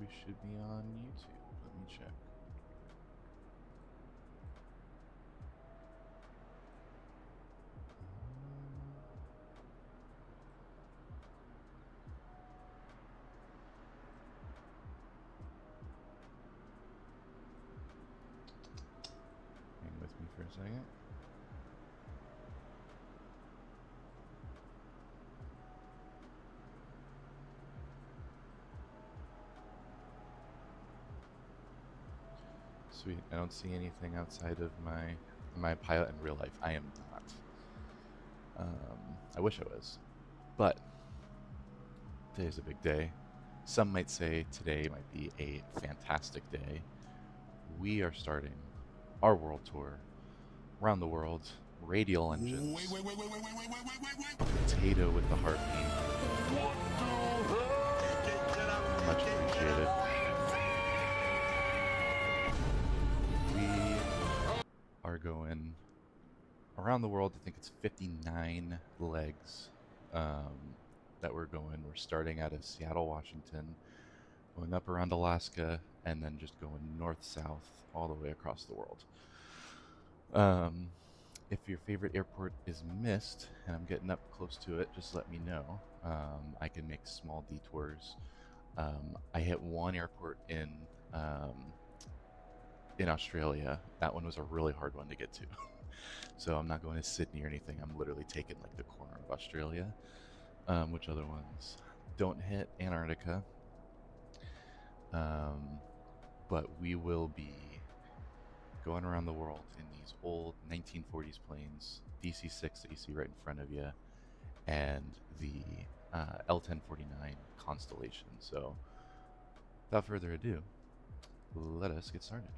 should be on YouTube. Let me check. Hang with me for a second. Sweet. I don't see anything outside of my pilot in real life. I am not. I wish I was, but today's a big day. Some might say today might be a fantastic day. We are starting our world tour around the world. Radial engines. Potato with the heartbeat. Much appreciated. We are going around the world. I think it's 59 legs that we're going. We're starting out of Seattle, Washington, going up around Alaska, and then just going north-south all the way across the world. If your favorite airport is missed, and I'm getting up close to it, just let me know. I can make small detours. I hit one airport in Australia. That one was a really hard one to get to. So I'm not going to Sydney or anything. I'm literally taking like the corner of Australia. Which other ones? Don't hit Antarctica. But we will be going around the world in these old 1940s planes, DC-6 that you see right in front of you, and the L-1049 Constellation. So without further ado, let us get started.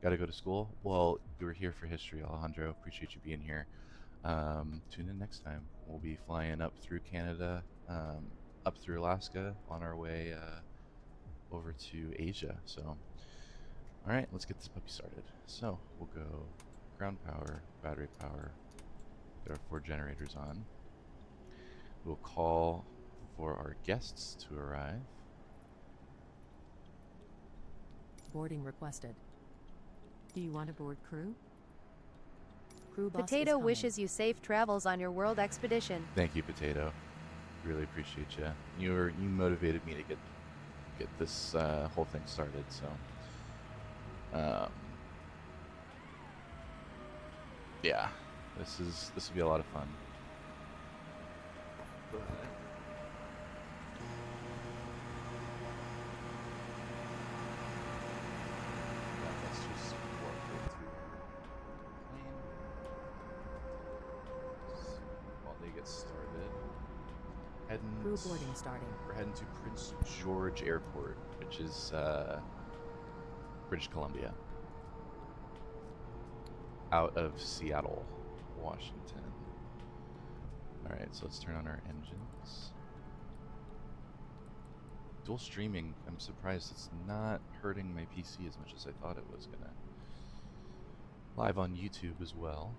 Got to go to school? Well, you were here for history, Alejandro. Appreciate you being here. Tune in next time. We'll be flying up through Canada, up through Alaska, on our way over to Asia. So, all right, let's get this puppy started. So we'll go ground power, battery power. There are 4 generators on. We'll call for our guests to arrive. Boarding requested. Do you want to board crew? Crew bus Potato wishes you safe travels on your world expedition. Thank you, Potato. Really appreciate you. You motivated me to get this whole thing started. So, yeah, this will be a lot of fun. But let's just walk right through the plane while they get started. Crew boarding starting. We're heading to Prince George Airport, which is British Columbia, out of Seattle, Washington. Alright, so let's turn on our engines. Dual streaming, I'm surprised it's not hurting my PC as much as I thought it was gonna. Live on YouTube as well.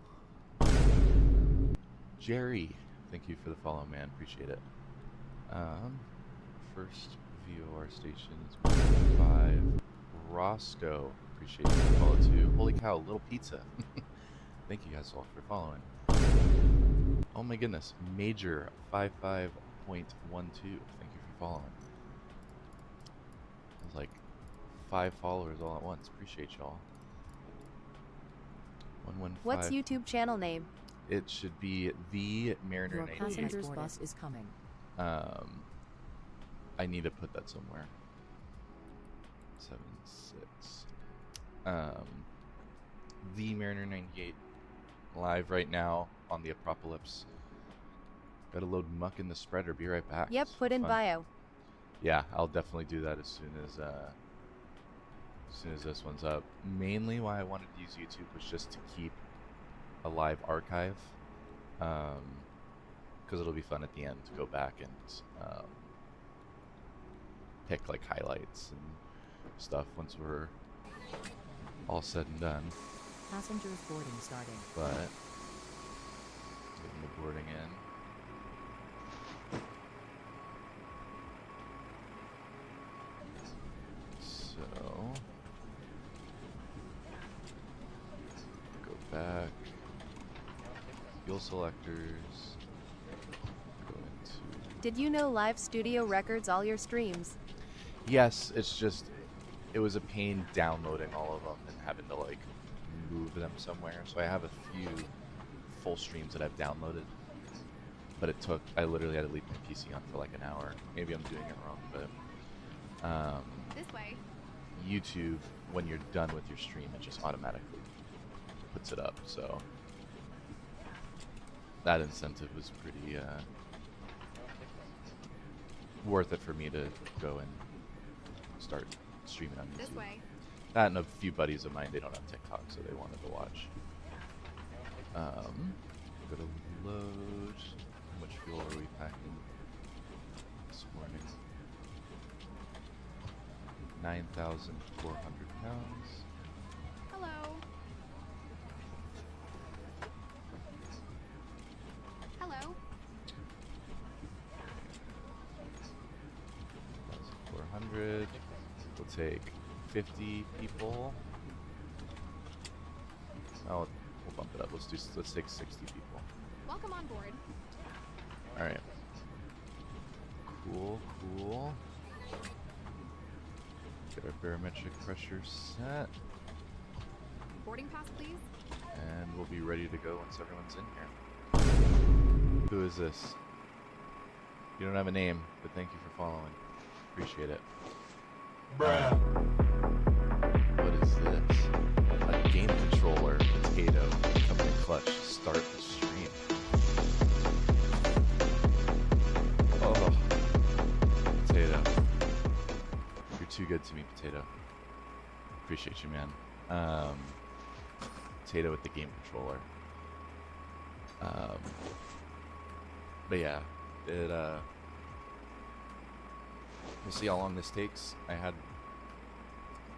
Jerry, thank you for the follow, man. Appreciate it. First view of our station is 5. Roscoe, appreciate you for the follow too. Holy cow, little pizza. Thank you guys all for following. Oh my goodness, Major 55.12. Thank you for following. It was like 5 followers all at once. Appreciate y'all. 115. What's YouTube channel name? It should be the Mariner Your 98. passenger's bus is coming. I need to put that somewhere. 76. The Mariner 98 live right now on the Apropalypse. Gotta load muck in the spreader. Be right back. Yep, It's put in fun. bio. Yeah, I'll definitely do that as soon as this one's up. Mainly why I wanted to use YouTube was just to keep a live archive, because it'll be fun at the end to go back and pick like highlights and stuff once we're all said and done. Passengers boarding starting. But getting the boarding in. fuel selectors. Go into. Did you know Live Studio records all your streams? Yes, it's just it was a pain downloading all of them and having to like move them somewhere. So I have a few full streams that I've downloaded, but I literally had to leave my PC on for like an hour. Maybe I'm doing it wrong, but This way. YouTube, when you're done with your stream, it just automatically puts it up. So that incentive was pretty worth it for me to go and start streaming on YouTube. This way. That and a few buddies of mine, they don't have TikTok, so they wanted to watch. Go to load. How much fuel are we packing this morning? 9,400 pounds. Hello. Hello. 1,400. We'll take 50 people. Oh, we'll bump it up. Let's take 60 people. Welcome on board. All right. Cool. Get our barometric pressure set, Boarding pass, please. and we'll be ready to go once everyone's in here. Who is this? You don't have a name, but thank you for following. Appreciate it. Bruh. What is this? A game controller potato coming in clutch to start the stream. Oh, potato. You're too good to me, potato. Appreciate you, man. Potato with the game controller. But yeah, we'll see how long this takes. I had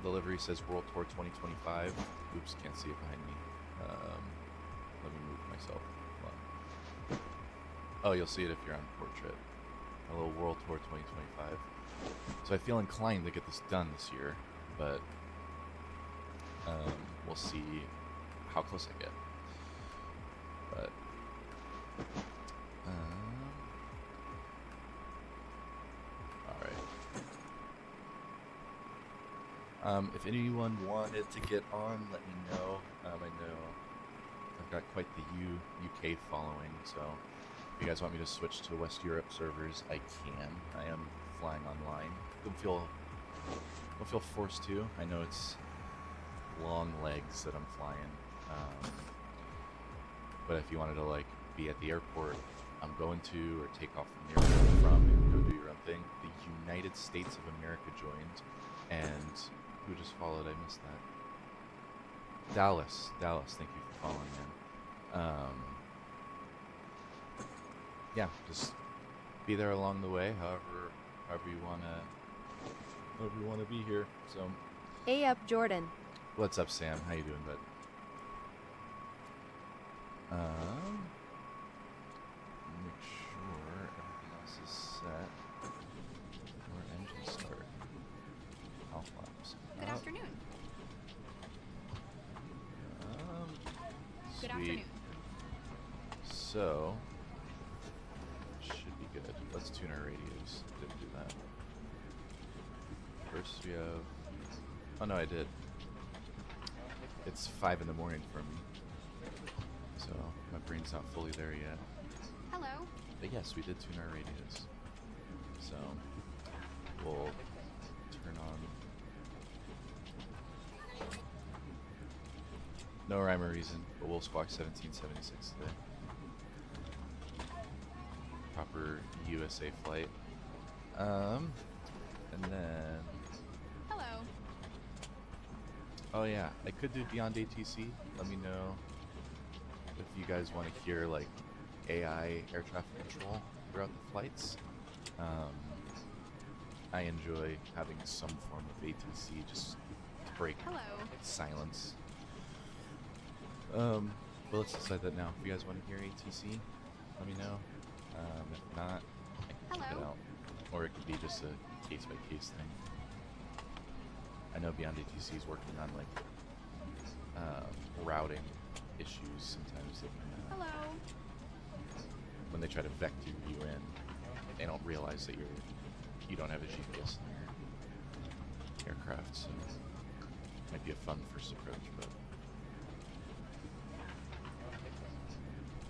delivery says World Tour 2025. Oops, can't see it behind me. Let me move myself. Hold on. Oh, you'll see it if you're on portrait. A little World Tour 2025. So I feel inclined to get this done this year, but we'll see how close I get. But if anyone wanted to get on, let me know. I know I've got quite the UK following, so if you guys want me to switch to West Europe servers, I can. I am flying online. Don't feel forced to. I know it's long legs that I'm flying, but if you wanted to like be at the airport I'm going to, or take off from the airport from and go do your own thing, the United States of America joined, and who just followed? I missed that. Dallas, thank you for following, man. Yeah, just be there along the way, however you wanna be here. So, Hey up, Jordan. what's up, Sam? How you doing, bud? Make sure everything else is set. Before engine start. Half laps. Good afternoon. Good Sweet. afternoon. So, should be good. Let's tune our radios. Didn't do that. First we have... Oh no, I did. It's 5 in the morning for me. So, my brain's not fully there yet. Hello. But yes, we did tune our radios. So, we'll turn on... No rhyme or reason, but we'll squawk 1776 today. Proper USA flight. And then... Hello. Oh yeah, I could do Beyond ATC. Let me know if you guys want to hear like AI air traffic control throughout the flights. I enjoy having some form of ATC just to break Hello. silence. But let's decide that now. If you guys want to hear ATC, let me know. If not, I can keep it Hello. out. Or it could be just a case-by-case thing. I know Beyond ATC is working on like routing issues sometimes. They can, Hello. when they try to vector you in, they don't realize that you don't have a GPS in your aircraft, so it might be a fun first approach, but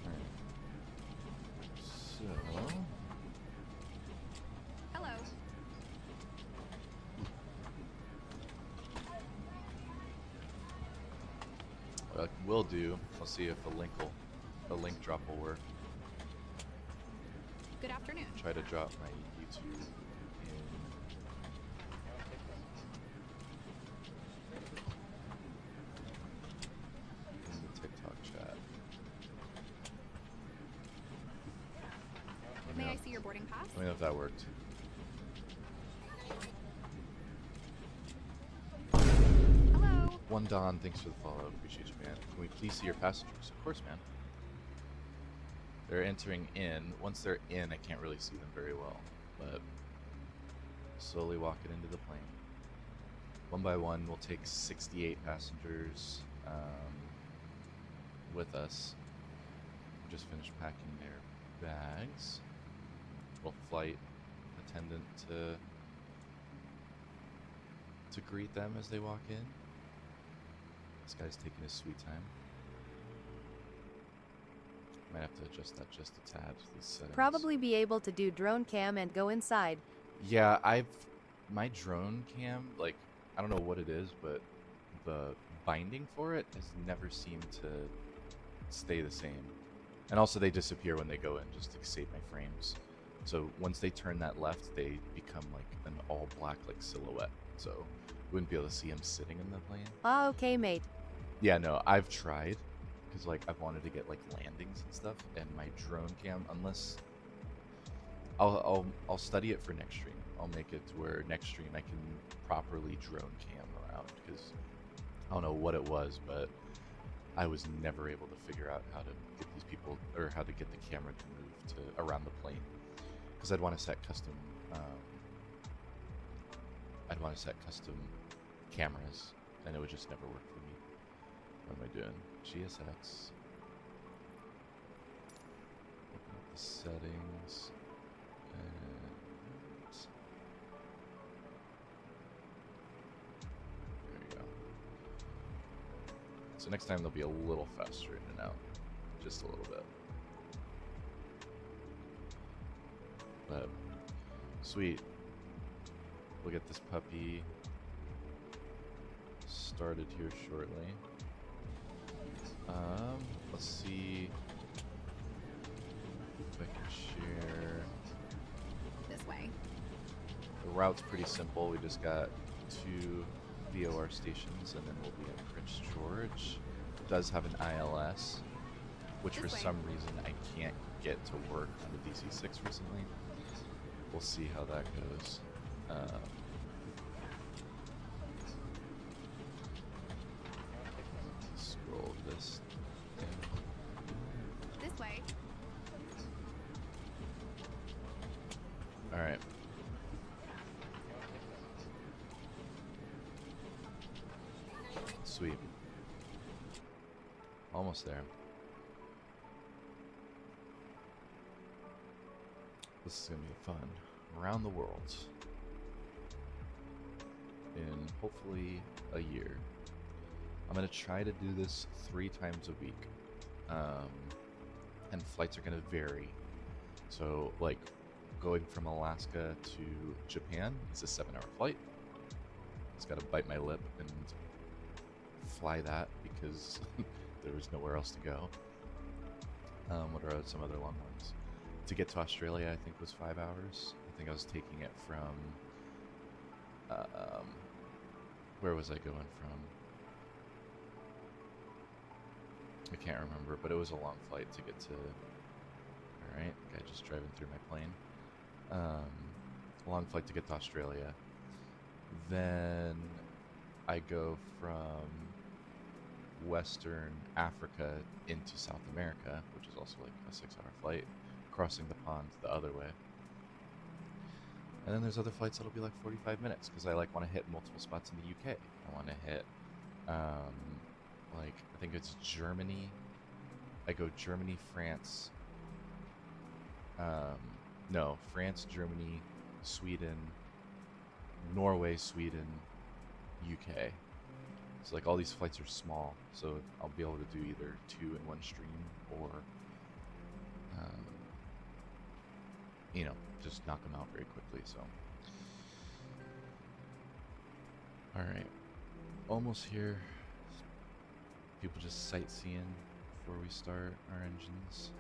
alright. So Hello. what I will do, I'll see if a link drop will work. Good afternoon. Try to drop my YouTube in the TikTok chat. Let me May know I if- see your boarding pass? Let me know if that worked. Hello. One Don, thanks for the follow. Appreciate you, man. Can we please see your passengers? Of course, man. They're entering in. Once they're in, I can't really see them very well, but slowly walking into the plane. One by one, we'll take 68 passengers with us. We just finished packing their bags. Little flight attendant to greet them as they walk in. This guy's taking his sweet time. Might have to adjust that just a tad. These settings. Probably be able to do drone cam and go inside. Yeah, my drone cam, like, I don't know what it is, but the binding for it has never seemed to stay the same. And also they disappear when they go in just to save my frames. So once they turn that left, they become like an all black like silhouette. So you wouldn't be able to see them sitting in the plane. Ah, okay, mate. Yeah, no, I've tried because like I've wanted to get like landings and stuff, and my drone cam, unless I'll study it for next stream. I'll make it to where next stream I can properly drone cam around, because I don't know what it was, but I was never able to figure out how to get these people, or how to get the camera to move to around the plane, because I'd want to set custom cameras, and it would just never work for me. What am I doing? GSX. Open up the settings. And there you go. So next time they'll be a little faster in and out. Just a little bit. But sweet. We'll get this puppy started here shortly. Let's see if I can share. This way. The route's pretty simple. We just got 2 VOR stations, and then we'll be in Prince George. It does have an ILS, which for This way. some reason I can't get to work on the DC-6 recently. We'll see how that goes. Scroll this down. This way. Alright. Sweet. Almost there. This is going to be fun. Around the world. In hopefully a year. I'm going to try to do this 3 times a week. And flights are going to vary. So, like, going from Alaska to Japan is a 7-hour flight. Just got to bite my lip and fly that because there was nowhere else to go. What are some other long ones? To get to Australia, I think was 5 hours. I think I was taking it from. Where was I going from? I can't remember, but it was a long flight to get to. All right, guy just driving through my plane. A long flight to get to Australia. Then I go from Western Africa into South America, which is also like a 6-hour flight, crossing the pond the other way. And then there's other flights that'll be like 45 minutes because I like want to hit multiple spots in the UK. I want to hit, like I think it's Germany. I go Germany, France, No, France, Germany, Sweden, Norway, Sweden, UK. So like all these flights are small, so I'll be able to do either 2 in one stream or, um, just knock them out very quickly. So, all right, almost here. People just sightseeing before we start our engines.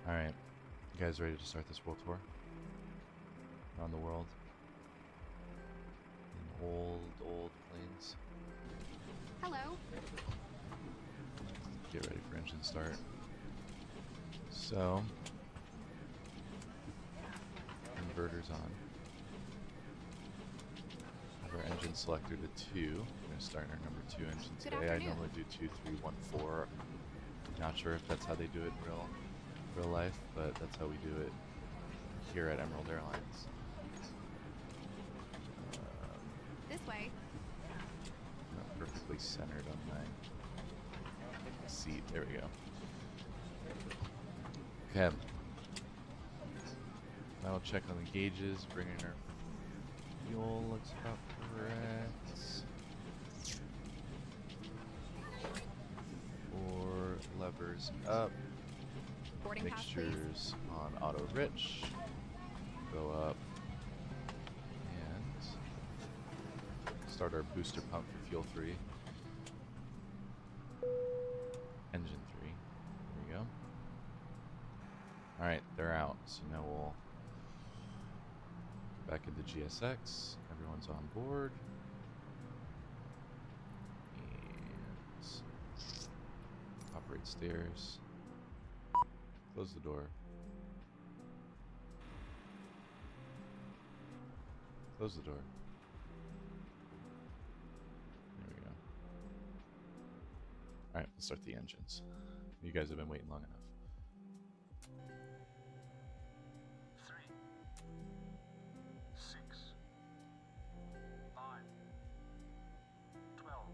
All right, you guys ready to start this world tour around the world? Old planes. Hello. Get ready for engine start. So, inverters on. Have our engine selector to 2. We're going to start our number 2 engine Good today. I afternoon. normally do 2, 3, 1, 4. Not sure if that's how they do it in real life, but that's how we do it here at Emerald Airlines. This way. Not perfectly centered on my seat. There we go. Okay. Now check on the gauges, bring in our fuel, looks about correct. 4 levers up. Boarding pass, please. Mixtures on auto rich. Go up. And start our booster pump for fuel 3. Engine 3. There we go. Alright, they're out. So now we'll back into GSX. Everyone's on board. And operate stairs. Close the door. Close the door. There we go. Alright, let's start the engines. You guys have been waiting long enough. 3, 6, 5, 12.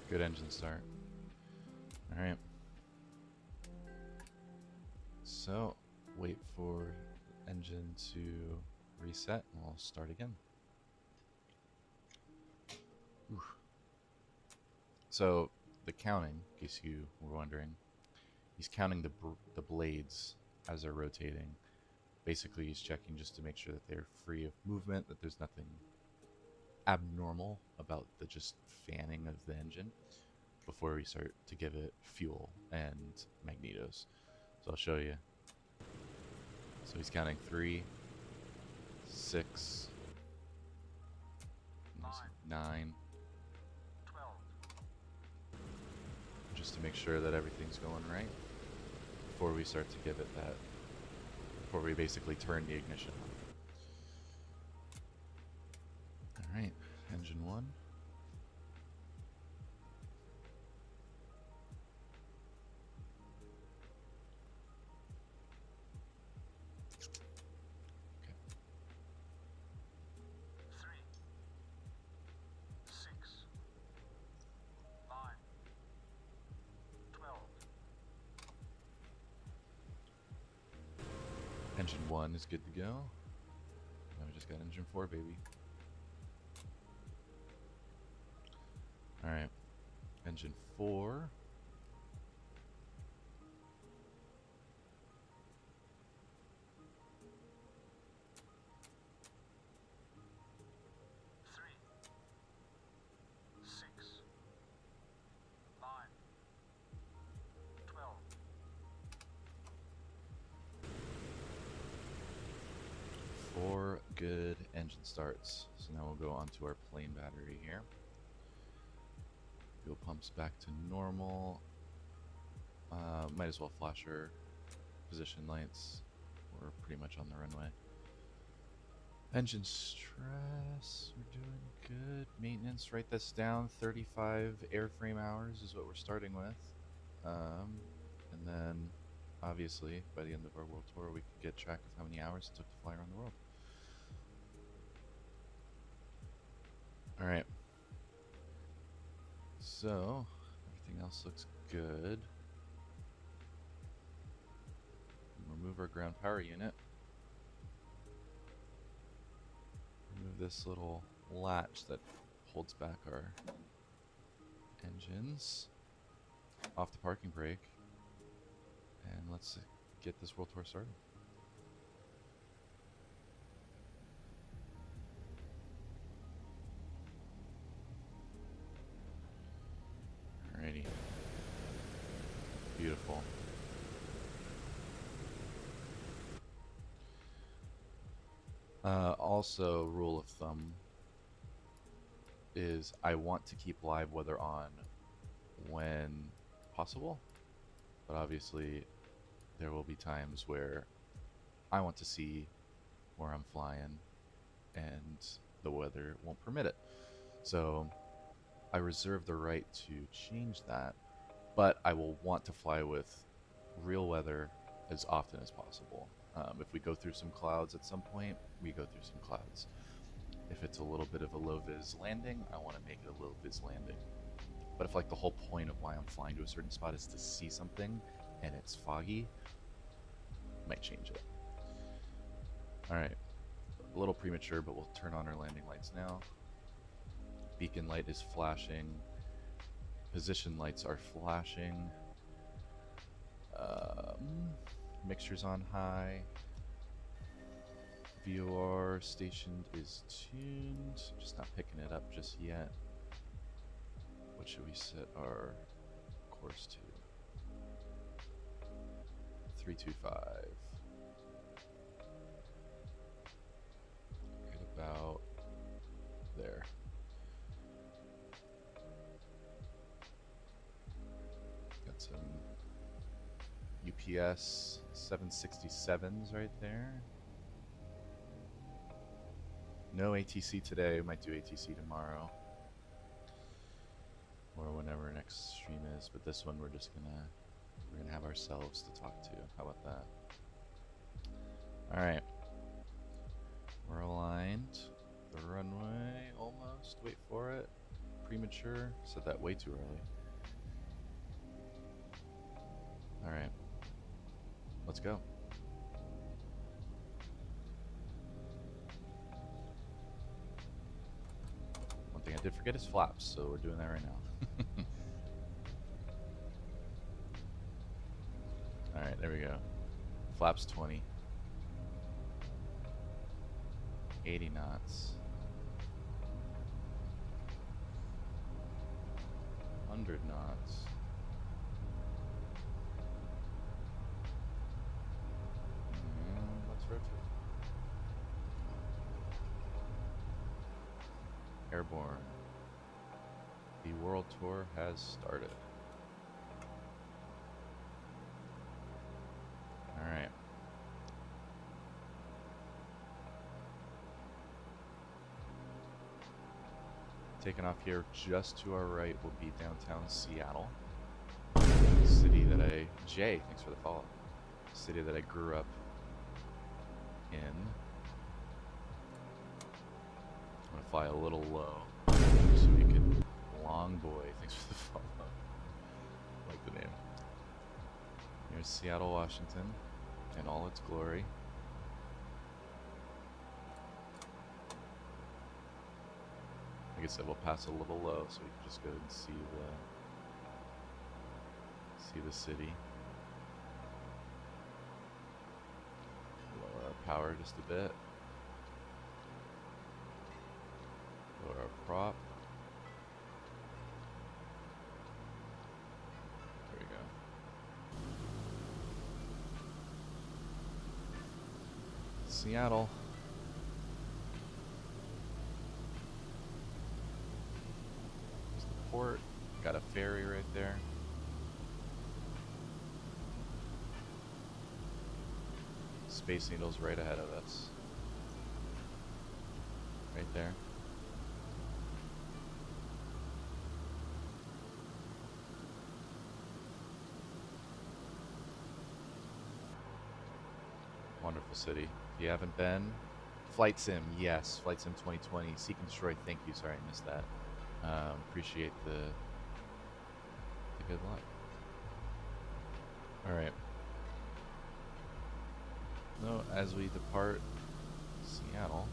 Good engine start. Alright. So, wait for engine to reset and we'll start again. Oof. So, the counting, in case you were wondering, he's counting the blades as they're rotating. Basically, he's checking just to make sure that they're free of movement, that there's nothing abnormal about the just fanning of the engine before we start to give it fuel and magnetos. So I'll show you. So he's counting 3, 6, 9, 12. just to make sure that everything's going right before we start to give it that, before we basically turn the ignition on. Alright, engine 1. Okay. 3, 6, 5, 12. Engine 1 is good to go. Now we just got engine 4, baby. Alright. Engine 4. Three, 6, 5, 12. Four good engine starts. So now we'll go onto our plane battery here. Fuel pumps back to normal. Might as well flash our position lights. We're pretty much on the runway. Engine stress, we're doing good. Maintenance, write this down. 35 airframe hours is what we're starting with. And then, obviously, by the end of our world tour, we could get track of how many hours it took to fly around the world. Alright. So, everything else looks good. Remove our ground power unit. Remove this little latch that holds back our engines. Off the parking brake. And let's get this world tour started. Alrighty. Beautiful. Also, rule of thumb is I want to keep live weather on when possible, but obviously there will be times where I want to see where I'm flying and the weather won't permit it. So I reserve the right to change that, but I will want to fly with real weather as often as possible. If we go through some clouds at some point, we go through some clouds. If it's a little bit of a low-vis landing, I want to make it a low-vis landing. But if like the whole point of why I'm flying to a certain spot is to see something and it's foggy, I might change it. Alright, a little premature, but we'll turn on our landing lights now. Beacon light is flashing. Position lights are flashing. Mixture's on high. VOR stationed is tuned. Just not picking it up just yet. What should we set our course to? 325. Right about there. Got some UPS 767s right there. No ATC today. We might do ATC tomorrow, or whenever next stream is. But this one we're gonna have ourselves to talk to. How about that? All right, we're aligned. The runway almost. Wait for it. Premature. Said that way too early. All right, let's go. One thing I did forget is flaps, so we're doing that right now. Alright, there we go. Flaps 20. 80 knots. 100 knots. And let's rotate. Airborne. The world tour has started. Alright. Taking off here just to our right will be downtown Seattle. City that Jay, thanks for the follow. City that I grew up in. I'm gonna fly a little low so we can. Long boy, thanks for the follow. I like the name. Here's Seattle, Washington, in all its glory. Like I said, we'll pass a little low so we can just go and see the city. Lower our power just a bit. Lower our prop. There we go. Seattle. There's the port. Got a ferry right there. Space Needle's right ahead of us. Right there. Wonderful city. If you haven't been, Flight Sim, yes. Flight Sim 2020. Seek and Destroy, thank you. Sorry I missed that. Appreciate the Good luck. Alright. So, as we depart Seattle,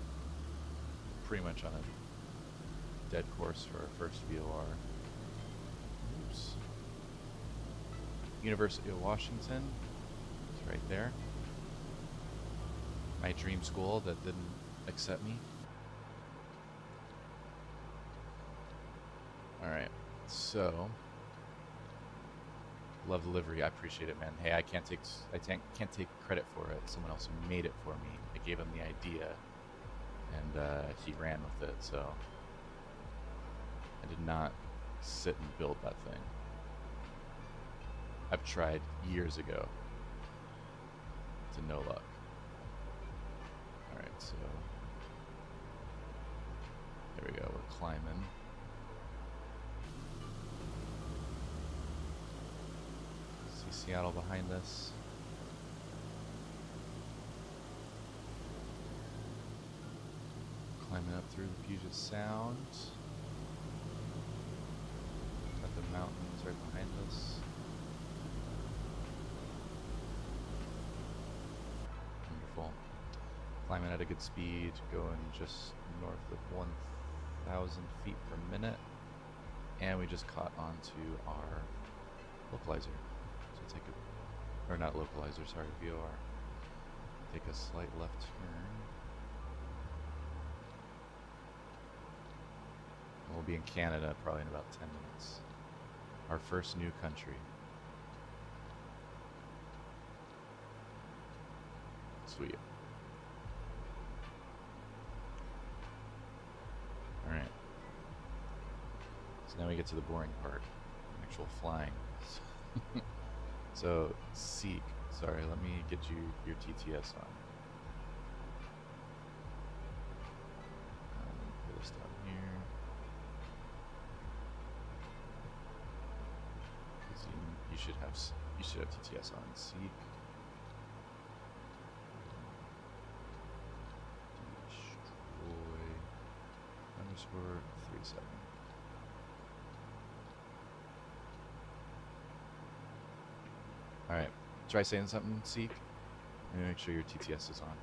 pretty much on a dead course for our first VOR. Oops. University of Washington. It's right there. My dream school that didn't accept me. Alright, so love the livery. I appreciate it, man. Hey, I can't take credit for it. Someone else made it for me. I gave him the idea, and he ran with it. So I did not sit and build that thing. I've tried years ago to no luck. All right, so there we go. We're climbing. Seattle behind us. Climbing up through the Puget Sound. Got the mountains right behind us. Wonderful. Climbing at a good speed, going just north of 1,000 feet per minute. And we just caught onto our localizer. Take a, or not localizer, sorry, VOR. Take a slight left turn. We'll be in Canada probably in about 10 minutes. Our first new country. Sweet. Alright. So now we get to the boring part. Actual flying. So, seek. Sorry, let me get you your TTS on. Put this down here. You should have TTS on. Seek. Destroy. Underscore 37. Alright, try saying something, Seek. Let me make sure your TTS is on.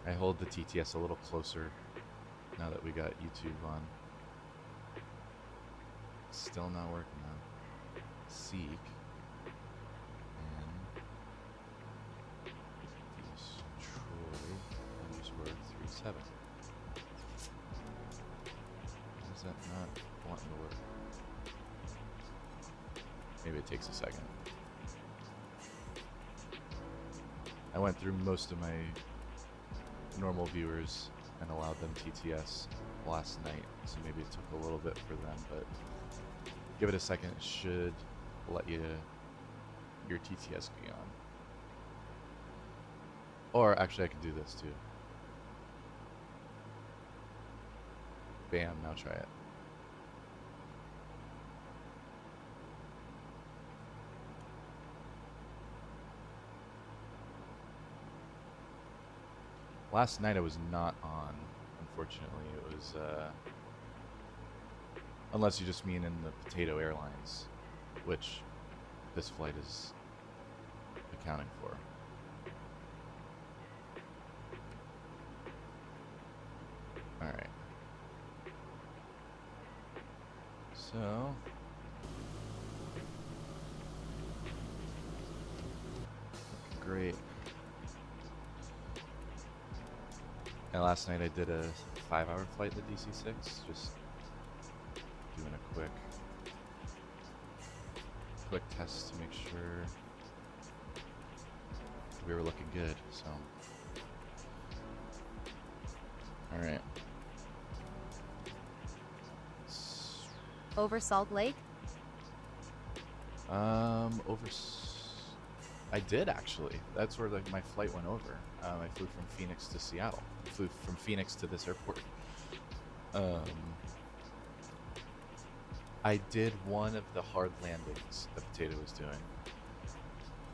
I hold the TTS a little closer now that we got YouTube on. Still not working though. Seek. And destroy underscore 37. Why is that not wanting to work? Maybe it takes a second. I went through most of my normal viewers and allowed them TTS last night, so maybe it took a little bit for them, but give it a second. It should let you your TTS be on. Or actually I can do this too. Bam, now try it. Last night I was not on, unfortunately. It was, unless you just mean in the Potato Airlines, which this flight is accounting for. Alright. So... great. And last night I did a 5-hour flight to DC-6, just doing a quick test to make sure we were looking good, so. Alright. Over Salt Lake? I did actually. That's where my flight went over. I flew from Phoenix to Seattle. I flew from Phoenix to this airport. I did one of the hard landings that Potato was doing.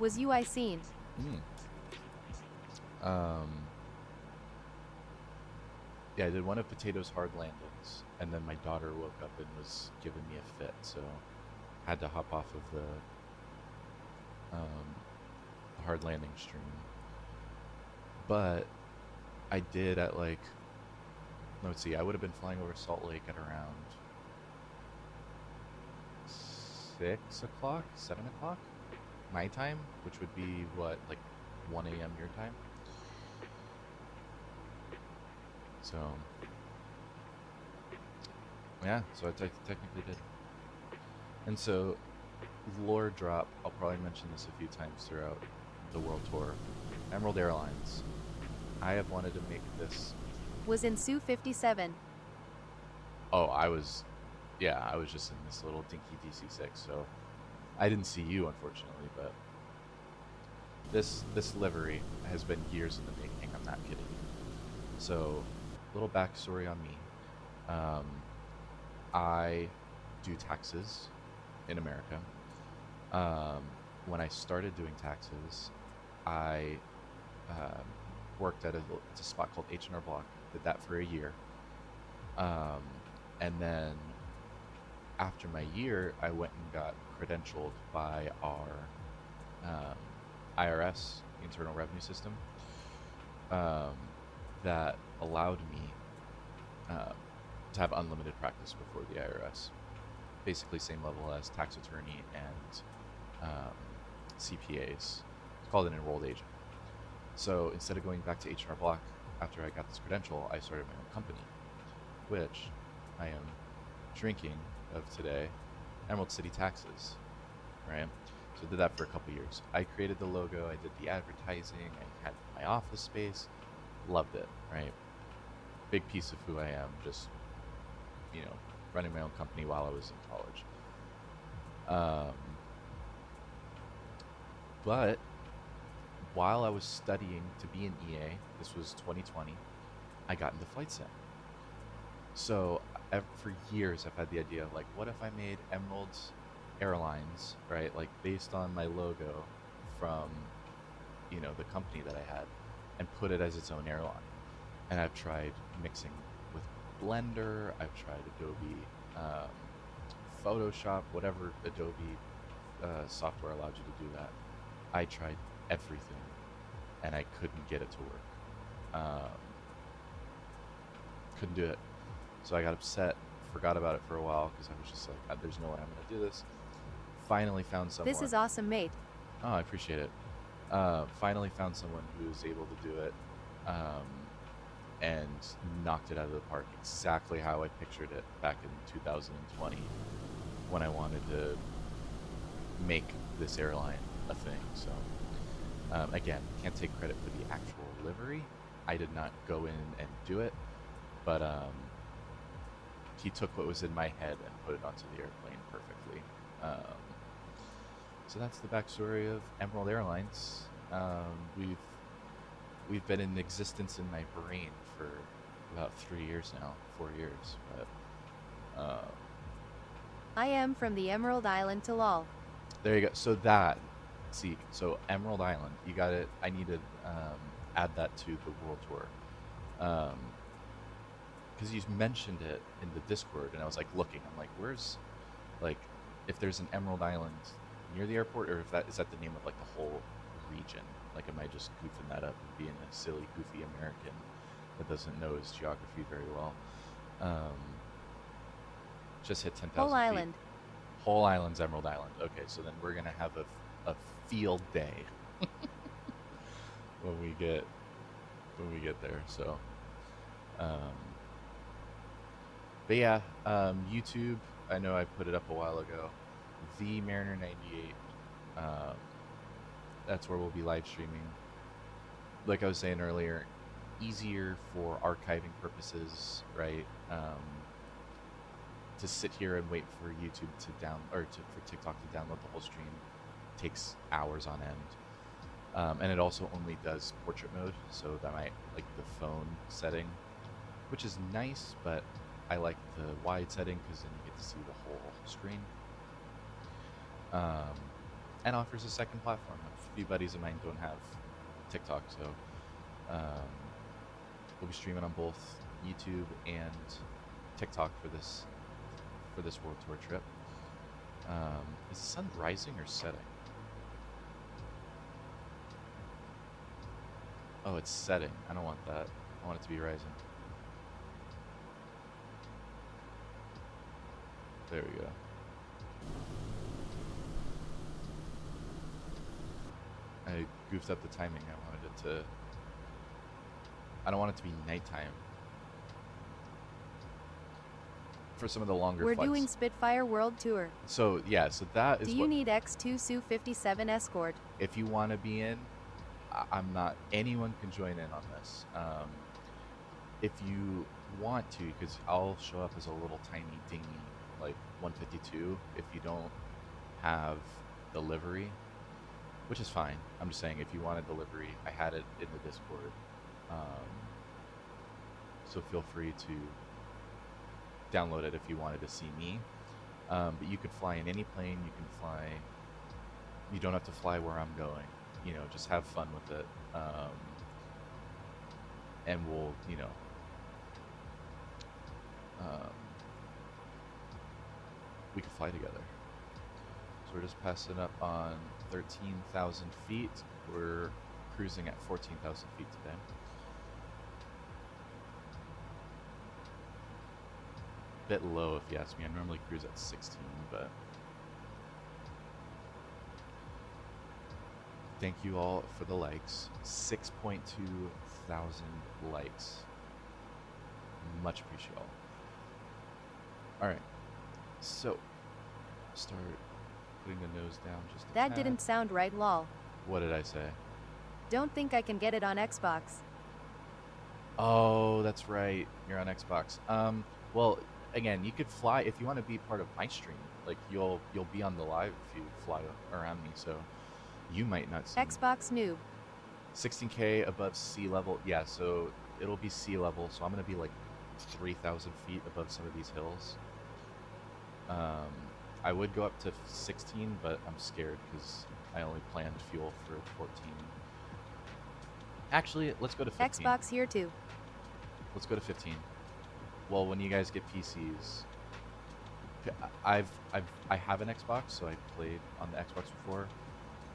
Was UI seen? Yeah, I did one of Potato's hard landings. Airlines, and then my daughter woke up and was giving me a fit, so had to hop off of the hard landing stream. But I did at like, let's see, I would have been flying over Salt Lake at around 6 o'clock, 7 o'clock my time, which would be what, like 1 a.m. your time. So yeah, so I technically did. And so, lore drop, I'll probably mention this a few times throughout the world tour. Emerald Airlines. I have wanted to make this. Was in Su 57. Oh, I was just in this little dinky DC6, so I didn't see you, unfortunately, but this livery has been years in the making, I'm not kidding you. So, little backstory on me. I do taxes in America. When I started doing taxes, I worked at a spot called H&R Block. Did that for a year. And then after my year, I went and got credentialed by our IRS, Internal Revenue System, that allowed me to have unlimited practice before the IRS. Basically same level as tax attorney and CPAs. It's called an enrolled agent. So instead of going back to H&R Block after I got this credential, I started my own company, which I am drinking of today, Emerald City Taxes, right? So I did that for a couple years. I created the logo, I did the advertising, I had my office space, loved it, right? Big piece of who I am, just, running my own company while I was in college. But while I was studying to be an EA, this was 2020, I got into flight sim. So for years I've had the idea of like, what if I made Emerald Airlines, right? Like based on my logo from, the company that I had, and put it as its own airline. And I've tried mixing with Blender, I've tried Adobe Photoshop, whatever Adobe software allowed you to do that. I tried everything, and I couldn't get it to work. Couldn't do it. So I got upset, forgot about it for a while, because I was just like, there's no way I'm going to do this. Finally found someone. This is awesome, mate. Oh, I appreciate it. Finally found someone who was able to do it, and knocked it out of the park exactly how I pictured it back in 2020 when I wanted to make this airline a thing. So again, can't take credit for the actual livery. I did not go in and do it, but he took what was in my head and put it onto the airplane perfectly. So that's the backstory of Emerald Airlines. We've been in existence in my brain for about 3 years now, 4 years. But I am from the Emerald Island to LOL. there you go. So so Emerald Island, you got it. I need to add that to the world tour, because you mentioned it in the Discord, and I was like looking. I'm like, where's, like, if there's an Emerald Island near the airport, or is that the name of like the whole region? Like, am I just goofing that up and being a silly, goofy American that doesn't know his geography very well? Just hit 10,000 Whole feet. island. Whole island's Emerald Island. Okay, so then we're gonna have a field day when we get there. So, but yeah, YouTube. I know I put it up a while ago. The Mariner 98. That's where we'll be live streaming. Like I was saying earlier, easier for archiving purposes, right? To sit here and wait for YouTube to for TikTok to download the whole stream takes hours on end. And it also only does portrait mode, so that might like the phone setting, which is nice, but I like the wide setting because then you get to see the whole screen. And offers a second platform. A few buddies of mine don't have TikTok, so we'll be streaming on both YouTube and TikTok for this world tour trip. Is the sun rising or setting? Oh, it's setting. I don't want that. I want it to be rising. There we go. I goofed up the timing. I wanted it to... I don't want it to be nighttime. For some of the longer We're flights. doing Spitfire World Tour. So, yeah, so that is Do you need X2 Su-57 escort? If you want to be in, I'm not... Anyone can join in on this. If you want to, because I'll show up as a little tiny dingy, like 152, if you don't have delivery, which is fine. I'm just saying, if you want a delivery, I had it in the Discord. So feel free to download it if you wanted to see me. But you could fly in any plane. You can fly. You don't have to fly where I'm going. You know, just have fun with it. And we'll, you know, we can fly together. So we're just passing up on 13,000 feet. We're cruising at 14,000 feet today. Bit low if you ask me. I normally cruise at 16, but thank you all for the likes. 6.2 thousand likes. Much appreciate all. All right, so start putting the nose down just a That tad. didn't sound right, lol. What did I say? Don't think I can get it on Xbox. Oh, that's right. You're on Xbox. Well, again, you could fly if you want to be part of my stream. Like you'll be on the live if you fly around me. So you might not see me. Xbox noob. 16K above sea level. Yeah, so it'll be sea level. So I'm gonna be like 3,000 feet above some of these hills. I would go up to 16, but I'm scared because I only planned fuel for 14. Actually, let's go to 15. Xbox here too. Let's go to 15. Well, when you guys get PCs, I have an Xbox, so I played on the Xbox before.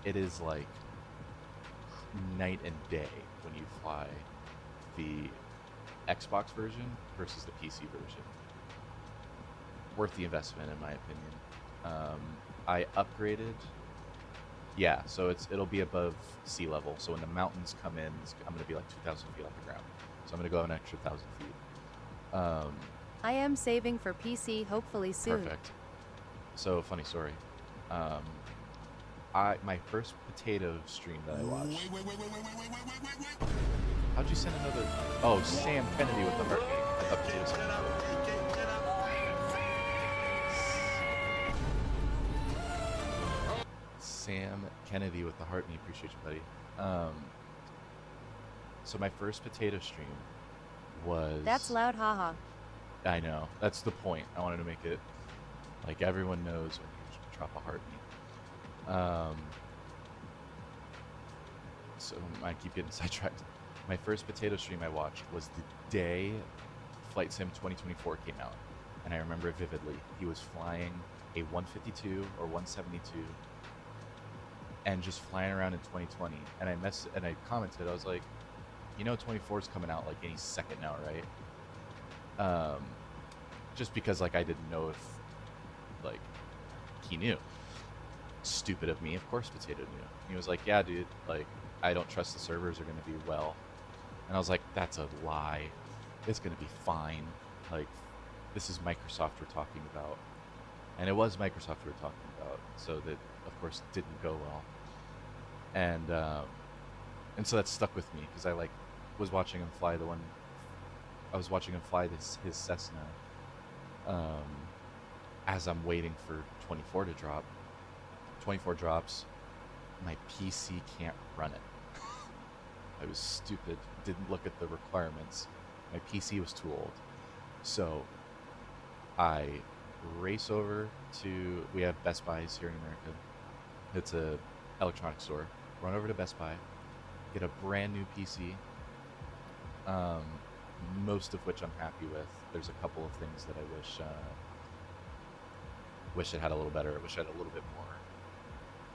It is like night and day when you fly the Xbox version versus the PC version. Worth the investment, in my opinion. I upgraded. Yeah, so it'll be above sea level. So when the mountains come in, I'm going to be like 2,000 feet off the ground. So I'm going to go an extra 1,000 feet. I am saving for PC hopefully soon. Perfect. So funny story. My first potato stream that I watched. How'd you send another? Oh, Sam Kennedy with the heart. I thought potato said Sam Kennedy with the heart. Me appreciate you, buddy. So my first potato stream was. That's loud, haha. I know. That's the point. I wanted to make it like everyone knows when you drop a heartbeat. So I keep getting sidetracked. My first potato stream I watched was the day Flight Sim 2024 came out. And I remember it vividly. He was flying a 152 or 172 and just flying around in 2020. And I commented, I was like, you know 24 is coming out like any second now, right? Just because like I didn't know if like he knew. Stupid of me, of course Potato knew. He was like, yeah dude, like I don't trust the servers are gonna be well. And I was like, that's a lie. It's gonna be fine. Like this is Microsoft we're talking about. And it was Microsoft we were talking about, so that of course didn't go well. And so that stuck with me because I like was watching him fly his Cessna as I'm waiting for 24 to drop. 24 drops, my PC can't run it. I was stupid, didn't look at the requirements. My PC was too old. So I race over to, we have Best Buys here in America. It's a electronics store. Run over to Best Buy, get a brand new PC, most of which I'm happy with. There's a couple of things that I wish it had a little better. I wish it had a little bit more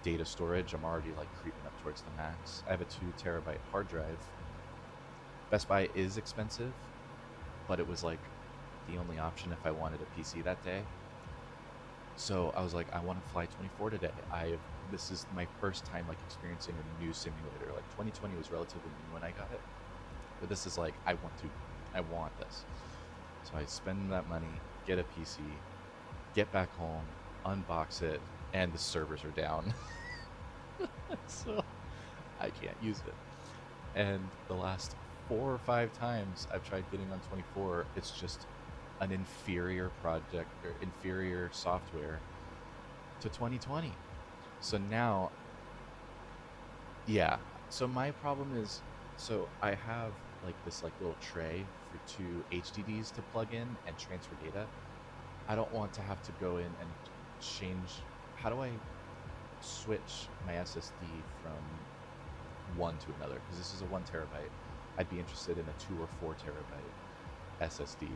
data storage. I'm already like creeping up towards the max. I have a 2 terabyte hard drive. Best Buy is expensive, but it was like the only option if I wanted a PC that day. So I was like, I want to fly 24 today. This is my first time like experiencing a new simulator. Like 2020 was relatively new when I got it, but this is like I want this. So I spend that money, get a PC, get back home, unbox it, and the servers are down. So I can't use it. And the last 4 or 5 times I've tried getting on 24, it's just an inferior project or inferior software to 2020. So now, yeah. So my problem is, so I have like this like little tray for 2 HDDs to plug in and transfer data. I don't want to have to go in and change. How do I switch my SSD from one to another? Because this is a 1 terabyte. I'd be interested in a 2 or 4 terabyte SSD.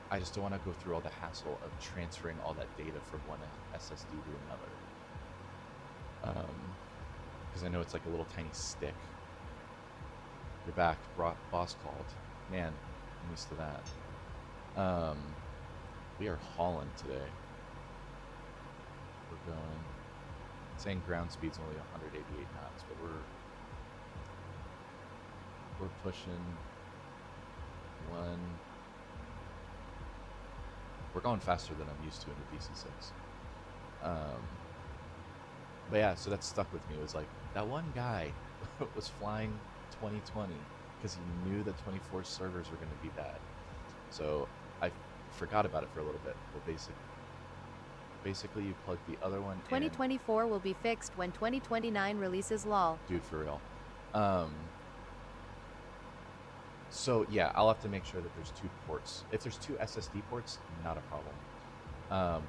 I just don't want to go through all the hassle of transferring all that data from one SSD to another. Because I know it's like a little tiny stick. You're back. Boss called. Man, I'm used to that. We are hauling today. We're going. It's saying ground speed's only 188 knots, but we're pushing one. We're going faster than I'm used to in the DC6. But yeah, so that stuck with me. It was like, that one guy was flying 2020 because he knew that 24 servers were going to be bad. So I forgot about it for a little bit. But basically you plug the other one 2024 will be fixed when 2029 releases lol. Dude, for real. So yeah, I'll have to make sure that there's 2 ports. If there's 2 SSD ports, not a problem.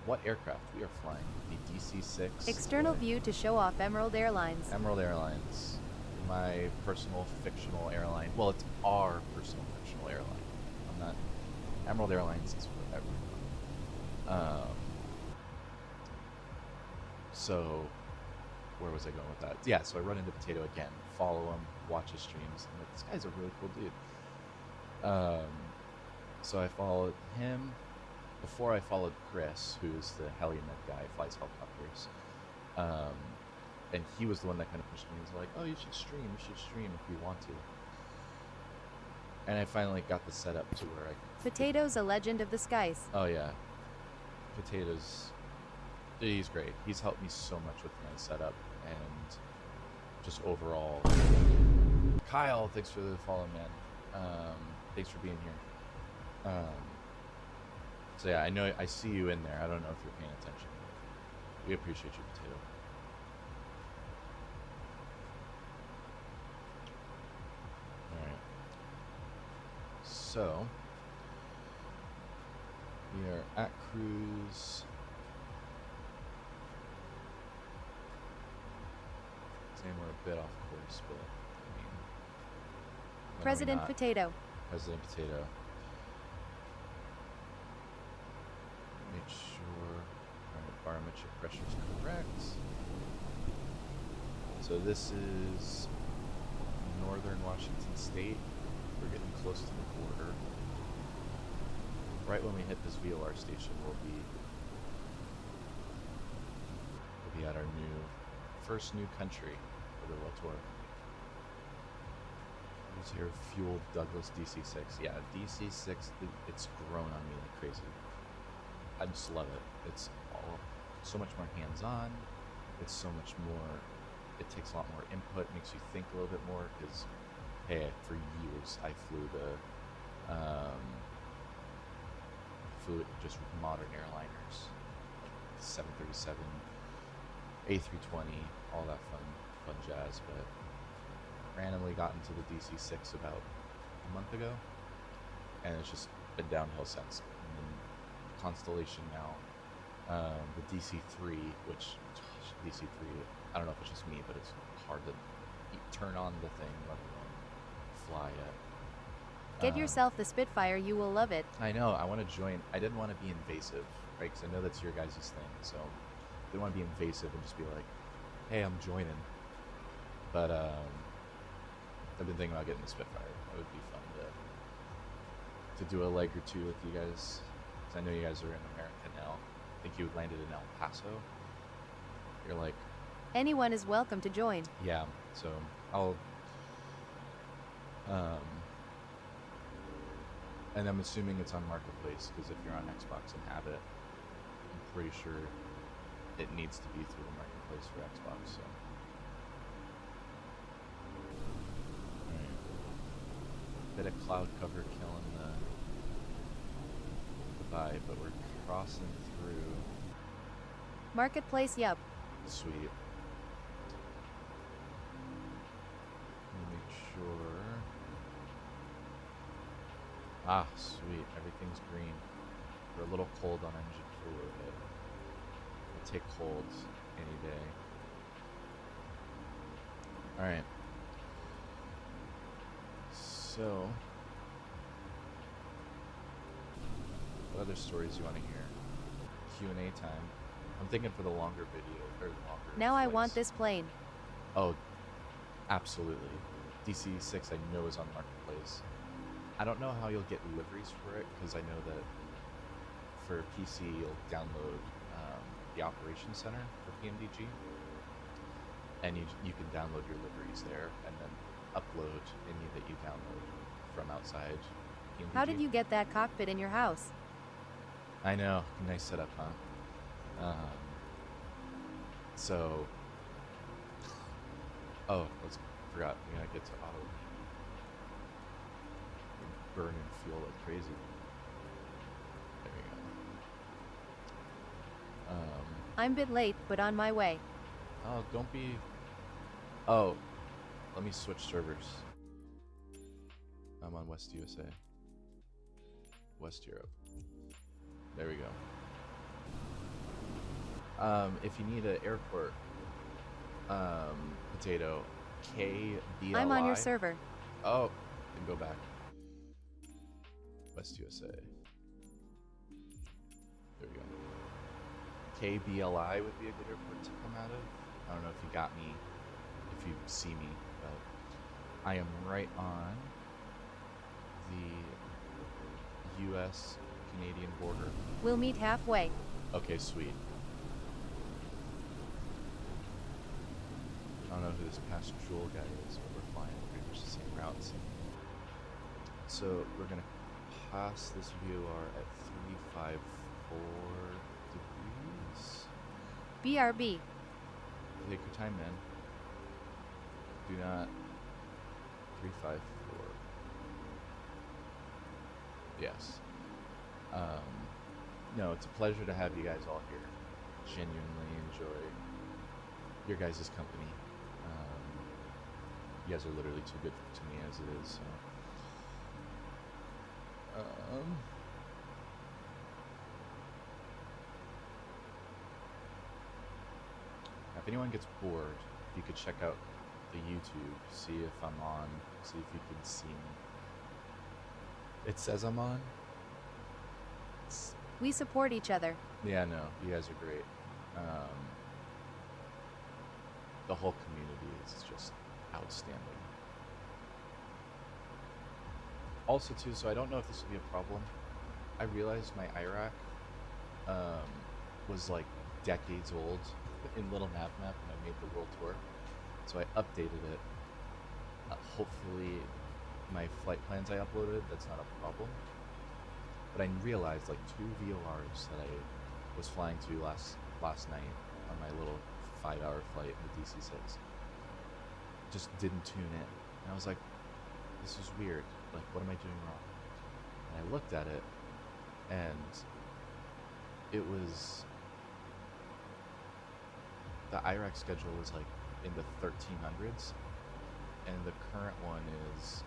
What aircraft? We are flying the DC-6. External view to show off Emerald Airlines. Emerald Airlines. My personal fictional airline. Well, it's our personal fictional airline. I'm not... Emerald Airlines is for everyone. So, where was I going with that? Yeah, so I run into Potato again, follow him, watch his streams. I'm like, this guy's a really cool dude. So I followed him before I followed Chris, who's the HeliMed guy, flies helicopters. And he was the one that kind of pushed me. He was like, oh, you should stream if you want to. And I finally got the setup to where I... Potato's a legend of the skies. Oh, yeah. Potato's... He's great. He's helped me so much with my setup and just overall. Kyle, thanks for the follow, man. Thanks for being here. So yeah, I know I see you in there. I don't know if you're paying attention. We appreciate you, Potato. All right. So we are at cruise. Saying we're a bit off course, but I mean, when are we President not? Potato. President Potato. Make sure our barometric pressure is correct. So this is northern Washington State. We're getting close to the border. Right when we hit this VOR station, we'll be at our first new country for the World Tour. Here's your fueled Douglas DC-6. Yeah, DC-6, it's grown on me like crazy. I just love it. It's all so much more hands-on. It's so much more, it takes a lot more input, makes you think a little bit more, because, hey, for years I flew just modern airliners, like 737, A320, all that fun jazz, but randomly got into the DC-6 about a month ago, and it's just been downhill since. And then Constellation now, the DC-3, which DC-3, I don't know if it's just me, but it's hard to turn on the thing, let alone fly it. Get yourself the Spitfire, you will love it. I know. I want to join. I didn't want to be invasive, right? Because I know that's your guys' thing. So I didn't want to be invasive and just be like, "Hey, I'm joining." But I've been thinking about getting the Spitfire. That would be fun to do a leg or two with you guys. Because I know you guys are in America now. I think you landed in El Paso. You're like, Anyone is welcome to join. yeah. So I'll. And I'm assuming it's on Marketplace, because if you're on Xbox and have it, I'm pretty sure it needs to be through the Marketplace for Xbox, so. Alright. Bit of cloud cover killing the vibe, but we're crossing through. Marketplace, yup. Sweet. Let me make sure. Ah, sweet. Everything's green. We're a little cold on engine 4, but we'll take colds any day. Alright. So, what other stories you want to hear? Q&A time. I'm thinking for the longer video, or the longer Now I want flights. this plane. Oh, absolutely. DC6 I know is on Marketplace. I don't know how you'll get liveries for it, because I know that for PC you'll download the Operations Center for PMDG, and you can download your liveries there, and then upload any that you download from outside PMDG. How did you get that cockpit in your house? I know, nice setup, huh? So, oh, forgot. We gotta get to auto. Burning fuel like crazy. There we go. I'm a bit late, but on my way. Oh, don't be. Oh, let me switch servers. I'm on West USA. West Europe. There we go. If you need an airport potato, KBLI. I'm on your server. Oh, then go back. West USA. There we go. KBLI would be a good airport to come out of. I don't know if you got me, if you see me, but I am right on the U.S.-Canadian border. We'll meet halfway. Okay, sweet. I don't know who this pastoral guy is, but we're flying pretty much the same routes. So we're gonna pass this VOR at 354 degrees. BRB. Take your time, man. Do not 354. Yes. No, it's a pleasure to have you guys all here. Genuinely enjoy your guys' company. You guys are literally too good to me as it is, so. If anyone gets bored, you could check out the YouTube, see if I'm on, see if you can see me. It says I'm on. We support each other. Yeah, no, you guys are great. The whole community is just outstanding. Also, too, so I don't know if this will be a problem. I realized my IRAC was like decades old in Little Nav Map when I made the world tour. So I updated it. Hopefully, my flight plans I uploaded, that's not a problem. But I realized like 2 VORs that I was flying to last night on my little 5-hour flight in the DC-6 just didn't tune in. And I was like, this is weird. Like, what am I doing wrong? And I looked at it, and it was... The IRAC schedule is like in the 1300s, and the current one is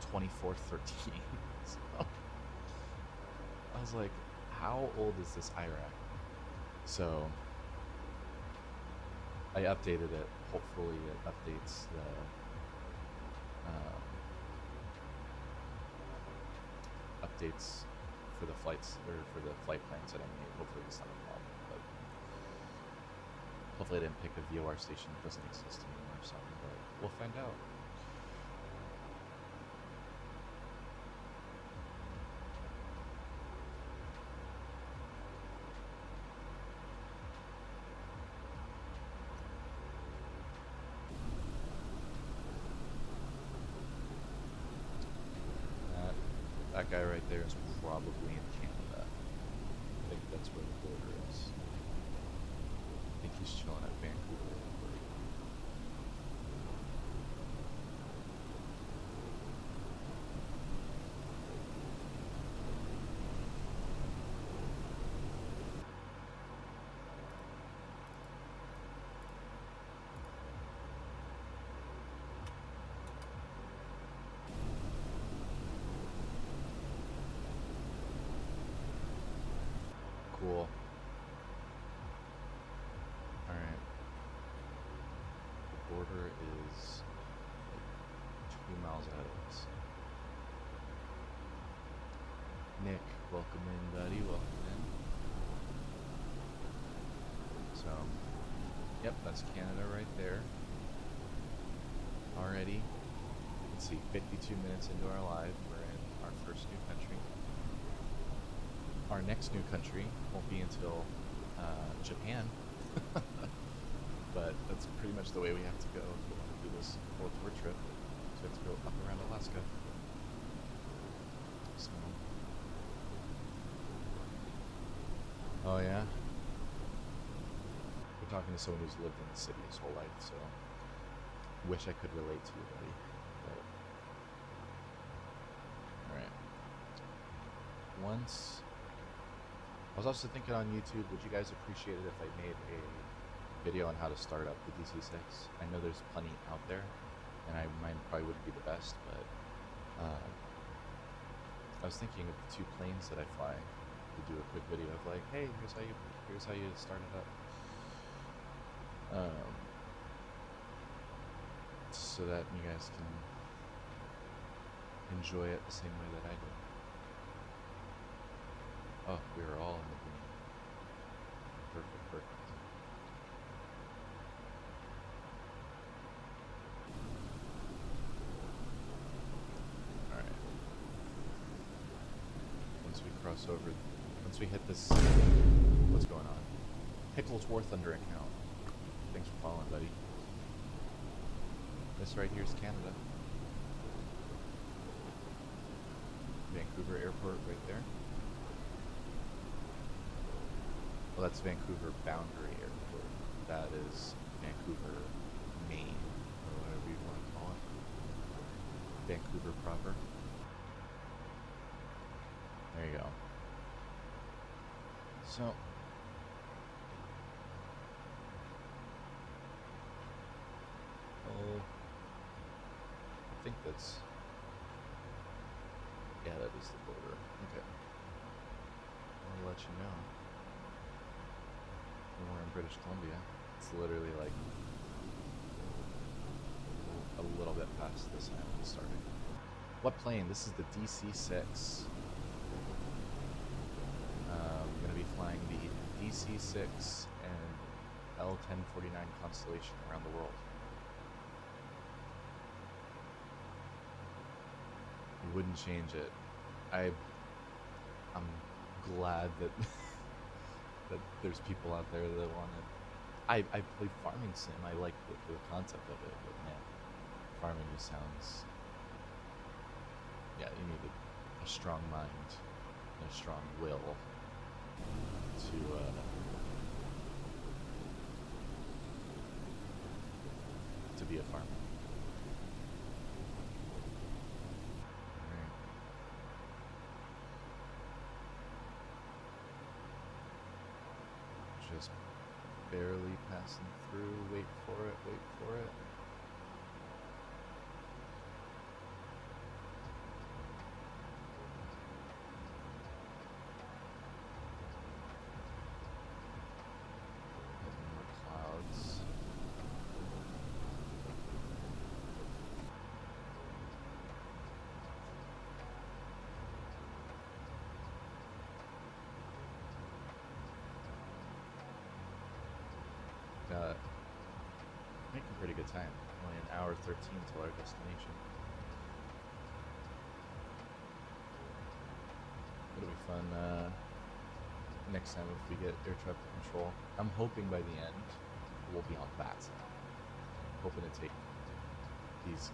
2413. So I was like, how old is this IRAC? So I updated it. Hopefully it updates updates for the flights or for the flight plans that I made. Hopefully it's not a problem, but hopefully I didn't pick a VOR station that doesn't exist anymore or something, but we'll find out. That guy right there is probably in Canada. I think that's where the border is. I think he's chilling at Vancouver Airport. Cool. Alright. The border is like 2 miles ahead of us. Nick, welcome in, buddy. Welcome in. So, yep, that's Canada right there. Already. Let's see, 52 minutes into our live, we're in our first new country. Our next new country won't be until Japan, but that's pretty much the way we have to go if we want to do this world tour trip. So we have to go up around Alaska. So, oh yeah, we're talking to someone who's lived in the city his whole life, so wish I could relate to you, buddy. But all right, once. I was also thinking on YouTube, would you guys appreciate it if I made a video on how to start up the DC-6? I know there's plenty out there, and mine probably wouldn't be the best, but I was thinking of the 2 planes that I fly to do a quick video of like, hey, here's how you start it up. So that you guys can enjoy it the same way that I do. Oh, we are all in the green. Perfect, perfect. Alright. Once we cross over, once we hit this, what's going on? Picklesworth under account. Thanks for following, buddy. This right here is Canada. Vancouver Airport right there. Well, that's Vancouver Boundary Airport. That is Vancouver, Maine, or whatever you want to call it. Vancouver proper. There you go. So, I think that's, yeah, that is the border. Okay. I'll let you know. When we're in British Columbia, it's literally like a little bit past this island starting. What plane? This is the DC-6. I'm going to be flying the DC-6 and L-1049 Constellation around the world. You wouldn't change it. I'm glad that that there's people out there that want it. I play farming sim. I like the concept of it, but man, farming just sounds. Yeah, you need a strong mind and a strong will to be a farmer. Just barely passing through. Wait for it, wait for it. More clouds. making pretty good time. Only an hour 13 till our destination. It'll be fun next time if we get air traffic control. I'm hoping by the end we'll be on bats. Hoping to take these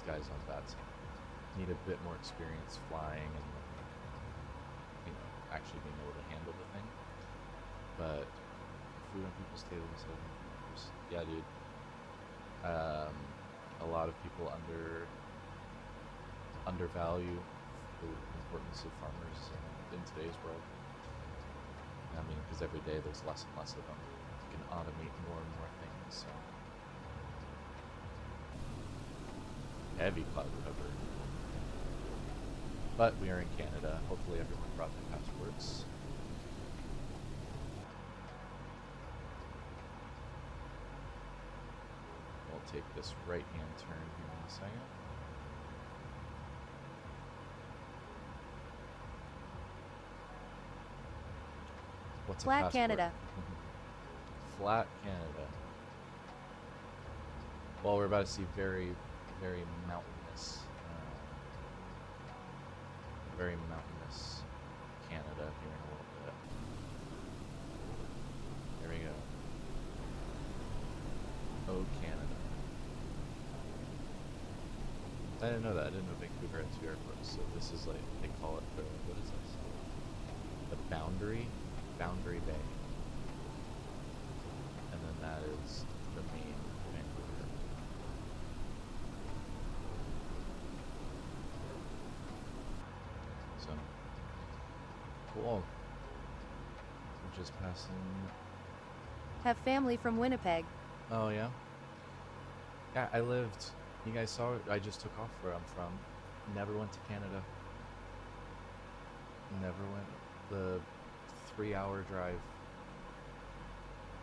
guys on bats. Need a bit more experience flying and actually being able to handle the thing. But food and people stay themselves. Yeah, dude. A lot of people undervalue the importance of farmers in today's world. I mean, because every day there's less and less of them. You can automate more and more things. So. Heavy cloud cover. But we are in Canada. Hopefully everyone brought their passports. We'll take this right-hand turn here in a second. What's Flat a passport? Canada. Flat Canada. Well, we're about to see very, very mountainous, Canada here in a little bit. There we go. Oh, Canada. I didn't know that. I didn't know Vancouver had 2 airports. So this is like, they call it the, what is this? The Boundary Bay. And then that is the main Vancouver. So, cool. We're just passing. Have family from Winnipeg. Oh, yeah? Yeah, I lived. You guys saw it. I just took off where I'm from. Never went to Canada. Never went the 3-hour drive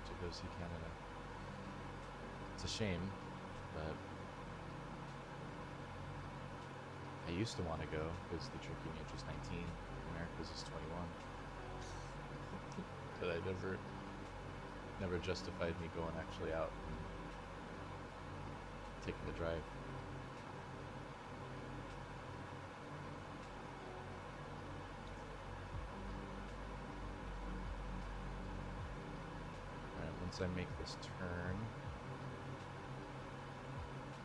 to go see Canada. It's a shame, but I used to want to go because the drinking age is 19, America's is 21. But I never justified me going actually out and taking the drive. Alright, once I make this turn,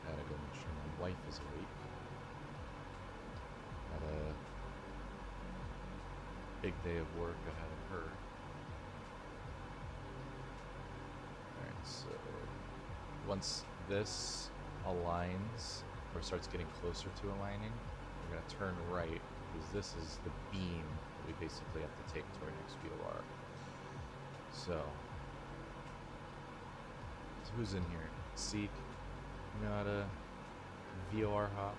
gotta go make sure my wife is awake. Got a big day of work ahead of her. Alright, so once this aligns or starts getting closer to aligning, we're going to turn right because this is the beam that we basically have to take to our next VOR. So who's in here? Seek, you know how to VOR hop?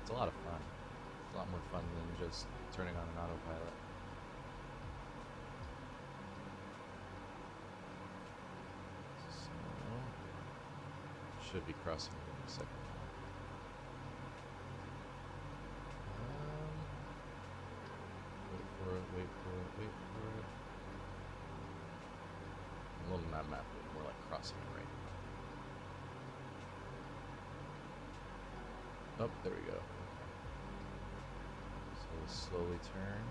It's a lot of fun. It's a lot more fun than just turning on an autopilot. Should be crossing in a second. Wait for it, wait for it, wait for it. A little not mapping, more like crossing it right. Oh, there we go. So we'll slowly turn.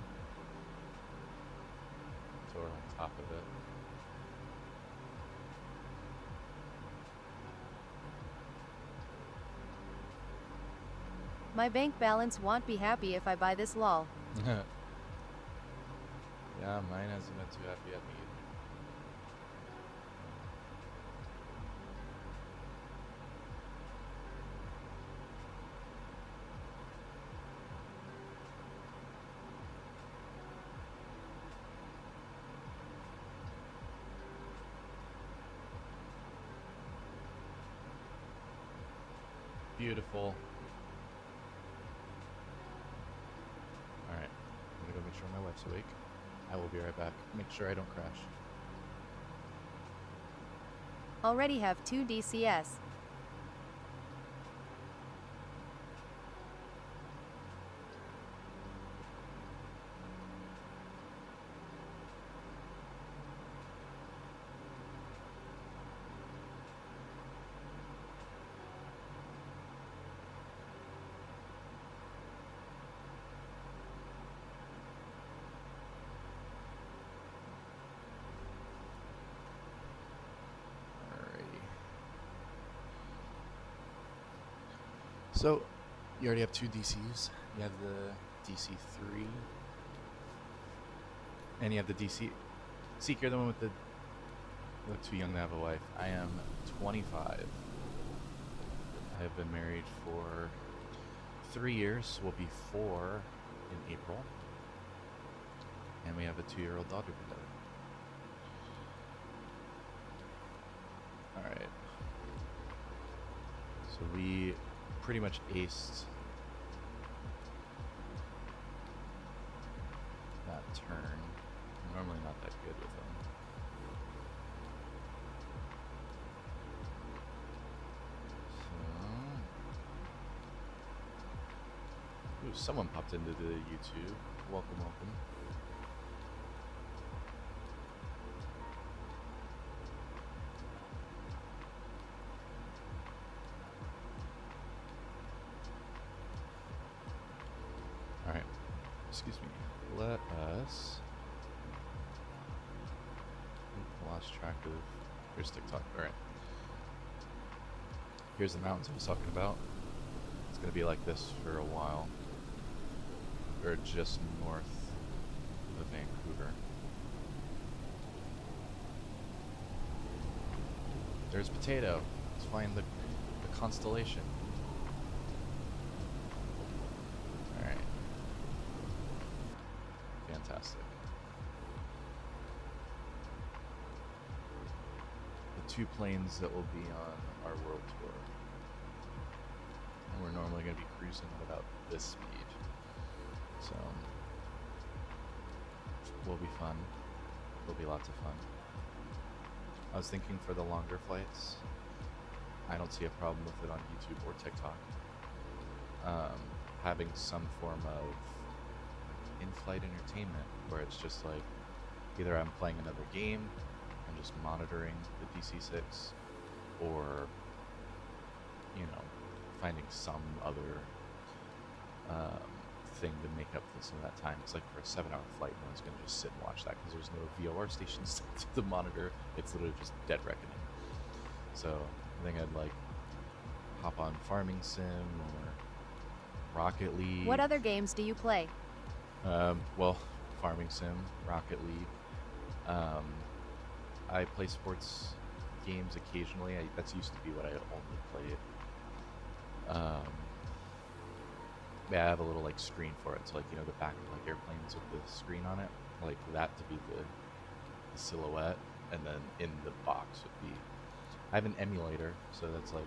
So we're on top of it. My bank balance won't be happy if I buy this lol. Yeah, mine hasn't been too happy at me either. Beautiful. Alright, I'm gonna go make sure my wife's awake. I will be right back. Make sure I don't crash. Already have 2 DCS. So, you already have 2 DCs. You have the DC3, and you have the DC. Seek, you're the one with the. You look too young to have a wife. I am 25. I have been married for 3 years. Will be 4 in April, and we have a 2-year-old daughter together. All right. So we pretty much aced that turn. I'm normally not that good with them. So, ooh, someone popped into the YouTube. Welcome, welcome. All right. Excuse me. Let us. Lost track of. Here's TikTok. All right. Here's the mountains I was talking about. It's gonna be like this for a while. We're just north of Vancouver. There's Potato. Let's find the constellation. Alright. Fantastic. The 2 planes that will be on our world tour. And we're normally going to be cruising at about this speed. So, will be fun. Will be lots of fun. I was thinking for the longer flights, I don't see a problem with it on YouTube or TikTok. Having some form of in-flight entertainment where it's just like either I'm playing another game and just monitoring the DC-6, or finding some other thing to make up for some of that time. It's like for a 7-hour flight, no one's gonna just sit and watch that because there's no VOR stations to monitor. It's literally just dead reckoning. So I think I'd like hop on Farming Sim or Rocket League. What other games do you play? Well, Farming Sim, Rocket League. I play sports games occasionally. That's used to be what I only played. Yeah, I have a little like screen for it. So like the back of like airplanes with the screen on it, like that to be the silhouette, and then in the box would be. I have an emulator, so that's like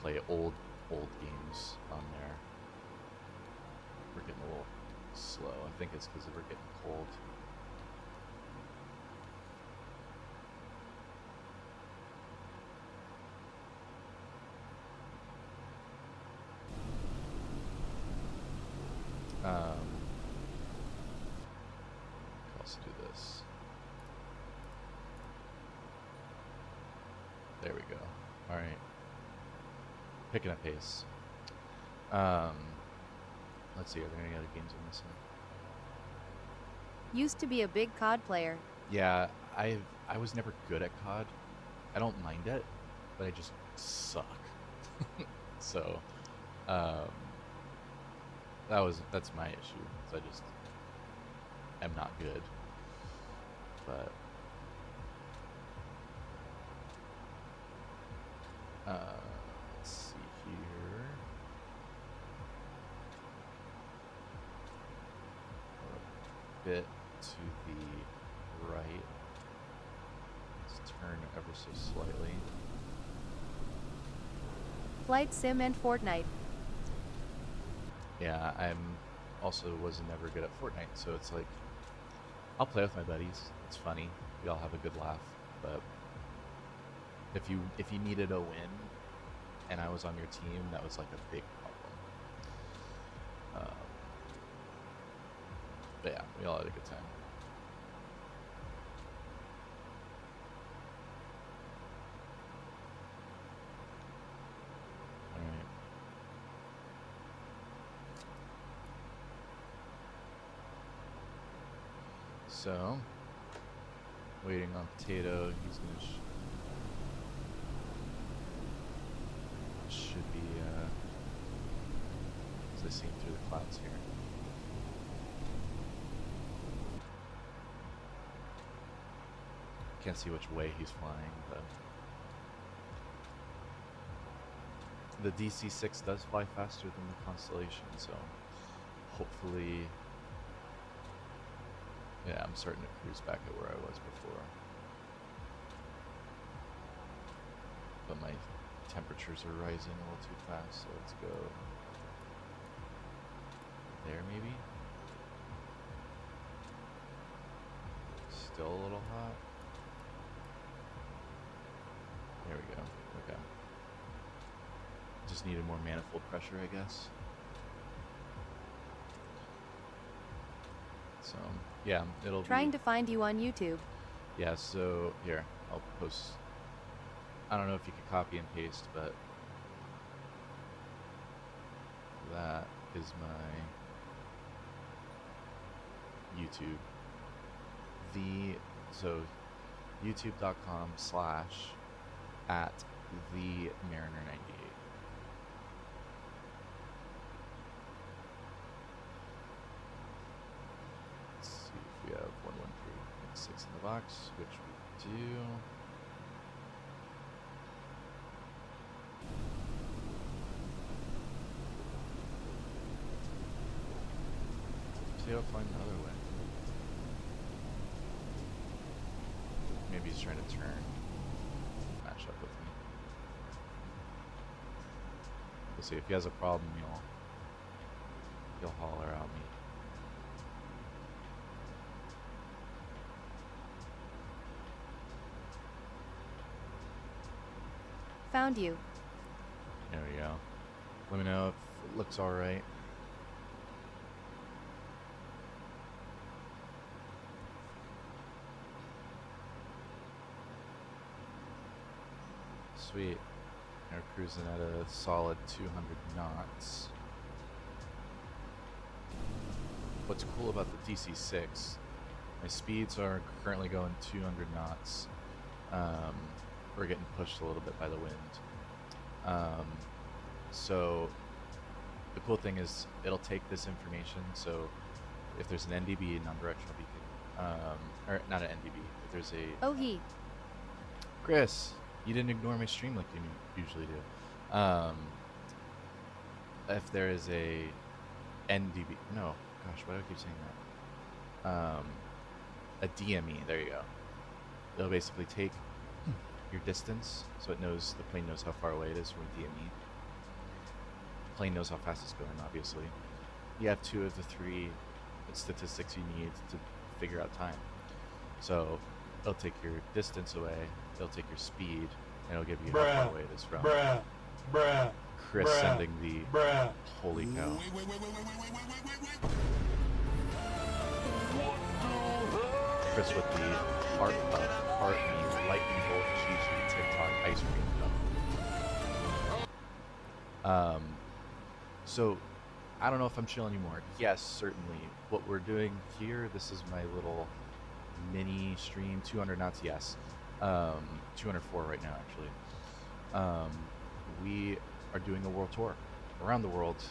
play old games on there. We're getting a little slow. I think it's because we're getting cold. Let's do this. There we go. All right. Picking up pace. Let's see. Are there any other games I'm missing? Used to be a big COD player. Yeah, I was never good at COD. I don't mind it, but I just suck. So, that's my issue. I just am not good. But let's see here. A bit to the right. Let's turn ever so slightly. Flight Sim and Fortnite. Yeah, I'm also was never good at Fortnite, so it's like I'll play with my buddies. It's funny. We all have a good laugh. But if you needed a win and I was on your team, that was like a big problem. But yeah, we all had a good time. Alright. So, waiting on Potato. He's gonna should be, as I see through the clouds here. Can't see which way he's flying, but the DC-6 does fly faster than the Constellation, so hopefully, yeah, I'm starting to cruise back at where I was before. But my temperatures are rising a little too fast, so let's go there maybe. Still a little hot. There we go. Okay. Just needed more manifold pressure, I guess. So, yeah, it'll Trying be... to find you on YouTube. Yeah, so here, I'll post... I don't know if you could copy and paste, but that is my YouTube. So youtube.com/@themariner98. Let's see if we have 113.6 in the box, which we do. See how I'll find another way. Maybe he's trying to turn, match up with me. We'll see. If he has a problem, he'll holler at me. Found you. There we go. Let me know if it looks alright. Sweet. We're cruising at a solid 200 knots. What's cool about the DC-6, my speeds are currently going 200 knots. We're getting pushed a little bit by the wind. So the cool thing is it'll take this information. So if there's an NDB, non-directional beacon, or not an NDB, if there's a... Oh, he. Chris, you didn't ignore my stream like you usually do. If there is a NDB, no, gosh, why do I keep saying that? A DME, there you go. It'll basically take your distance, so it knows, the plane knows how far away it is from a DME. The plane knows how fast it's going, obviously. You have 2 of the 3 statistics you need to figure out time. So it'll take your distance away, it'll take your speed, and it'll give you how far away it is from. Chris sending the holy cow. Chris with the heart me, lightning bolt, GG, TikTok, ice cream. So I don't know if I'm chill anymore. Yes, certainly. What we're doing here, this is my little mini stream, 200 knots, yes. 204 right now, actually. We are doing a world tour around the world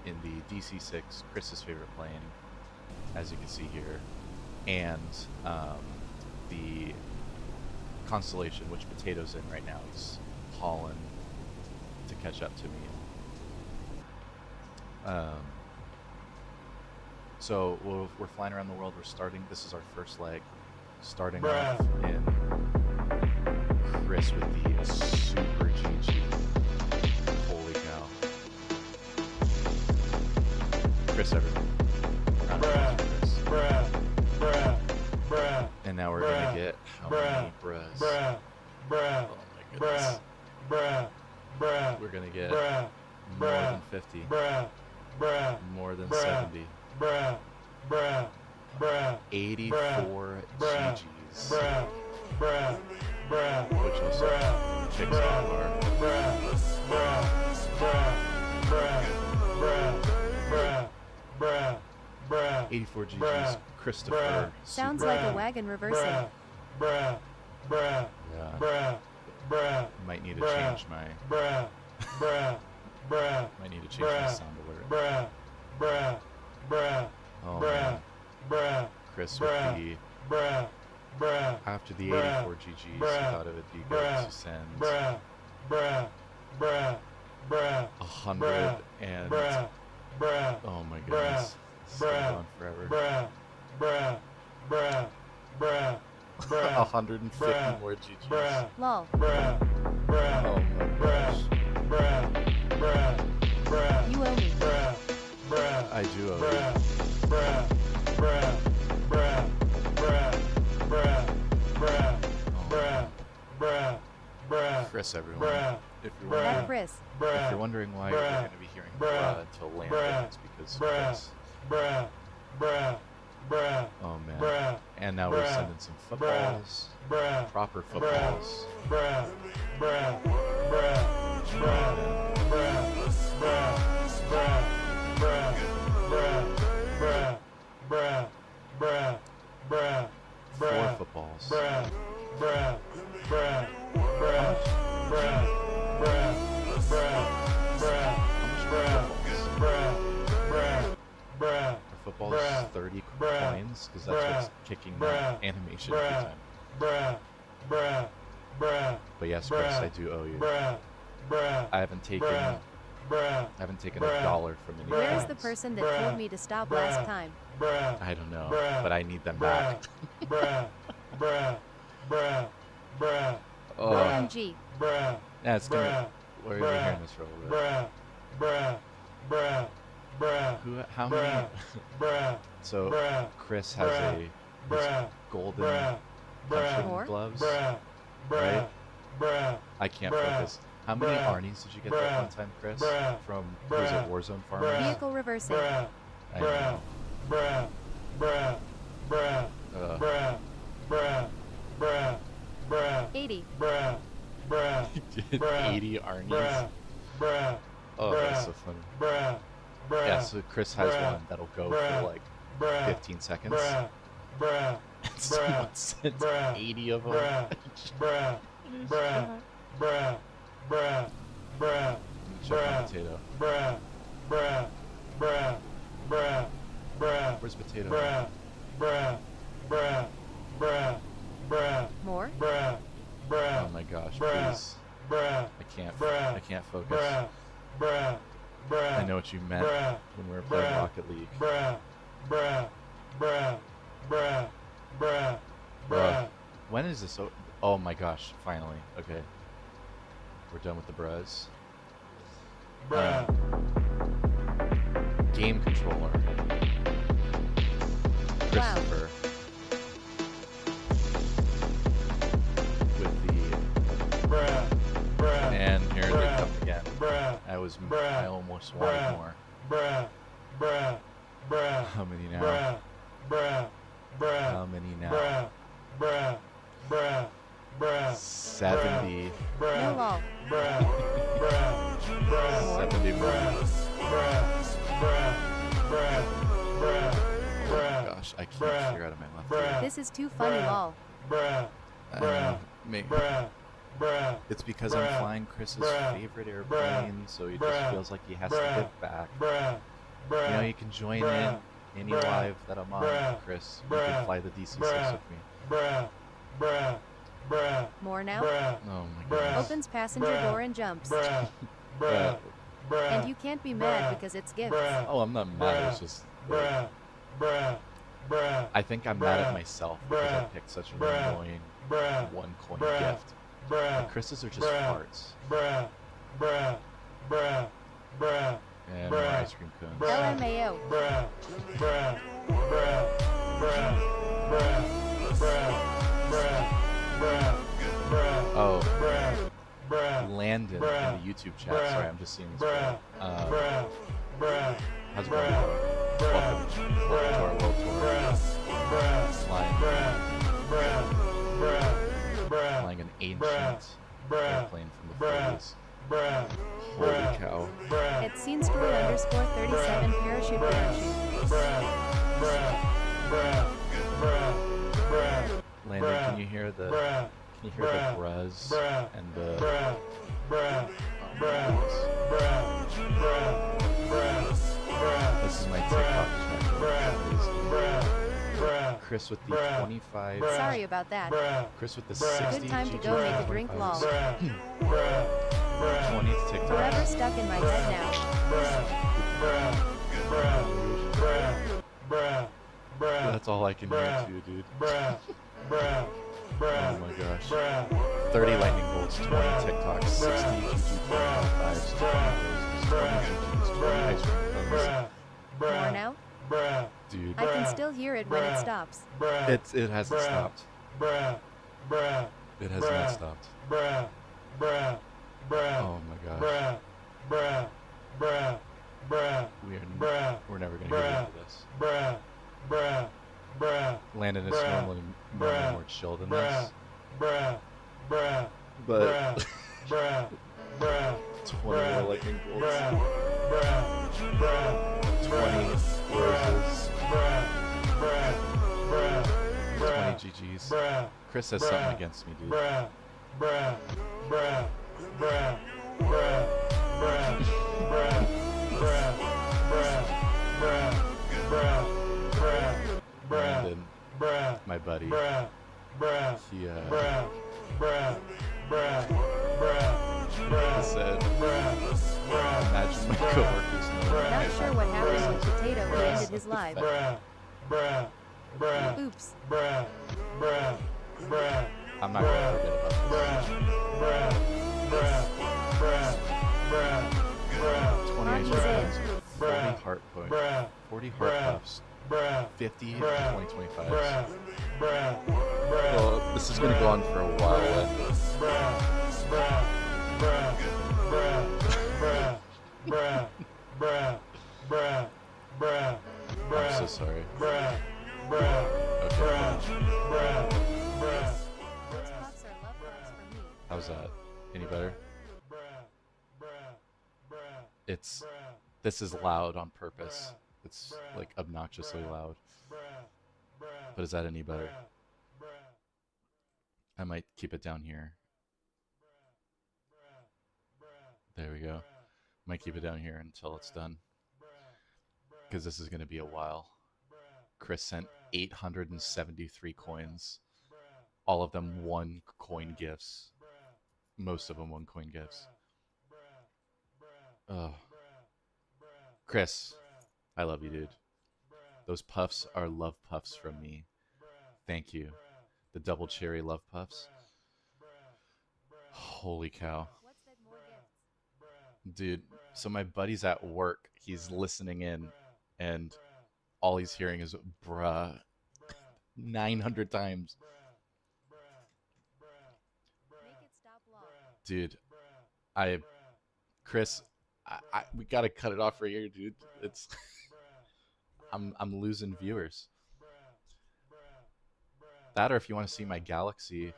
in the DC-6, Chris's favorite plane, as you can see here, and the Constellation, which Potato's in right now. He's hauling to catch up to me. So we're flying around the world. We're starting. This is our first leg. Starting off in Chris with the super GG. Holy cow. Chris everything. And now we're gonna get how many bruhs? Oh my goodness. We're gonna get more than 50. More than 70. 84 GGs. Which also kicks off our 84 GGs. Christopher. Sounds like a wagon reversing. Yeah. Might need to change my Might need to change my sound alert. Oh man. Chris with the after the 84 GGs, he thought it would be good to send 100 and oh my goodness, it's going forever. 150 more GGs. Lol. Oh my gosh. You owe me. I do owe you. Chris, everyone. If you're That wondering, Chris. if you're wondering why we're going to be hearing until landing, it's because Chris. Oh man. And now we're sending some footballs. Proper footballs. Four footballs. Our football is 30 coins because that's what's kicking that animation every time. But yes, Chris, I do owe you. I haven't taken $1 from any Where's coins. the person that told me to stop last time? I don't know, but I need them back. Oh, OMG. that's gonna. We're gonna be hearing this for a little bit. Who? How many? So Chris has his golden punching More? gloves, right? I can't focus. How many Arnie's did you get that one time, Chris? From was it Warzone Farmers? Vehicle reversing. I know. 80. 80 Arnie's. Oh, that's so funny. Yeah, so Chris has one that'll go for like 15 seconds. And someone sends 80 of them. Check my potato. Where's potato? More? Oh my gosh, please. I can't focus. I know what you meant when we were playing Rocket League. Bruh. When is this? Oh my gosh, finally. Okay. We're done with the bros. Game controller. Christopher. With the... And here they come again. I almost wanted more. How many now? How many now? 70. No lol. 70 more. Oh gosh, I can't figure out of my left ear. This is too funny lol. I know, maybe. It's because I'm flying Chris's favorite airplane, so he just feels like he has to give back. You know, you can join in any live that I'm on, Chris. You can fly the DC-6 with me. More now? Oh my goodness. Opens passenger door and jumps. Yeah. And you can't be mad because it's gifts. Oh, I'm not mad. It's just. I think I'm mad at myself because I picked such an annoying one-coin gift. And Chris's are just farts. And more ice cream cones. LMAO. Oh, Landon in the YouTube chat. Sorry, I'm just seeing this. How's it going? Welcome to our world tour. Flying an ancient airplane from the 40s. Holy cow. At scene story _37 parachute. Landon, can you hear the buzz and the This is my TikTok check. Chris with the 25. Sorry about that. Chris with the 60. Good time to go make a drink, lol. 20th TikTok. Forever stuck in my head now. That's all I can hear too, dude. Oh my gosh. 30 lightning bolts, 20 TikToks, 60 GG 25s, 20 GGs, 20 ice cream cones. More now? Dude, I can still hear it when it stops. it hasn't stopped. It has not stopped. Oh my gosh. We're never gonna get into this. Landon is normally more chill than this. But 20 more lightning bolts. 20 roses. 20 GGs. Chris has something against me, dude. Brandon, my buddy, he said, imagine my coworkers knowing Not sure what happened when Potato ended his live. Oops. I'm not going to forget about this. 20 On ice his cream age. cones, 40 heart points, 40 heart puffs, 50 2025s. Well, this is going to go on for a while. I'm so sorry. Okay. Those puffs are love puffs for me. How's that? Any better? This is loud on purpose. It's like obnoxiously loud. But is that any better? I might keep it down here. There we go. Might keep it down here until it's done. Because this is going to be a while. Chris sent 873 coins. All of them 1 coin gifts. Most of them 1 coin gifts. Oh. Chris, I love you, dude. Those puffs are love puffs from me. Thank you. The double cherry love puffs. Holy cow. What said more gifts? Dude, so my buddy's at work. He's listening in, and all he's hearing is bruh 900 times. Make it stop lol. Dude, Chris, we gotta cut it off right here, dude. It's I'm losing viewers. That, or if you want to see my Galaxy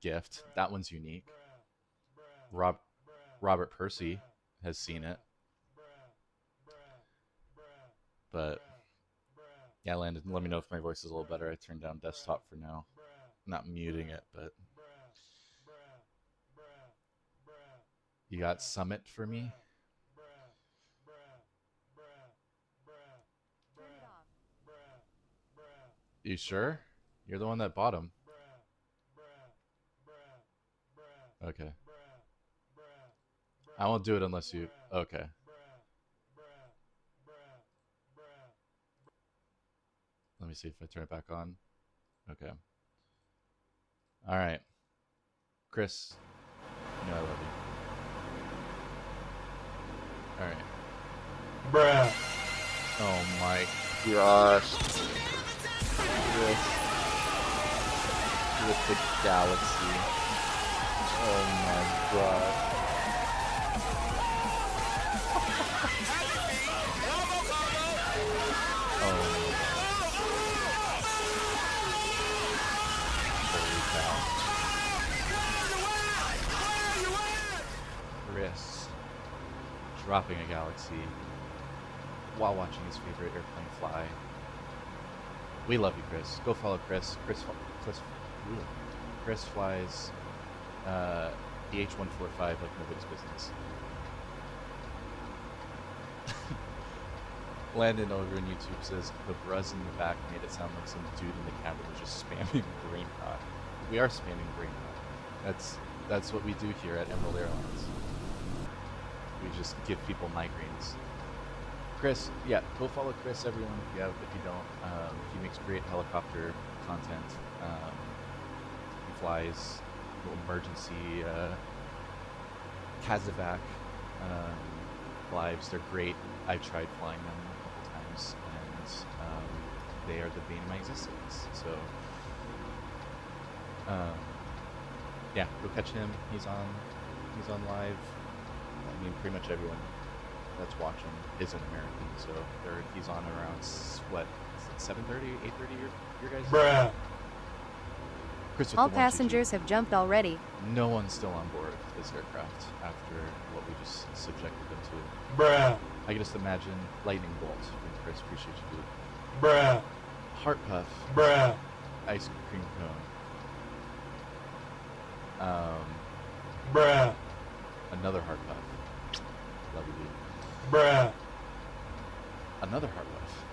gift, that one's unique. Robert Percy has seen it. But yeah, Landon, let me know if my voice is a little better. I turned down desktop for now. I'm not muting it, but you got Summit for me? Turn it off. You sure? You're the one that bought them. Okay. I won't do it unless you... Okay. Let me see if I turn it back on. Okay. Alright. Chris, you know I love you. Alright. Oh my gosh. With the Galaxy. Oh my god. Oh my Holy cow. Chris dropping a Galaxy while watching his favorite airplane fly. We love you, Chris. Go follow Chris. Chris flies the H145 like nobody's business. Landon over on YouTube says the buzz in the back made it sound like some dude in the cabin was just spamming brain rot. We are spamming brain rot. That's what we do here at Emerald Airlines. We just give people migraines. Chris, yeah, go follow Chris, everyone. If you don't, he makes great helicopter content. He flies emergency Kazavac flies. They're great. I've tried flying them a couple times, and they are the bane of my existence. So, yeah, go catch him. He's on live. I mean, pretty much everyone that's watching is an American, so he's on around what, 7:30, 8:30 your guys? Bruh. Chris with All the 1GG. passengers have jumped already. No one's still on board this aircraft after what we just subjected them to. Bruh. I can just imagine lightning bolt from Chris. Appreciate you, dude. Bruh. Heart puff. Bruh. Ice cream cone. Bruh. Another heart puff. Love you, dude. Bruh. Another heart puff.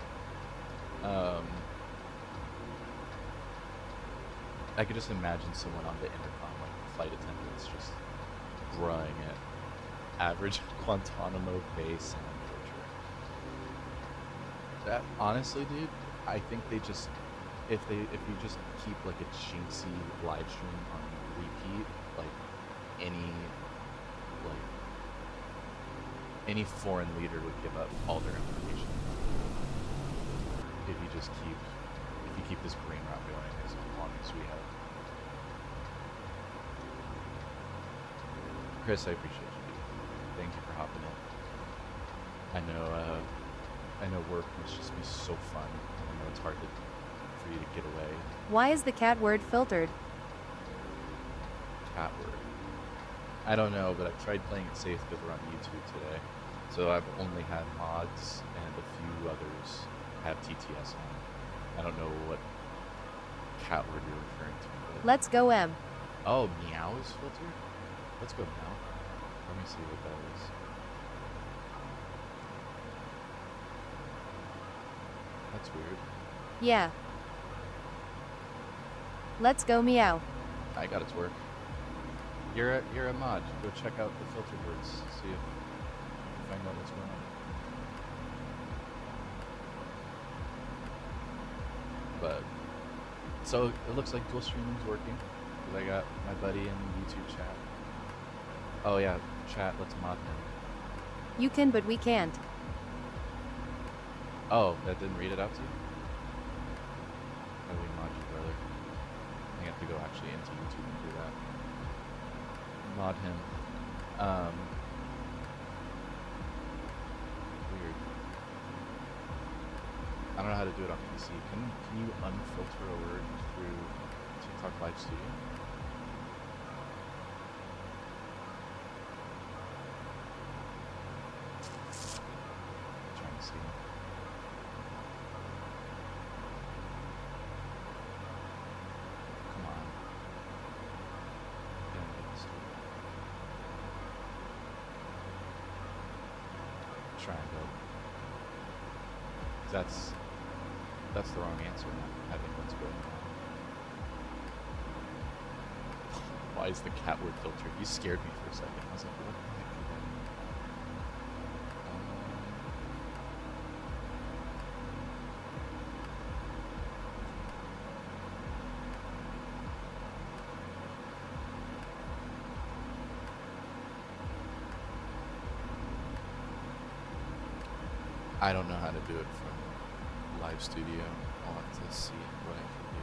I could just imagine someone on the intercom, like flight attendants, just growing at average Guantanamo Bay sound torture. That honestly, dude, I think they just if you just keep like a jinxie live stream on repeat, like any foreign leader would give up all their information. If you keep this brain rot going as long as we have. Chris, I appreciate you, dude. Thank you for hopping in. I know work must just be so fun. I know it's hard for you to get away. Why is the cat word filtered? Cat word. I don't know, but I've tried playing it safe because we're on YouTube today. So I've only had mods and a few others have TTS on. I don't know what cat word you're referring to. But... Let's go M. Oh, meow is filtered? Let's go meow. Let me see what that is. That's weird. Yeah. Let's go meow. I got its work. You're a mod. Go check out the filtered words. See if you find out what's going on. But so it looks like dual streaming's working because I got my buddy in YouTube chat. Oh yeah, chat. Let's mod him. You can, but we can't. Oh, that didn't read it out to you? How do we mod you, brother? I have to go actually into YouTube and do that. Mod him. Weird. I don't know how to do it on PC. Can you unfilter a word through TikTok Live Studio? Trying to see. Come on. Triangle. That's the wrong answer now. I think let's go now. Why is the cat word filtered? You scared me for a second. I was like, what the heck is that? I don't know how to do it from Live Studio. I'll have to see what I can do.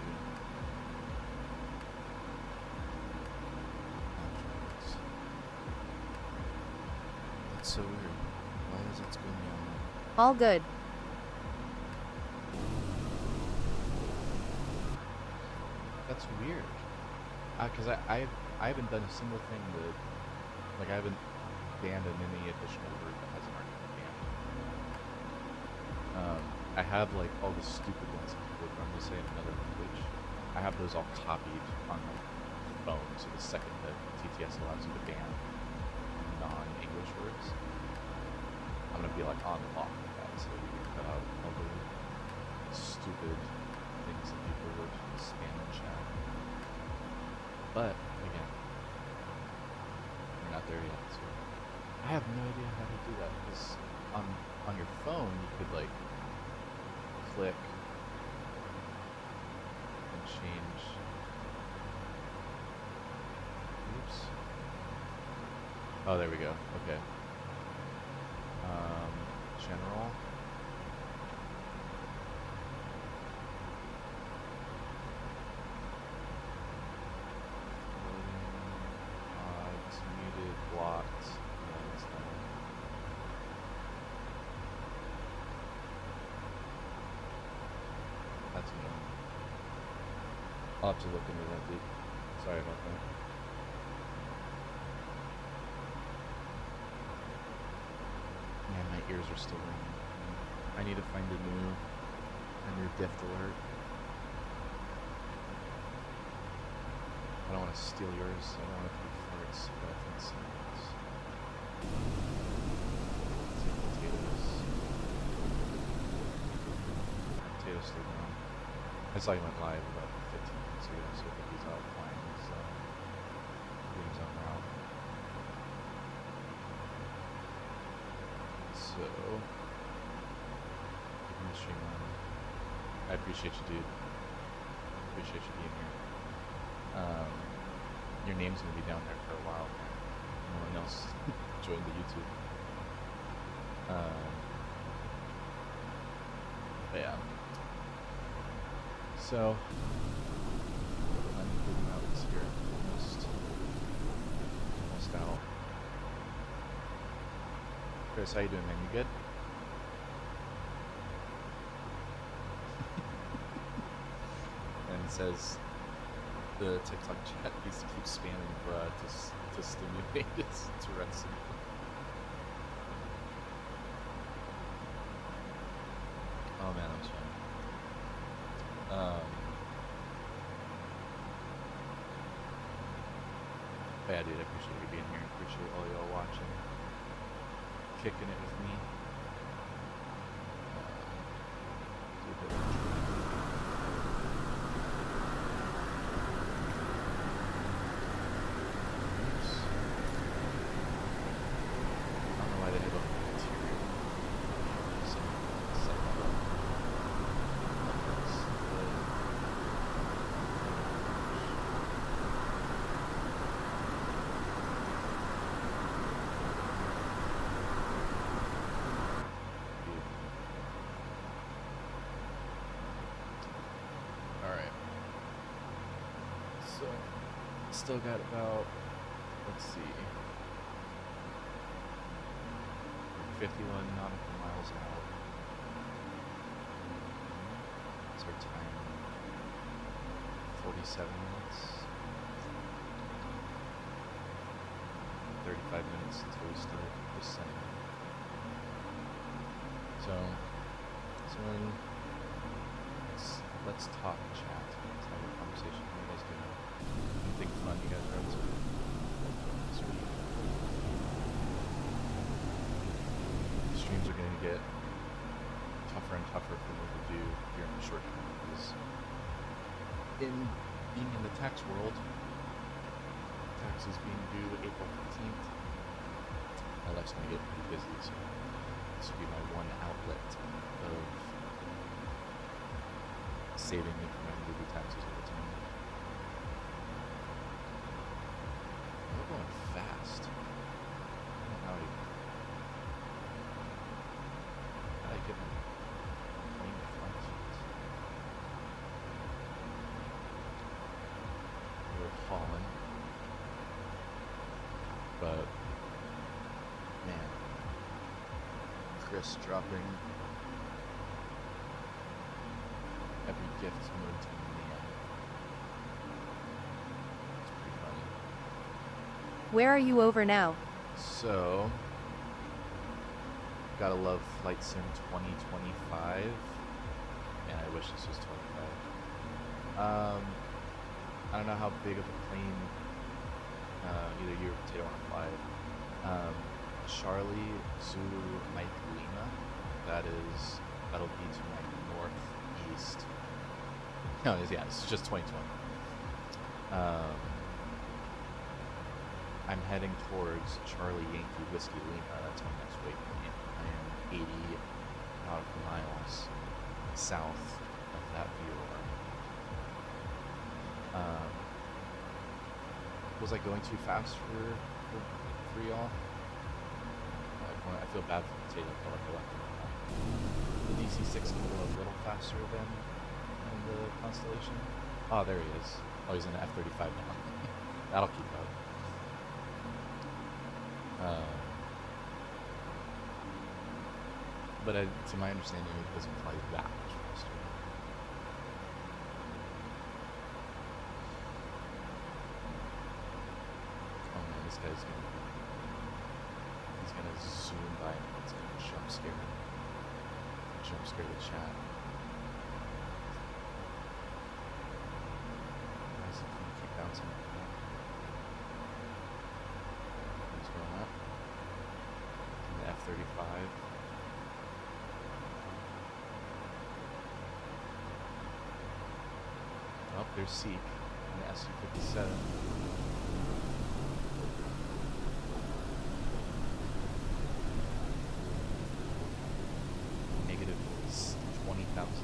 That's so weird. Why is it going on? All good. That's weird. Because I haven't done a single thing that, like, I haven't banned any additional word that hasn't already been banned. I have like all the stupid ones that people would normally say in another language. I have those all copied on like phone. So the second that TTS allows you to ban non-English words, I'm gonna be like on the block with that, so you can cut out all the stupid things that people would spam in chat. But again, we're not there yet, so I have no idea how to do that, because on your phone you could like click and change. Oops. Oh, there we go. Okay. General. Odds, muted, blocked. No, that's not it. That's annoying. I'll have to look into that, dude. Sorry about that. Man, my ears are still ringing. I need to find a new gift alert. I don't want to steal yours. I don't want to put farts, but I think someone else. Take potatoes. Potatoes still gone. I saw you went live about 15 minutes ago, so I think he's out playing his games on route. So, give me the stream on. I appreciate you, dude. Appreciate you being here. Your name's gonna be down there for a while. No one else joined the YouTube. But yeah. So, I'm getting out this here. Almost out. Chris, how you doing, man? You good? And it says the TikTok chat needs to keep spamming bruh to stimulate its Tourette's syndrome. Oh man, that was fun. But yeah, dude, I appreciate you being here. I appreciate all y'all watching, kicking it with me. Do a bit of oops. I don't know why they have a interior. Set that up. That's alright. So, still got about, let's see, 51 nautical miles out. What's our time? 47 minutes. 35 minutes until we start descending. So let's talk, chat. Let's have a conversation. How you guys doing? Anything fun you guys are up to this week? The streams are going to get tougher and tougher for me to do here in the short term because being in the tax world, taxes being due April 15th, my life's going to get pretty busy, so this will be my one outlet of saving me from having to do taxes all the time. We're going fast. How I get my plane deflections. We're falling. But man, Chris dropping every gift moved to Mia. It's pretty funny. Where are you over now? So, gotta love Flight Sim 2025, and I wish this was 25. I don't know how big of a plane either you or Potato want to fly. Charlie Zulu Mike Lima. That'll be to my northeast. No, it's just 2020. I'm heading towards Charlie Yankee Whiskey Lima. That's my next waypoint. I am 80 nautical miles south of that VOR. Was I going too fast for y'all? I feel bad for Potato. I feel like I left him behind. The DC-6 can go a little faster than the Constellation. Oh, there he is. Oh, he's in the F-35 now. That'll keep up. But to my understanding, it doesn't fly that much faster. Oh man, this guy's he's gonna zoom by and it's gonna jump scare the chat. Why is it gonna keep bouncing up and down? He's going up. And the F-35. Oh, there's Seek and the Su-57. Negative 20,000.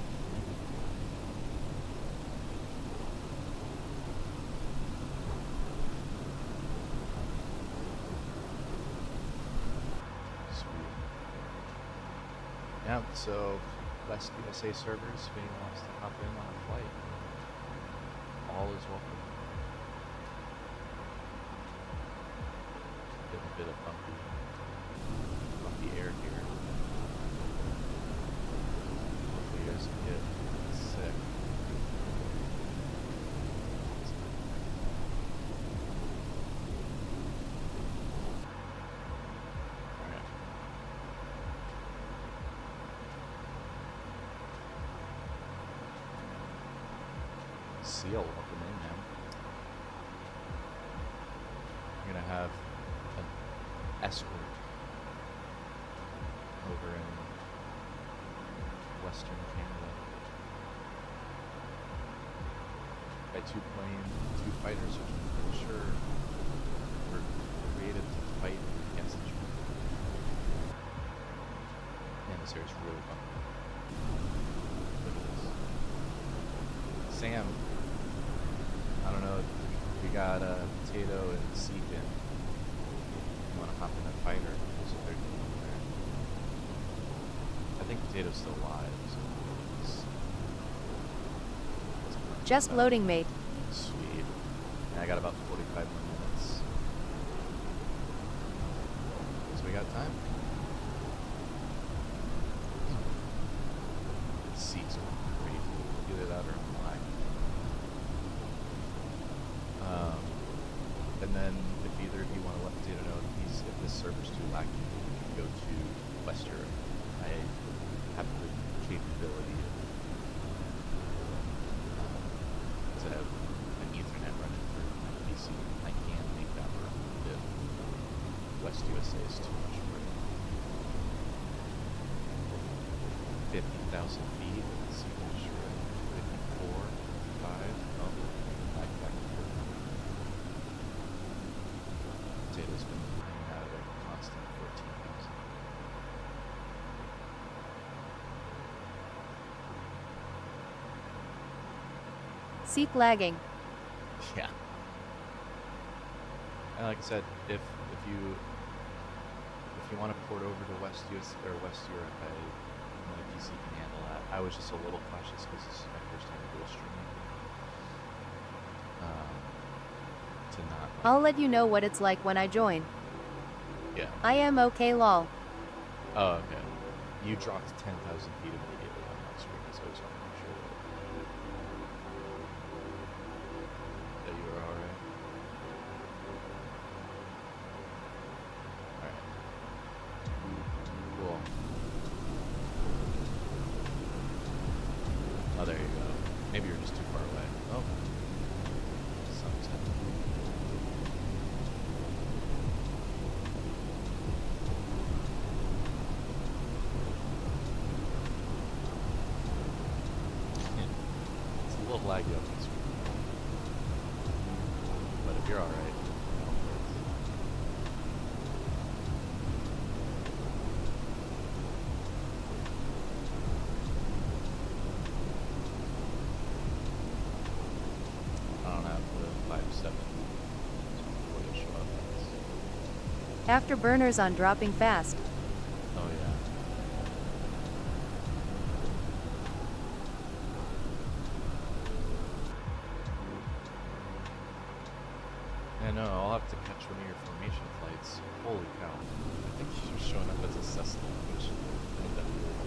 Sweet. Yeah, so West USA servers, if anyone wants to hop in on a flight, all is welcome. Getting a bit of bumpy air here. Hopefully you guys can get sick. Alright. Seal, welcome in, man. You're gonna have an escort over in Western Canada. By two fighters, which I'm pretty sure were created to fight against each other. Man, this air is really bumpy. Look at this. Sam, I don't know if we got Potato and Seek in. You want to hop in a fighter? That's what they're doing over there. I think Potato's still alive. So Just loading, mate. Sweet. And I got about 45 more minutes. So we got time. Seek's crazy. Either that or I'm lying. And then if either of you want to let Potato know if this server's too laggy, you can go to West Europe. I have the capability to have an Ethernet running through my PC. I can make that work if West USA is too much for it. 50,000 feet. Let's see what sure. 54, 55. Oh, back to 50. Potato's been hanging out at a constant 14,000. Seek lagging. Yeah. And like I said, if you want to port over to West US or West Europe, my PC can handle that. I was just a little cautious because this is my first time dual streaming. To not. I'll let you know what it's like when I join. Yeah. I am okay, lol. Oh, okay. You dropped 10,000 feet immediately on my screen, so I just want to make sure that you were alright. Alright. Cool. Oh, there you go. Maybe you're just too far away. Oh. You're all right. I don't have the 5-7 before they show up. Afterburners on dropping fast. Oh yeah. I know, I'll have to catch one of your formation flights. Holy cow. I think you're showing up as a Cessna, which I think that'd be really fun.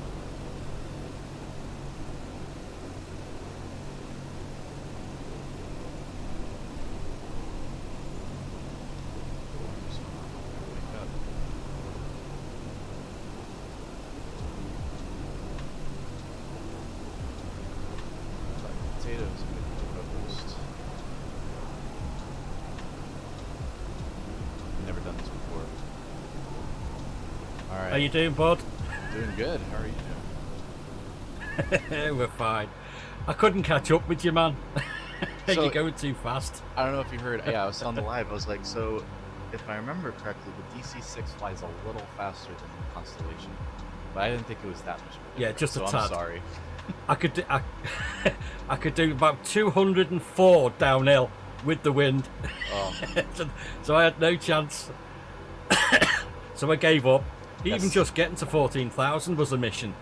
Wake up. Potatoes with roast. Never done this before. All right. How you doing, bud? Doing good. How are you doing? We're fine. I couldn't catch up with you, man. So- You're going too fast. I don't know if you heard. Yeah, I was on the live. I was like, so if I remember correctly, the DC-6 flies a little faster than the Constellation, but I didn't think it was that much. of a Yeah, difference, just a so tad. I'm sorry. I could do, I could do about 204 downhill with the wind, Oh, so I had no chance. So I gave up. Even That's- just getting to 14,000 was a mission.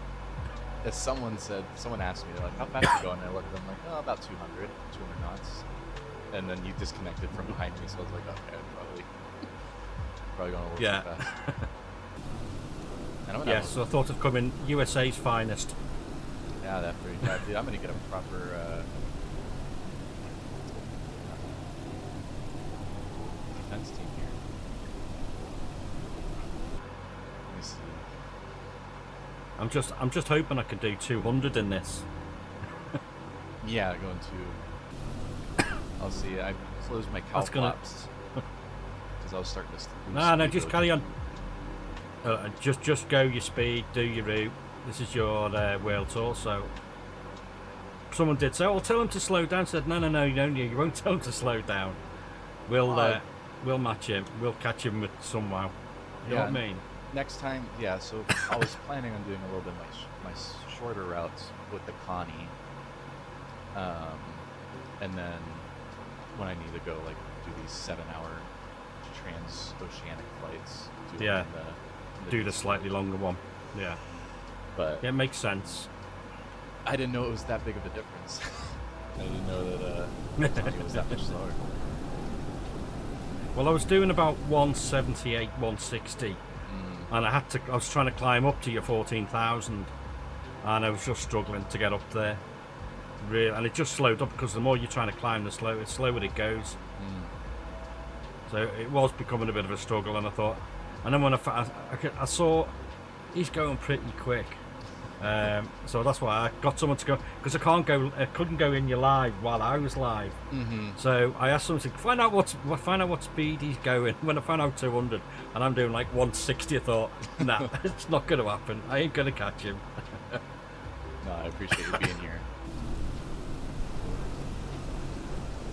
as someone asked me, they're like, how fast are you going? And I looked at them like, oh, about 200 knots. And then you disconnected from behind me, so I was like, okay, I'm probably going a little Yeah. too fast. I don't know. Yes, so I thought of coming USA's finest. Yeah, that pretty bad. Dude, I'm gonna get a proper defense team here. Let me see. I'm just hoping I can do 200 in this. Yeah, going to. I'll see. I closed my That's gonna- Calflaps because I was starting to. lose No, speed just really carry on. quickly. Just go your speed, do your route. This is your world tour, so someone did say, "Oh, tell him to slow down." I said, "No, you won't tell him to slow down. We'll match him. We'll catch him with somehow." You know what I mean? Next time, yeah. So I was planning on doing a little bit of my shorter routes with the Connie, and then when I need to go like do these 7-hour transoceanic flights, do them Yeah. in Do the DC. slightly longer one. Yeah, But yeah, it makes sense. I didn't know it was that big of a difference. I didn't know that Tanya was that much slower. Well, I was doing about 178, 160, and I was trying to climb up to your 14,000, and I was just struggling to get up there. And it just slowed up because the more you're trying to climb, the slower it goes. So it was becoming a bit of a struggle, and I thought, and then when I saw he's going pretty quick, so that's why I got someone to go, because I couldn't go in your live while I was live. So I asked someone to find out what speed he's going. When I found out 200, and I'm doing like 160, I thought, nah, it's not going to happen. I ain't going to catch him. No, I appreciate you being here.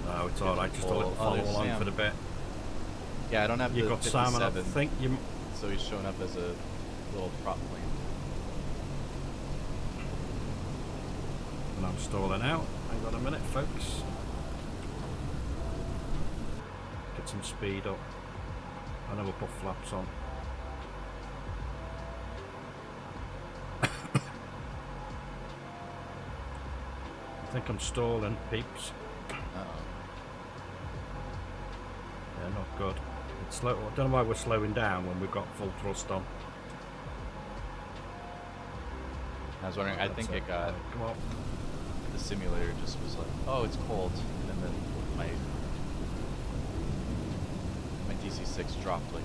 No, it's all right. Just a little Well, follow there's along Sam. for the bit. Yeah, I don't have You the got Sam, and I 57, think you. so he's showing up as a little prop plane. And I'm stalling out. Hang on a minute, folks. Get some speed up. I know we'll put flaps on. I think I'm stalling, peeps. Uh-oh. Yeah, not good. It's slow. I don't know why we're slowing down when we've got full thrust on. I was wondering, I think That's it got, Come on. the simulator just was like, oh, it's cold, and then my DC-6 dropped like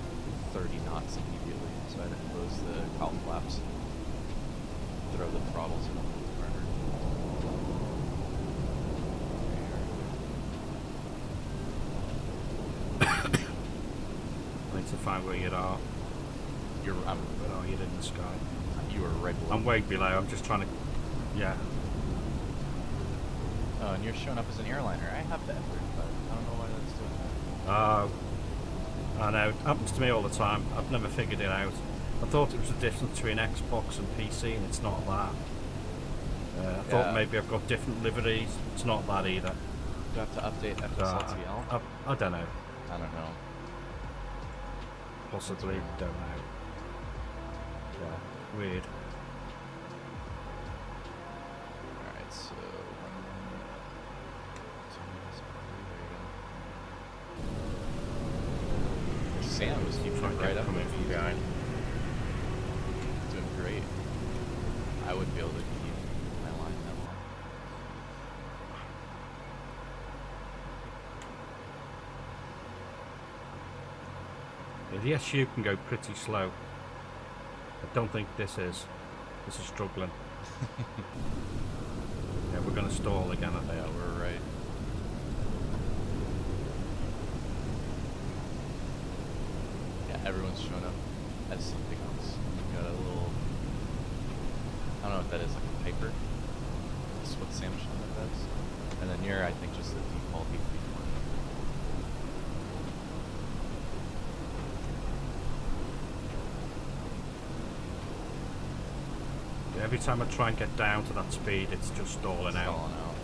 30 knots immediately, so I had to close the cowl flaps, throw the throttles in a little burner. I need to find where you are. Where are you in the sky? You were right below. I'm way below. I'm just trying to. Yeah. Oh, and you're showing up as an airliner. I have that, but I don't know why that's doing that. Oh, I know. It happens to me all the time. I've never figured it out. I thought it was the difference between Xbox and PC, and it's not that. I thought maybe I've got different liveries. It's not that either. Do you have to update FSLTL? I don't know. I don't know. Possibly. Don't know. Yeah. Weird. Alright, so... Sam was keeping Trying it to right up come in with from you. behind. Doing great. I wouldn't be able to keep my line that long. Yeah, the SU can go pretty slow. I don't think this is. This is struggling. Yeah, we're going to stall again, I think. Yeah, we're right. Yeah, everyone's shown up as something else. We've got a little... I don't know what that is, like a Piper? That's what Sam's shown up as. And then you're, I think, just the default E320. Yeah, every time I try and get down to that speed, it's just stalling out. Stalling out.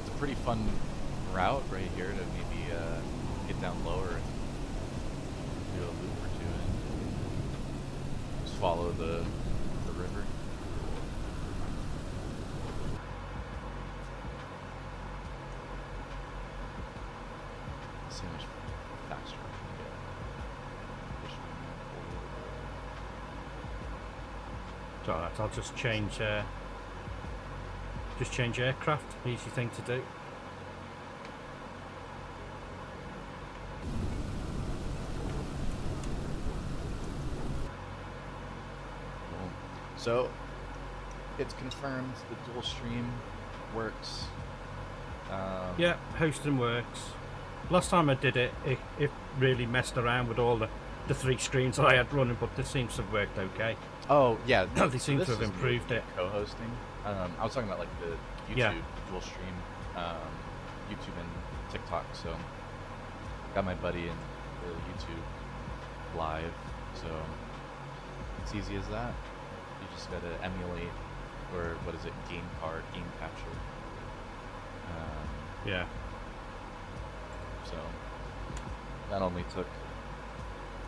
It's a pretty fun route right here to maybe get down lower and do a loop or two and just follow the river. See how much faster I can get. Push me forward. It's alright, I'll just change aircraft. Easy thing to do. Cool. So it's confirmed the dual stream works. Yeah, hosting works. Last time I did it, it really messed around with all the 3 screens that I had running, but this seems to have worked okay. Oh yeah, No, they seem this to have is improved new it. Co-hosting. I was talking about like the YouTube Yeah. dual stream, YouTube and TikTok. So got my buddy in the YouTube live. So it's easy as that. You just gotta emulate, or what is it? Game capture. Yeah. So that only took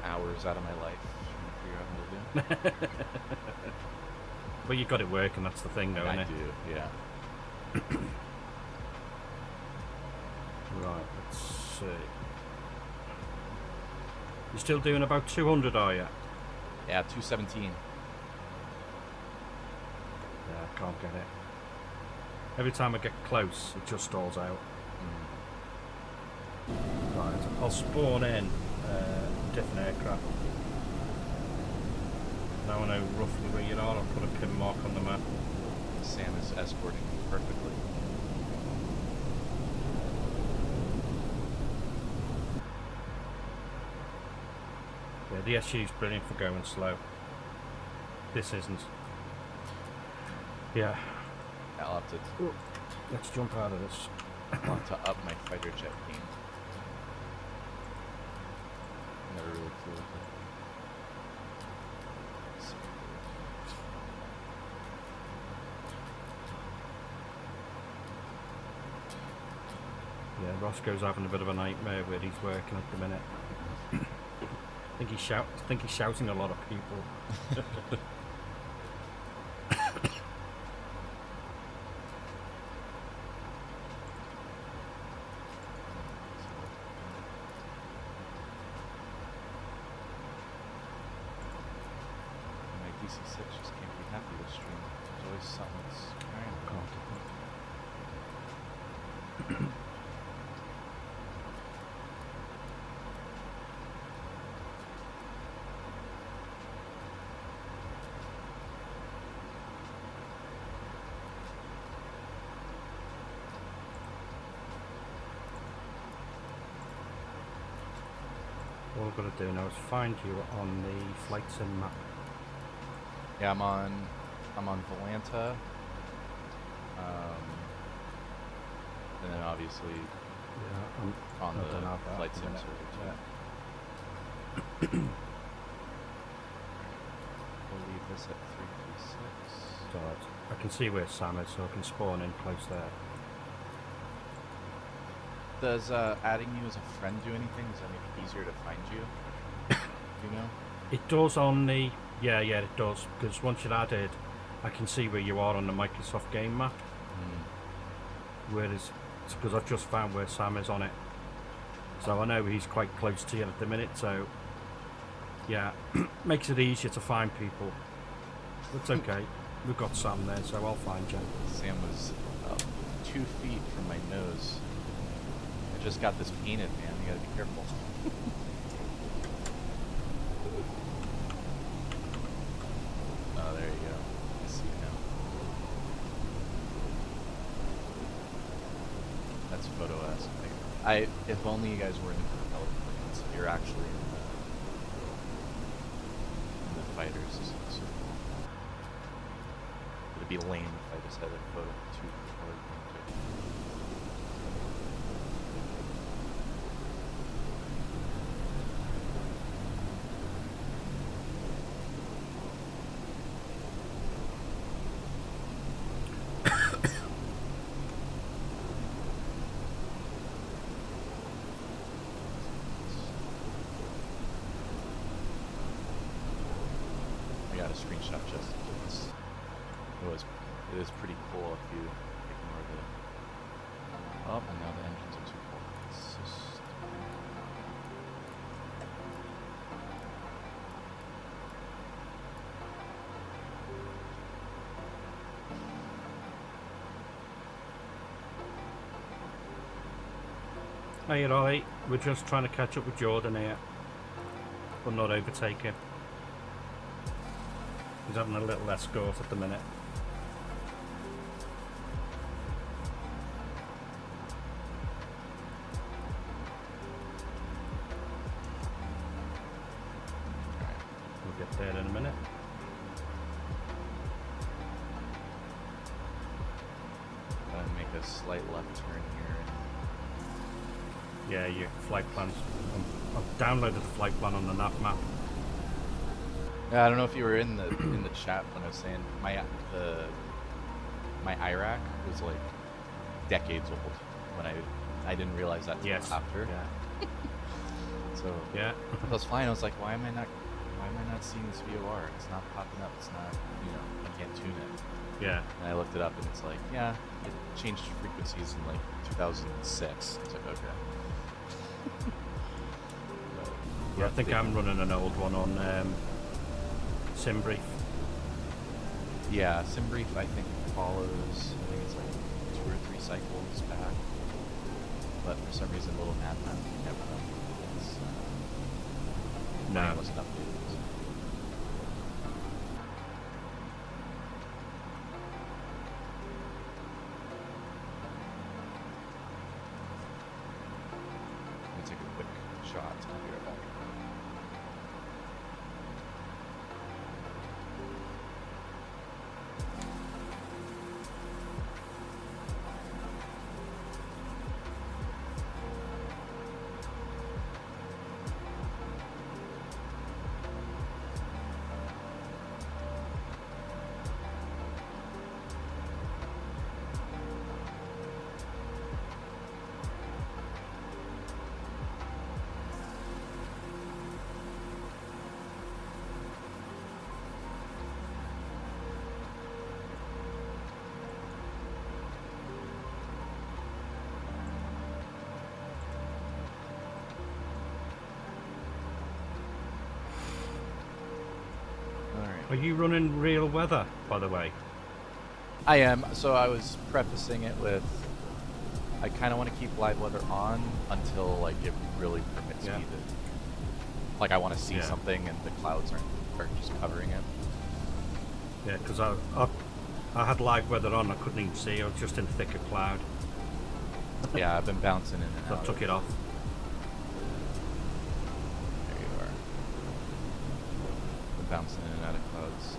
hours out of my life trying to figure out how to do. But you got it working, that's the thing though, And I isn't it? do, yeah. Right, let's see. You're still doing about 200, are you? Yeah, 217. Yeah, I can't get it. Every time I get close, it just stalls out. Right, I'll spawn in different aircraft. Now I know roughly where you are. I'll put a pin mark on the map. Sam is escorting me perfectly. Yeah, the SU's brilliant for going slow. This isn't. Yeah. I'll have to, Let's jump out of this. I'll have to up my fighter jet game. Never really flew with it. So, Yeah, Roscoe's having a bit of a nightmare where he's working at the minute. I think he's shouting at a lot of people. my DC6 just can't be happy with stream. There's always something that's carrying it. All I've got to do now is find you on the flight sim map. Yeah, I'm on Volanta. obviously Yeah, on I the don't have that flight at the sim minute. server too. Yeah. We'll leave this at 336. So I can see where Sam is, so I can spawn in close there. Does adding you as a friend do anything? Does that make it easier to find you? Do you know? It does on the... Yeah, it does. Because once you're added, I can see where you are on the Microsoft game map. Whereas... It's because I've just found where Sam is on it. So I know he's quite close to you at the minute, so... Yeah, makes it easier to find people. It's okay. We've got Sam there, so I'll find you. Sam was about 2 feet from my nose. I just got this painted, man. You gotta be careful. Oh, there you go. I see you now. That's photo-esque. If only you guys were in the propeller planes. You're actually in the fighters. This is so cool. It'd be lame if I just had a photo of 2 propeller planes. I got a screenshot just of this. It is pretty cool if you ignore the... Oh, and now the engines are too cool. It's so stupid. Hey, you're alright. We're just trying to catch up with Jordan here. But not overtake him. He's having a little escort at the minute. We'll get there in a minute. Gonna make a slight left turn here. Yeah, your flight plans. I've downloaded the flight plan on the nav map. Yeah, I don't know if you were in the chat when I was saying my Iraq was like decades old when I didn't realize that till after. Yeah. So Yeah. I was flying. I was like, why am I not seeing this VOR? It's not popping up. It's not, I can't tune it. Yeah. And I looked it up and it's like, yeah, it changed frequencies in like 2006. I was like, okay. Yeah, I think I'm running an old one on SimBrief. Yeah, SimBrief I think follows, I think it's like 2 or 3 cycles back. But for some reason, little map never updates. No. It wasn't updated. Let me take a quick shot. I'll be right back. Are you running real weather, by the way? I am. So I was prefacing it with, I kind of want to keep live weather on until like it really permits me to, like I want to see something and the clouds aren't just covering it. Yeah, because I had live weather on. I couldn't even see. I was just in thicker cloud. Yeah, I've been bouncing in and So out. I took it off. There you are. Been bouncing in and out of clouds.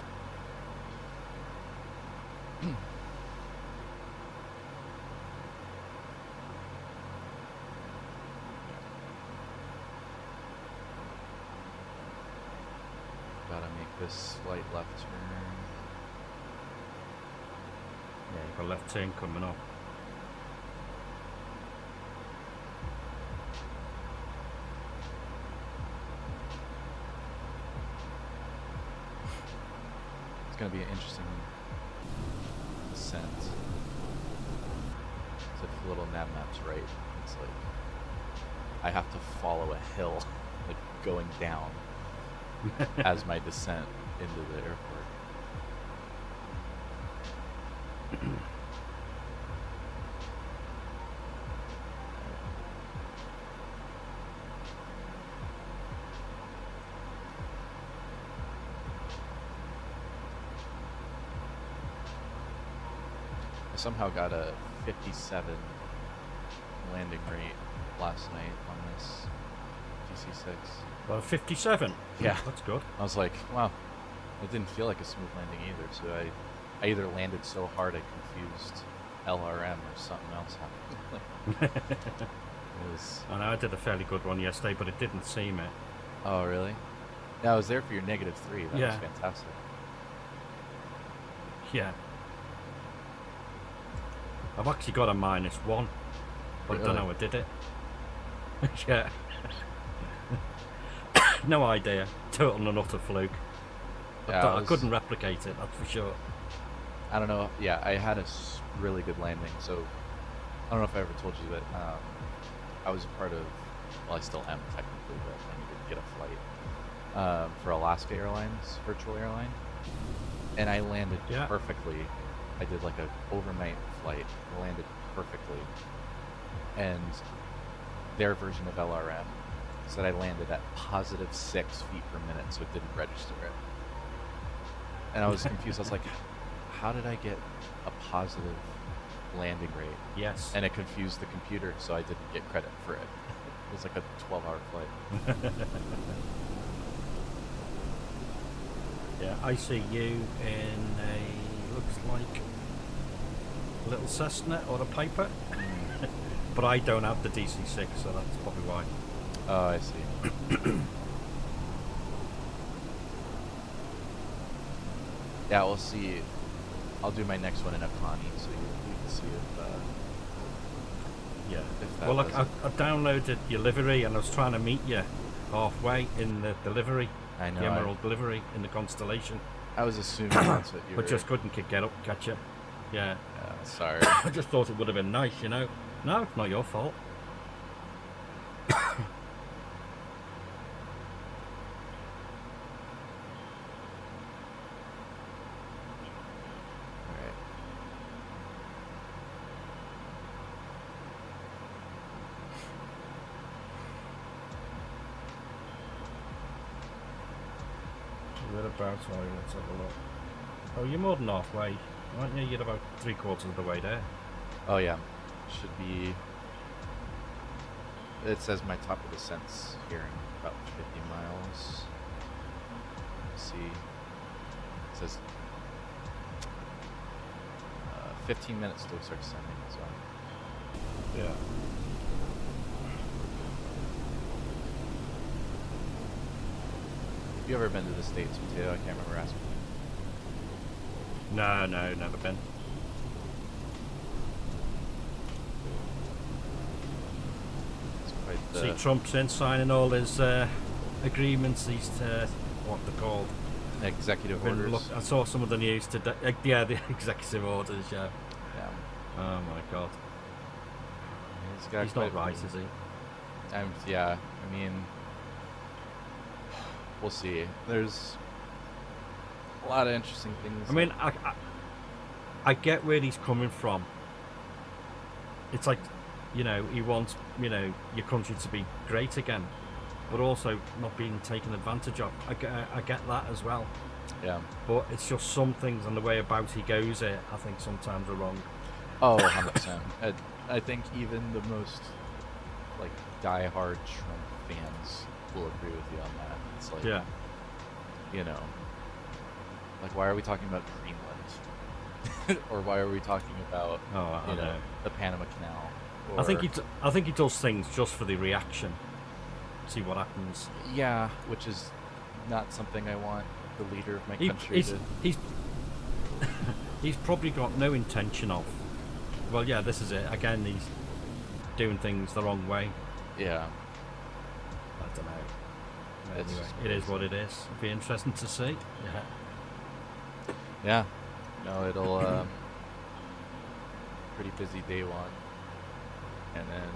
a slight left turn. Yeah, you've got a left turn coming up. It's going to be an interesting descent. So if the little nav map's right, it's like I have to follow a hill, like going down as my descent into the airport. I somehow got a 57 landing rate last night on this DC-6. Well, 57. Yeah. That's good. I was like, wow, it didn't feel like a smooth landing either. So I either landed so hard I confused LRM or something else happened. It was. I know I did a fairly good one yesterday, but it didn't seem it. Oh, really? Yeah, I was there for your -3. That Yeah. was fantastic. Yeah. I've actually got a -1, but I don't Really? know how I did it. Yeah. No idea. Total and utter fluke. Yeah, I couldn't replicate it, that's for sure. I don't know. Yeah, I had a really good landing. So I don't know if I ever told you, but I was a part of. Well, I still am technically, but I needed to get a flight for Alaska Airlines, virtual airline, and I landed Yeah. perfectly. I did like a overnight flight. I landed perfectly, and their version of LRM said I landed at +6 feet per minute, so it didn't register it. And I was confused. I was like, how did I get a positive landing rate? Yes. And it confused the computer, so I didn't get credit for it. It was like a 12-hour flight. Yeah, I see you in a, looks like a little Cessna or a Piper. But I don't have the DC-6, so that's probably why. Oh, I see. Yeah, we'll see. I'll do my next one in Akani, so you can see Yeah. if that Well, look, does I downloaded your livery and I was trying to meet you halfway in the delivery. I know. The Emerald delivery in the Constellation. I was assuming that's what you were. But just couldn't catch you. Yeah. Sorry. I just thought it would have been nice, you know. No, it's not your fault. Alright. Whereabouts are you? Let's have a look. Oh, you're more than halfway, aren't you? You're about 3/4 of the way there. Oh yeah, should be. It says my top of descent's here in about 50 miles. Let's see. It says 15 minutes till it starts descending as well. Yeah. Have you ever been to the States, Mateo? I can't remember asking. No, never been. It's quite the. See Trump's in signing all his agreements, these, what they're called. Executive Been orders. I saw some of the news today. Yeah, the executive orders, yeah. Yeah. Oh my god. Got He's quite not a right, few- is he? Yeah, I mean, we'll see. There's a lot of interesting things. I mean, I get where he's coming from. It's like, you know, he wants, you know, your country to be great again, but also not being taken advantage of. I get that as well. Yeah. But it's just some things and the way about he goes it, I think sometimes are wrong. Oh, 100%. I think even the most, like, die-hard Trump fans will agree with you on that. It's like, Yeah. you know, like, why are we talking about Greenland? Or why are we talking about, Oh, I you know, know. the Panama Canal? I think Or- I think he does things just for the reaction. See what happens. Yeah, which is not something I want. the leader of my He- country. he's he's probably got no intention of. Well, yeah, this is it. Again, he's doing things the wrong way. Yeah. I don't know. It's Anyway, just it is crazy. what it is. It'll be interesting to see. Yeah. Yeah. No, it'll pretty busy day one, and then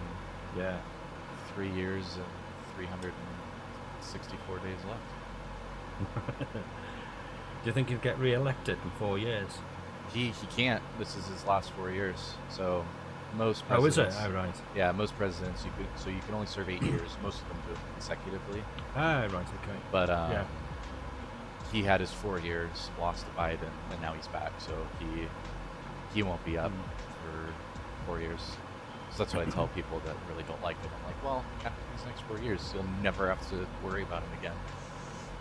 Yeah. 3 years and 364 days left. Do you think he'll get re-elected in 4 years? He can't. This is his last 4 years. So most Oh, is presidents. it? Oh, right. Yeah, most presidents you can only serve 8 years. Most of them do it consecutively. Ah, right. Okay. But Yeah. he had his 4 years, lost to Biden, and now he's back. So he won't be up for 4 years. So that's what I tell people that really don't like it. I'm like, well, after these next 4 years, you'll never have to worry about him again.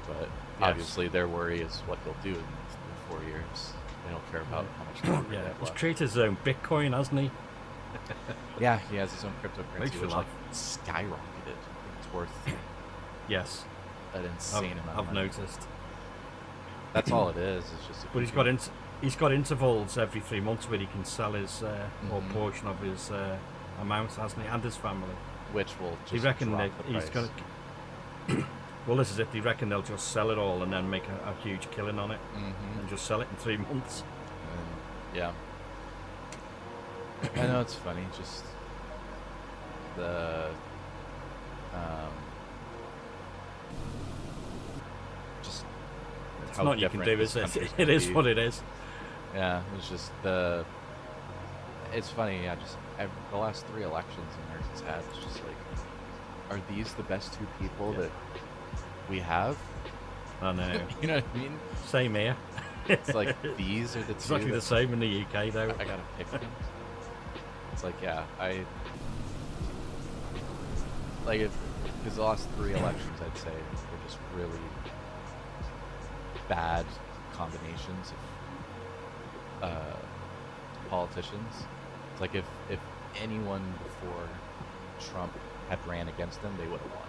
But Yes. obviously, their worry is what he'll do in the 4 years. They don't care about how much longer Yeah. they have He's left. created his own Bitcoin, hasn't he? Yeah, he has his own Makes cryptocurrency, you which laugh. skyrocketed. It's worth Yes. an insane amount I've of money. noticed. That's all it is. It's just. But he's got intervals every 3 months where he can sell his or Mhm. portion of his amount, hasn't he, and his family. which will just Do you reckon drop that the he's price. going to? Well, this is it. Do you reckon they'll just sell it all and then make a huge killing on it, Mm-hmm. and just sell it in 3 months? Yeah. I know it's funny. Just the just It's how not you can different do, this is it? country's It gonna is be. what it is. Yeah, it's just it's funny. Yeah, just the last 3 elections Americans had. It's just like, are these the best 2 people Yeah. that we have? I know. You know what I mean? Same here. It's like these are the 2 Exactly the that same in the UK, though. I gotta pick them. It's like, yeah, because the last 3 elections, I'd say, were just really bad combinations of politicians. It's like if anyone before Trump had ran against them, they would have won.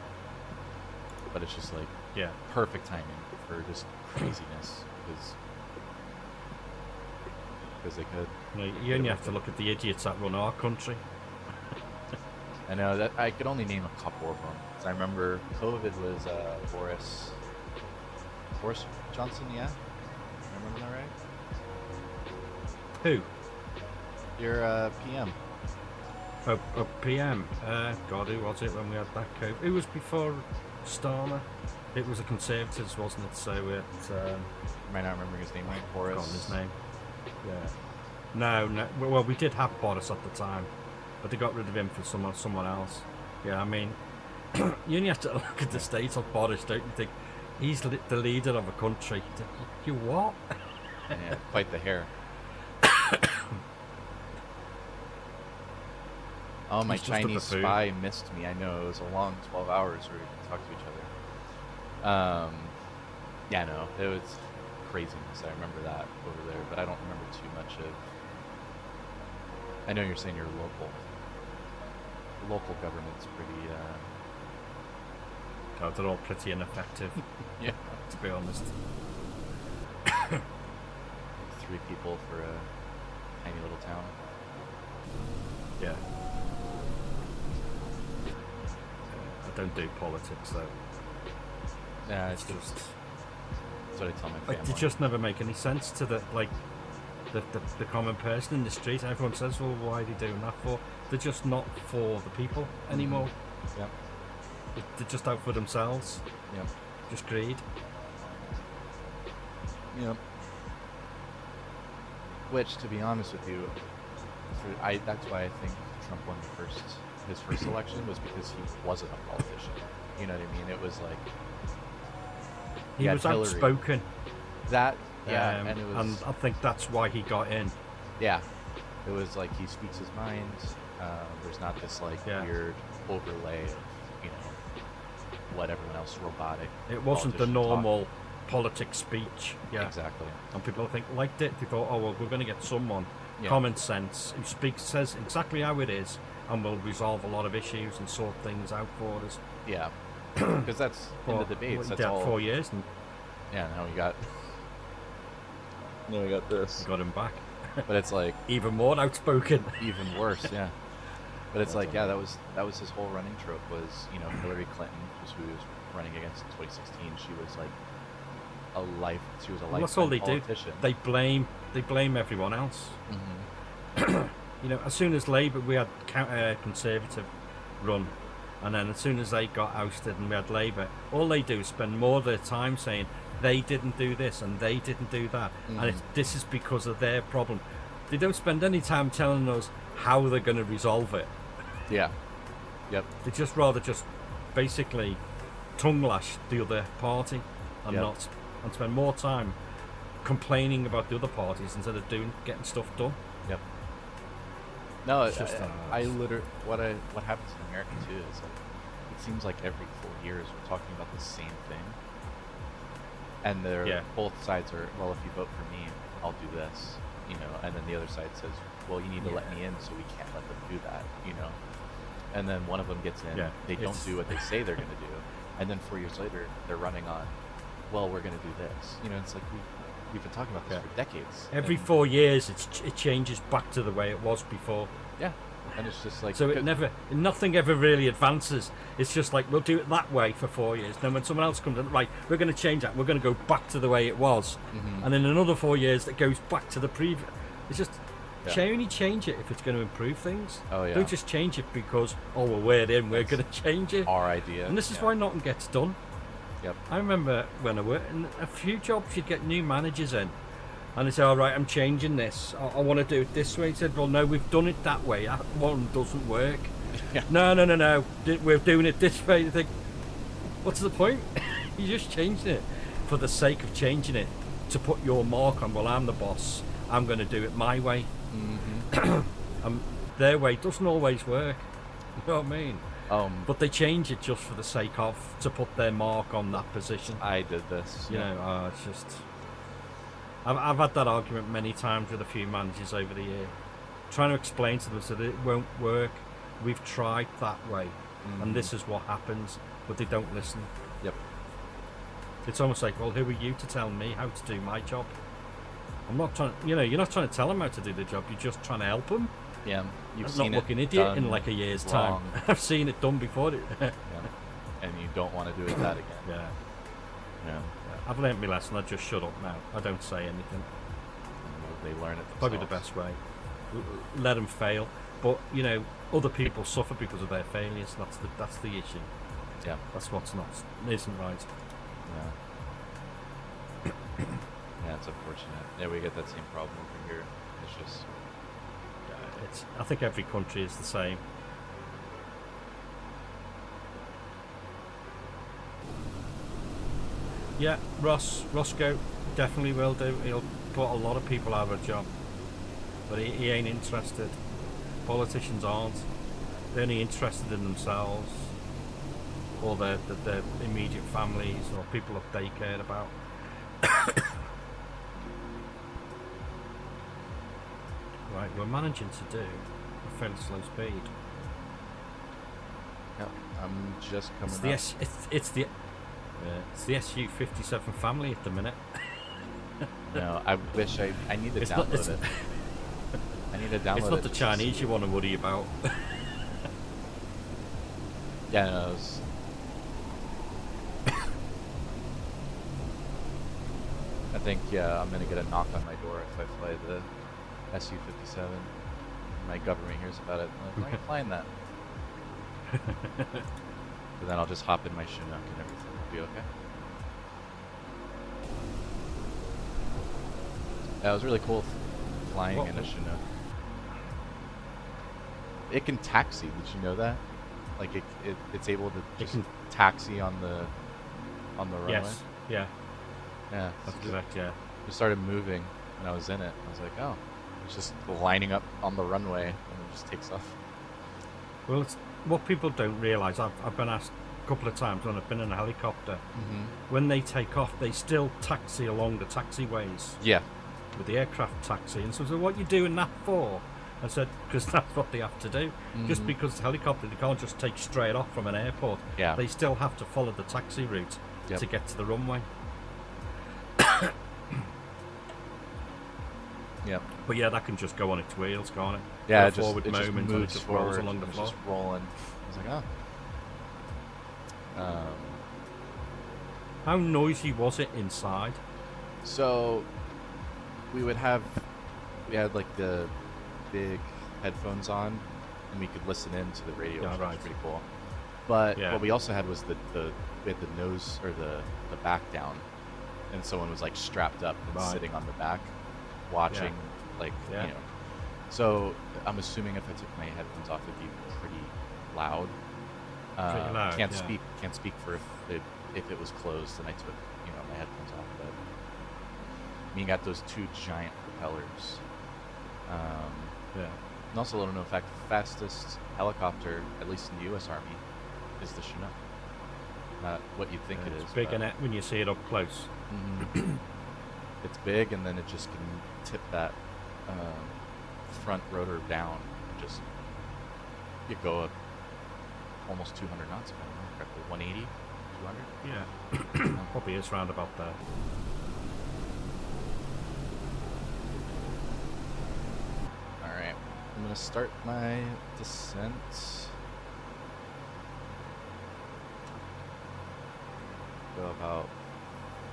But it's just like Yeah. perfect timing for just craziness because they could. You only have to look at the idiots that run our country. I know that I could only name a couple of them. 'Cause I remember COVID was Boris Johnson. Yeah, remember that right? Who? Your PM. A PM. God, who was it when we had that COVID? It was before Starmer. It was the Conservatives, wasn't it? So it. You might not remember his name, right? Boris. Forgotten his name. Yeah. No. Well, we did have Boris at the time, but they got rid of him for someone else. Yeah, I mean, you only have to look at the state of Boris, don't you think? He's the leader of a country. You what? Yeah, quite the hair. Oh, my He's just a Chinese buffoon. spy missed me. I know, it was a long 12 hours where we didn't talk to each other. Yeah, no, it was craziness. I remember that over there, but I don't remember too much of. I know you're saying you're local. Local government's pretty. God, they're all pretty ineffective, Yeah. to be honest. 3 people for a tiny little town. Yeah. I don't do politics though. Yeah, It's just. That's what I tell my Like, family. they just never make any sense to the common person in the street. Everyone says, well, why are they doing that for? They're just not for the people anymore. Yep. They're just out for themselves. Yep. Just greed. Yep. Which, to be honest with you, that's why I think Trump won his first election was because he wasn't a politician. You know what I mean? It was like He had was Hillary. outspoken. That, yeah, and and it was, I think that's why he got in. yeah, it was like he speaks his mind. There's not this like Yeah. weird overlay of what everyone else robotic. It wasn't the politician talk. normal politics speech. Yeah. Exactly. And people I think liked it. They thought, oh well, we're going to get someone Yeah. common sense who says exactly how it is, and will resolve a lot of issues and sort things out for us. Yeah, because that's in the Well, debates. he That's did all. 4 years, and Yeah, now we got. Now we got this. Got him back. But it's like Even more outspoken. even worse, yeah. But it's like, yeah, that was his whole running trope was, you know, Hillary Clinton, who he was running against in 2016. She was like a Well, that's all lifetime they politician. do. They blame everyone else. Mm-hmm. You know, as soon as Labour, we had Conservative run, and then as soon as they got ousted and we had Labour, all they do is spend more of their time saying they didn't do this and they didn't do that, and this is because of their problem. They don't spend any time telling us how they're going to resolve it. Yeah. Yep. They just rather just basically tongue lash the other party and Yep. not and spend more time complaining about the other parties instead of getting stuff done. Yep. No, It's just, I literally what happens in America too is like it seems like every 4 years we're talking about the same thing, and they're both sides are, well, if you vote for me, I'll do this, you know, and then the other side says, well, you need to let me in, so we can't let them do that, you know, and then one of them gets in, they don't do what they say they're going to do, and then 4 years later they're running on, well, we're going to do this, you know. It's like we've been talking about this for decades. Every and, 4 years, it changes back to the way it was before. yeah, and it's just like, So nothing ever really advances. It's just like, we'll do it that way for 4 years. Then when someone else comes in, right, we're going to change that. We're going to go back to the way it was. And in another 4 years, it goes back to the previous. It's just, only change it if it's going to improve things. Oh, yeah. Don't just change it because, oh, well, we're in, we're going to change it. our idea. And this is why nothing gets done. Yep. I remember when I worked in a few jobs, you'd get new managers in, and they say, all right, I'm changing this. I want to do it this way. He said, well, no, we've done it that way. That one doesn't work. Yeah. No. We're doing it this way. You think, what's the point? You just changed it for the sake of changing it to put your mark on, well, I'm the boss. I'm going to do it my way. Their way doesn't always work. You know what I mean? But they change it just for the sake of, to put their mark on that position. I did this. You know, it's just... I've had that argument many times with a few managers over the year, trying to explain to them that it won't work. We've tried that way, and this is what happens, but they don't listen. Yep. It's almost like, well, who are you to tell me how to do my job? I'm not trying. You know, you're not trying to tell them how to do the job. You're just trying to help them. Yeah, you've I'm seen not it looking idiot done in like a year's wrong. time. I've seen it done before. Yeah. And you don't want to do it that again. Yeah. Yeah. I've learnt my lesson. I just shut up now. I don't say anything. They learn it themselves. Probably the best way. Let them fail. But you know, other people suffer because of their failures. That's the issue. Yeah. That's what's not isn't right. Yeah. Yeah, it's unfortunate. Yeah, we get that same problem over here. It's just. It's. I think every country is the same. Yeah, Roscoe definitely will do. He'll put a lot of people out of a job, but he ain't interested. Politicians aren't. They're only interested in themselves or their immediate families or people that they cared about. Right, we're managing to do a fairly slow speed. Yep. I'm just coming. It's the SU-57 family at the minute. No, I wish I need to download it. I need to download it. It's not the Chinese you want to worry about. Yeah, no, it was... I think, yeah, I'm going to get a knock on my door if I fly the SU-57. My government hears about it. I'm like, why are you flying that? But then I'll just hop in my Chinook and everything will be okay. Yeah, it was really cool flying in a Chinook. It can taxi. Did you know that? Like it's able to just taxi on the runway. Yes. Yeah. Yeah. That's correct. Yeah. It started moving when I was in it. I was like, oh, it's just lining up on the runway and it just takes off. Well, it's what people don't realise. I've been asked a couple of times when I've been in a helicopter. When they take off, they still taxi along the taxiways. Yeah. With the aircraft taxi, and so what are you doing that for? I said, because that's what they have to do. Just because the helicopter, they can't just take straight off from an airport. Yeah. They still have to follow the taxi route Yep. to get to the runway. Yep. But yeah, that can just go on its wheels, can't it? Yeah, For a it just, forward it just moment and it moves just forward. rolls along the and it's floor. just rolling. I was like, oh. How noisy was it inside? So we had like the big headphones on, and we could listen in to the radio, Yeah, which right. was pretty cool. But Yeah. what we also had was we had the nose or the back down, and someone was like strapped up and Right. sitting on the back, watching like Yeah. you know. So I'm assuming if I took my headphones off, it'd be pretty loud. Pretty loud, Can't yeah. speak for if it was closed and I took my headphones off. But I mean, you got those two giant propellers. Yeah. And also, a little known fact: the fastest helicopter, at least in the U.S. Army, is the Chinook. Not what you'd think it is. It's big but- in it when you see it up close. Mhm. It's big, and then it just can tip that front rotor down. Just you go up almost 200 knots, if I remember correctly. 180, 200. Yeah. Probably is round about there. All right, I'm gonna start my descent. Go about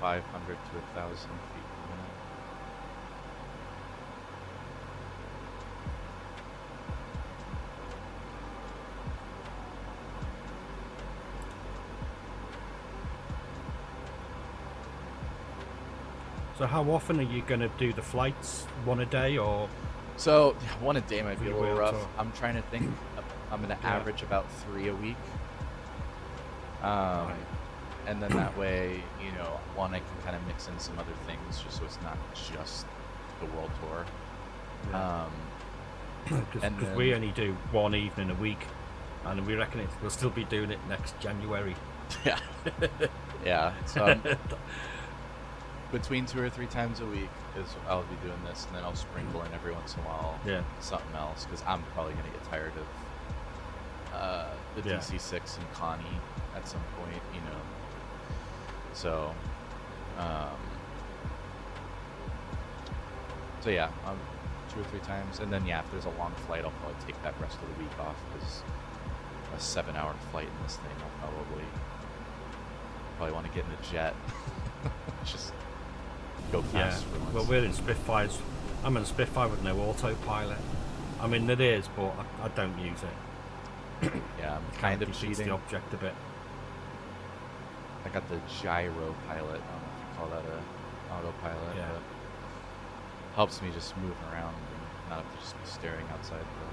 500 to 1,000 feet per minute. So how often are you going to do the flights? One a day or? So one a day might be a Pretty little well, rough. so- I'm trying to think. I'm gonna Yeah. average about 3 a week. Right. And then that way, one, I can kind of mix in some other things, just so it's not just the world tour. Yeah. And Because we then- only do one evening a week, and we reckon we'll still be doing it next January. Yeah, yeah. So between 2 or 3 times a week is I'll be doing this, and then I'll sprinkle in every once in a while Yeah. something else, because I'm probably gonna get tired of the Yeah. DC6 and Connie at some point, So, so yeah, 2 or 3 times, and then if there's a long flight, I'll probably take that rest of the week off, because a 7-hour flight in this thing, I'll probably want to get in a jet, just go Yeah. fast for once. Well, we're in Spitfires. I'm in a Spitfire with no autopilot. I mean, it is, but I don't use it. Yeah, I'm It kind of defeats cheating. the object a bit. I got the gyro pilot. I don't know if you call that a autopilot, Yeah. but helps me just move around and not have to just be staring outside the.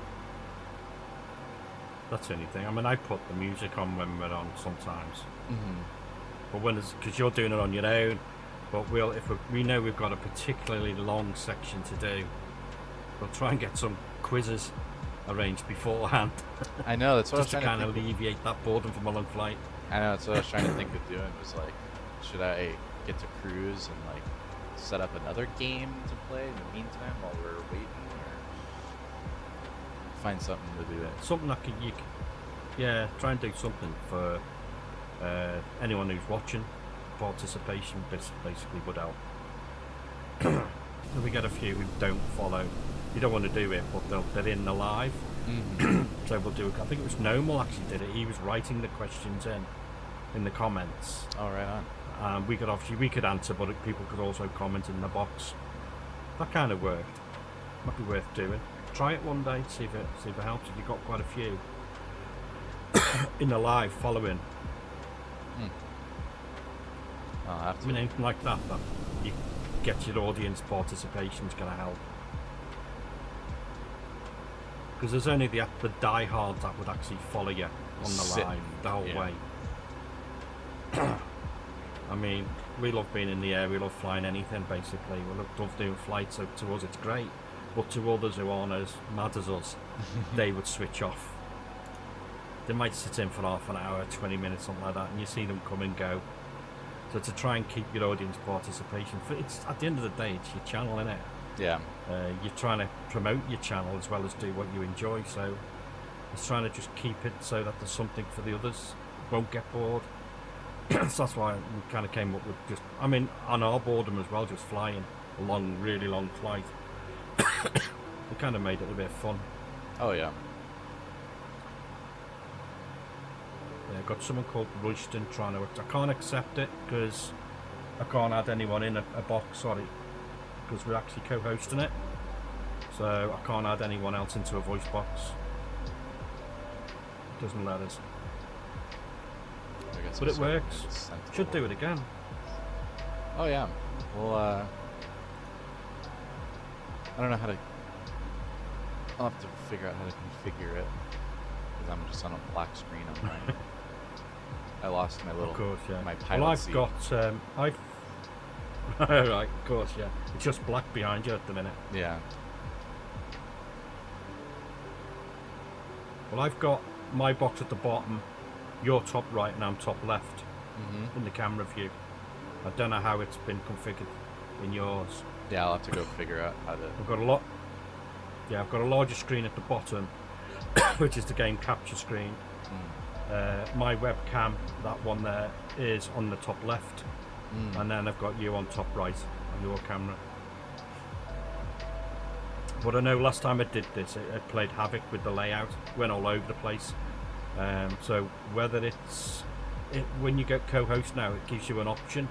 That's the only thing. I mean, I put the music on when we're on sometimes, Mm-hmm. but when it's because you're doing it on your own. But we know we've got a particularly long section to do, we'll try and get some quizzes arranged beforehand, I know, that's what just I to was trying kind to of think. alleviate that boredom from a long flight. I know, that's what I was trying to think of doing, was like, should I get to cruise and like set up another game to play in the meantime while we're waiting, or find something to do? Something that yeah, try and do something for anyone who's watching. Participation basically would help. We get a few who don't follow. You don't want to do it, but they're in the live. Mm-hmm. So we'll do. I think it was Nomal actually did it. He was writing the questions in the comments. Oh, right on. We could answer, but people could also comment in the box. That kind of worked. Might be worth doing. Try it one day, see if it helps. If you've got quite a few in the live following. I'll have I to. mean, anything like that you get your audience participation is going to help. Because there's only the diehards that would actually follow you on the Sit, live the whole yeah. way. I mean, we love being in the air, we love flying anything basically. We love doing flights, so to us it's great. But to others who aren't as mad as us, they would switch off. They might sit in for half an hour, 20 minutes, something like that, and you see them come and go. So to try and keep your audience participation, it's at the end of the day, it's your channel, innit? Yeah. You're trying to promote your channel as well as do what you enjoy, so it's trying to just keep it so that there's something for the others, won't get bored. So that's why we kind of came up with just, I mean, on our boredom as well, just flying a long, really long flight. We kind of made it a bit fun. Oh yeah. Yeah, got someone called Royston trying to. I can't accept it because I can't add anyone in a box. Sorry, because we're actually co-hosting it, so I can't add anyone else into a voice box. It doesn't let us. I guess But it it's works. sensible. Should do it again. Oh yeah. Well, I don't know how to. I'll have to figure out how to configure it because I'm just on a black screen on mine. I lost my little. Of course, yeah. My pilot Well, I've seat. got. I've. Right, of course, yeah. It's just black behind you at the minute. Yeah. Well, I've got my box at the bottom, your top right, and I'm top left Mhm. in the camera view. I don't know how it's been configured in yours. Yeah, I'll have to go figure out how to. I've got a lot. Yeah, I've got a larger screen at the bottom, which is the game capture screen. My webcam, that one there, is on the top left, and then I've got you on top right on your camera. But I know last time I did this, it played havoc with the layout, went all over the place. So whether when you get co-host now, it gives you an option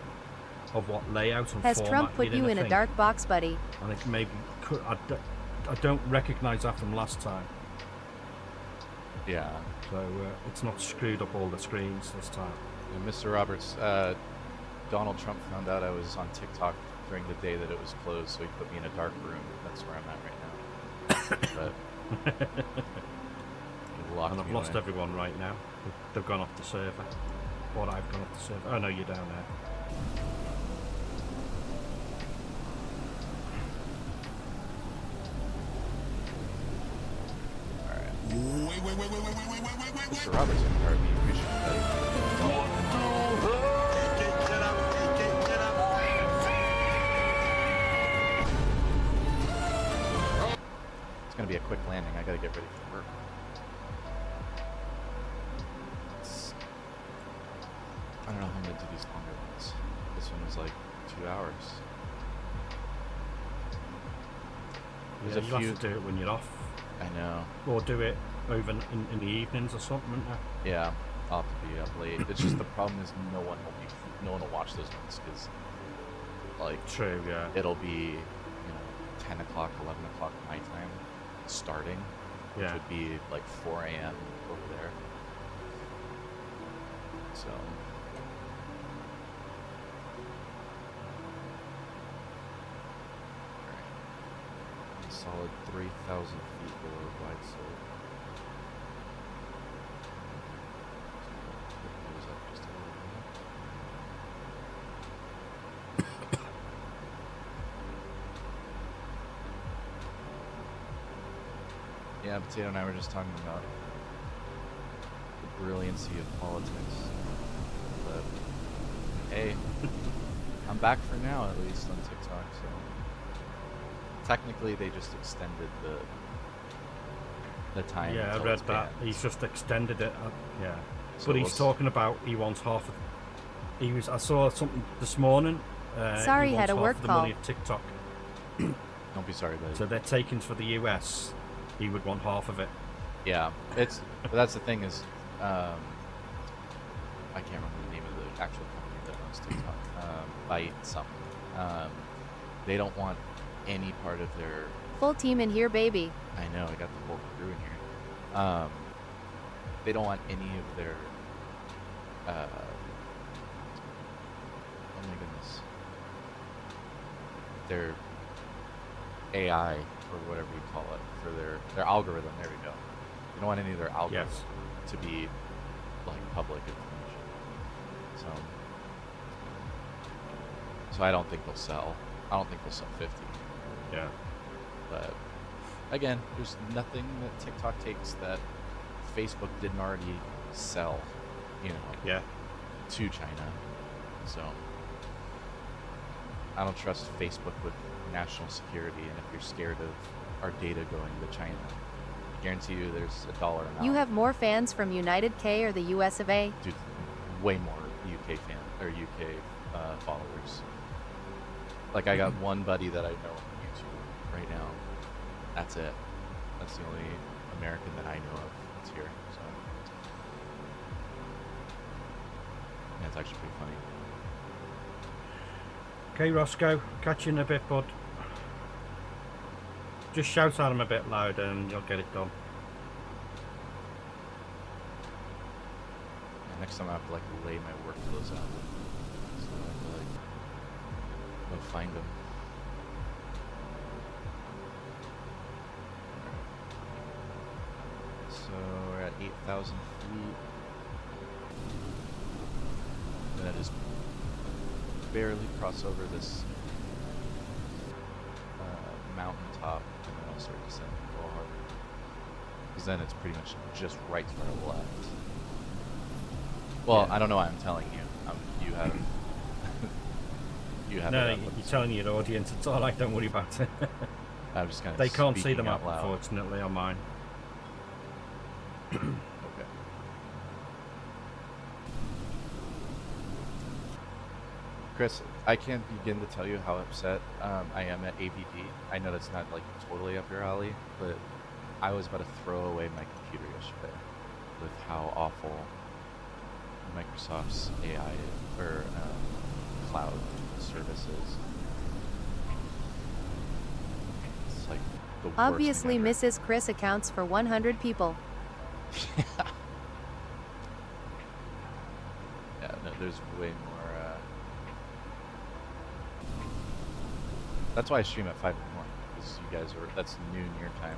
of what layout and Has format Trump put you're you in a think. dark box, buddy? I think maybe I don't recognise that from last time, Yeah. so it's not screwed up all the screens this time. And Mr. Roberts, Donald Trump found out I was on TikTok during the day that it was closed, so he put me in a dark room. That's where I'm at right now. But he locked And I've me lost away. everyone right now. They've gone off the server. Or I've gone off the server. Oh no, you're down there. Mr. Roberts, I hardly appreciate that. It's gonna be a quick landing. I gotta get ready for work. I don't know how I'm gonna do these longer ones. This one was like 2 hours. There's Yeah, a you few. have to do it when you're off. I know. Or do it over in the evenings or something, wouldn't you? Yeah, I'll have to be up late. It's just the problem is no one will watch those ones because like True, yeah. it'll be 10 o'clock, 11 o'clock my time starting, which Yeah. would be like 4 a.m. over there. So alright. A solid 3,000 feet below wide slope. So it goes up just a little bit. Yeah, Potato and I were just talking about the brilliancy of politics. But hey, I'm back for now at least on TikTok, so technically they just extended the time. Yeah, I until read it's that. banned. He's just extended it. Yeah. So But we'll he's s- talking about he wants half of. I saw something this morning. Sorry, he had wants a half work of the call. money of TikTok. Don't be sorry, buddy. So they're taking for the US. He would want half of it. Yeah, but that's the thing is, I can't remember the name of the actual company that owns TikTok. Byte something. They don't want any part of their. Full team in here, baby. I know, I got the whole crew in here. They don't want any of their. Oh my goodness. Their AI or whatever you call it for their algorithm. There we go. They don't want any of their algorithm Yes. to be like public information. So I don't think they'll sell. I don't think they'll sell 50. Yeah. But again, there's nothing that TikTok takes that Facebook didn't already sell, Yeah. to China. So I don't trust Facebook with national security, and if you're scared of our data going to China, I guarantee you there's a dollar amount. You have more fans from United K or the US of A? Dude, way more UK fan or UK followers. Like I got one buddy that I know on YouTube right now. That's it. That's the only American that I know of that's here. So yeah, it's actually pretty funny. Okay, Roscoe, catch you in a bit, bud. Just shout at him a bit louder and you'll get it done. Yeah, next time I have to like lay my work clothes out. So I have to like go find them. So we're at 8,000 feet. And I just barely cross over this mountaintop, and then I'll start descending a little harder. Because then it's pretty much just right to our left. Well, Yeah. I don't know why I'm telling you. You have. You have. No, it up. you're telling your audience. It's alright, don't worry about it. I'm just kind of. They can't see the out map, loud. unfortunately, on mine. Okay. Chris, I can't begin to tell you how upset I am at AVD. I know that's not like totally up your alley, but I was about to throw away my computer yesterday with how awful Microsoft's AI or cloud service is. It's like the worst Obviously, thing ever. Mrs. Chris accounts for 100 people. Yeah, no, there's way more. That's why I stream at 5 in the morning, because you guys are. That's noon your time.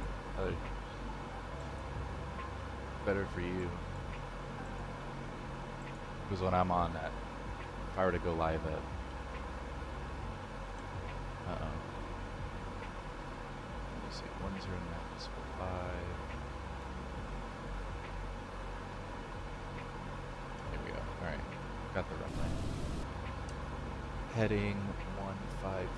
Better for you. Because when I'm on at, if I were to go live at, let me see, 10.5. Here we go. All right, got the runway. Heading 153.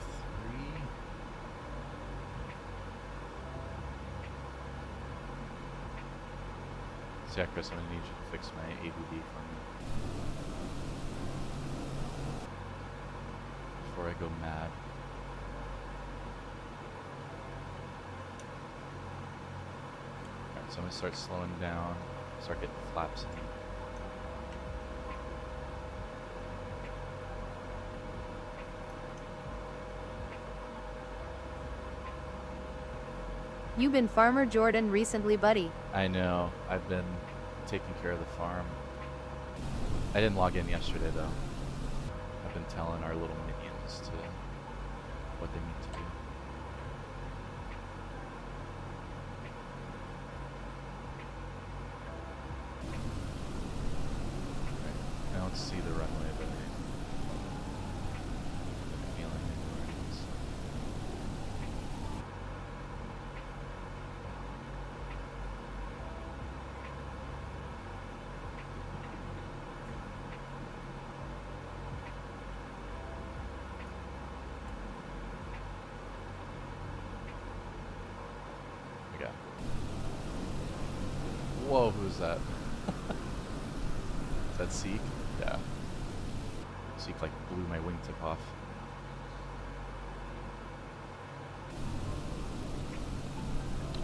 So yeah, Chris, I'm gonna need you to fix my ADD for me before I go mad. Alright, so I'm gonna start slowing down, start getting flaps in. You've been Farmer Jordan recently, buddy. I know, I've been taking care of the farm. I didn't log in yesterday though. I've been telling our little minions to what they need to do. Right, now let's see the runway, but I'm feeling it. We go. Whoa, who's that? Is that Seek? Yeah. Seek like blew my wingtip off.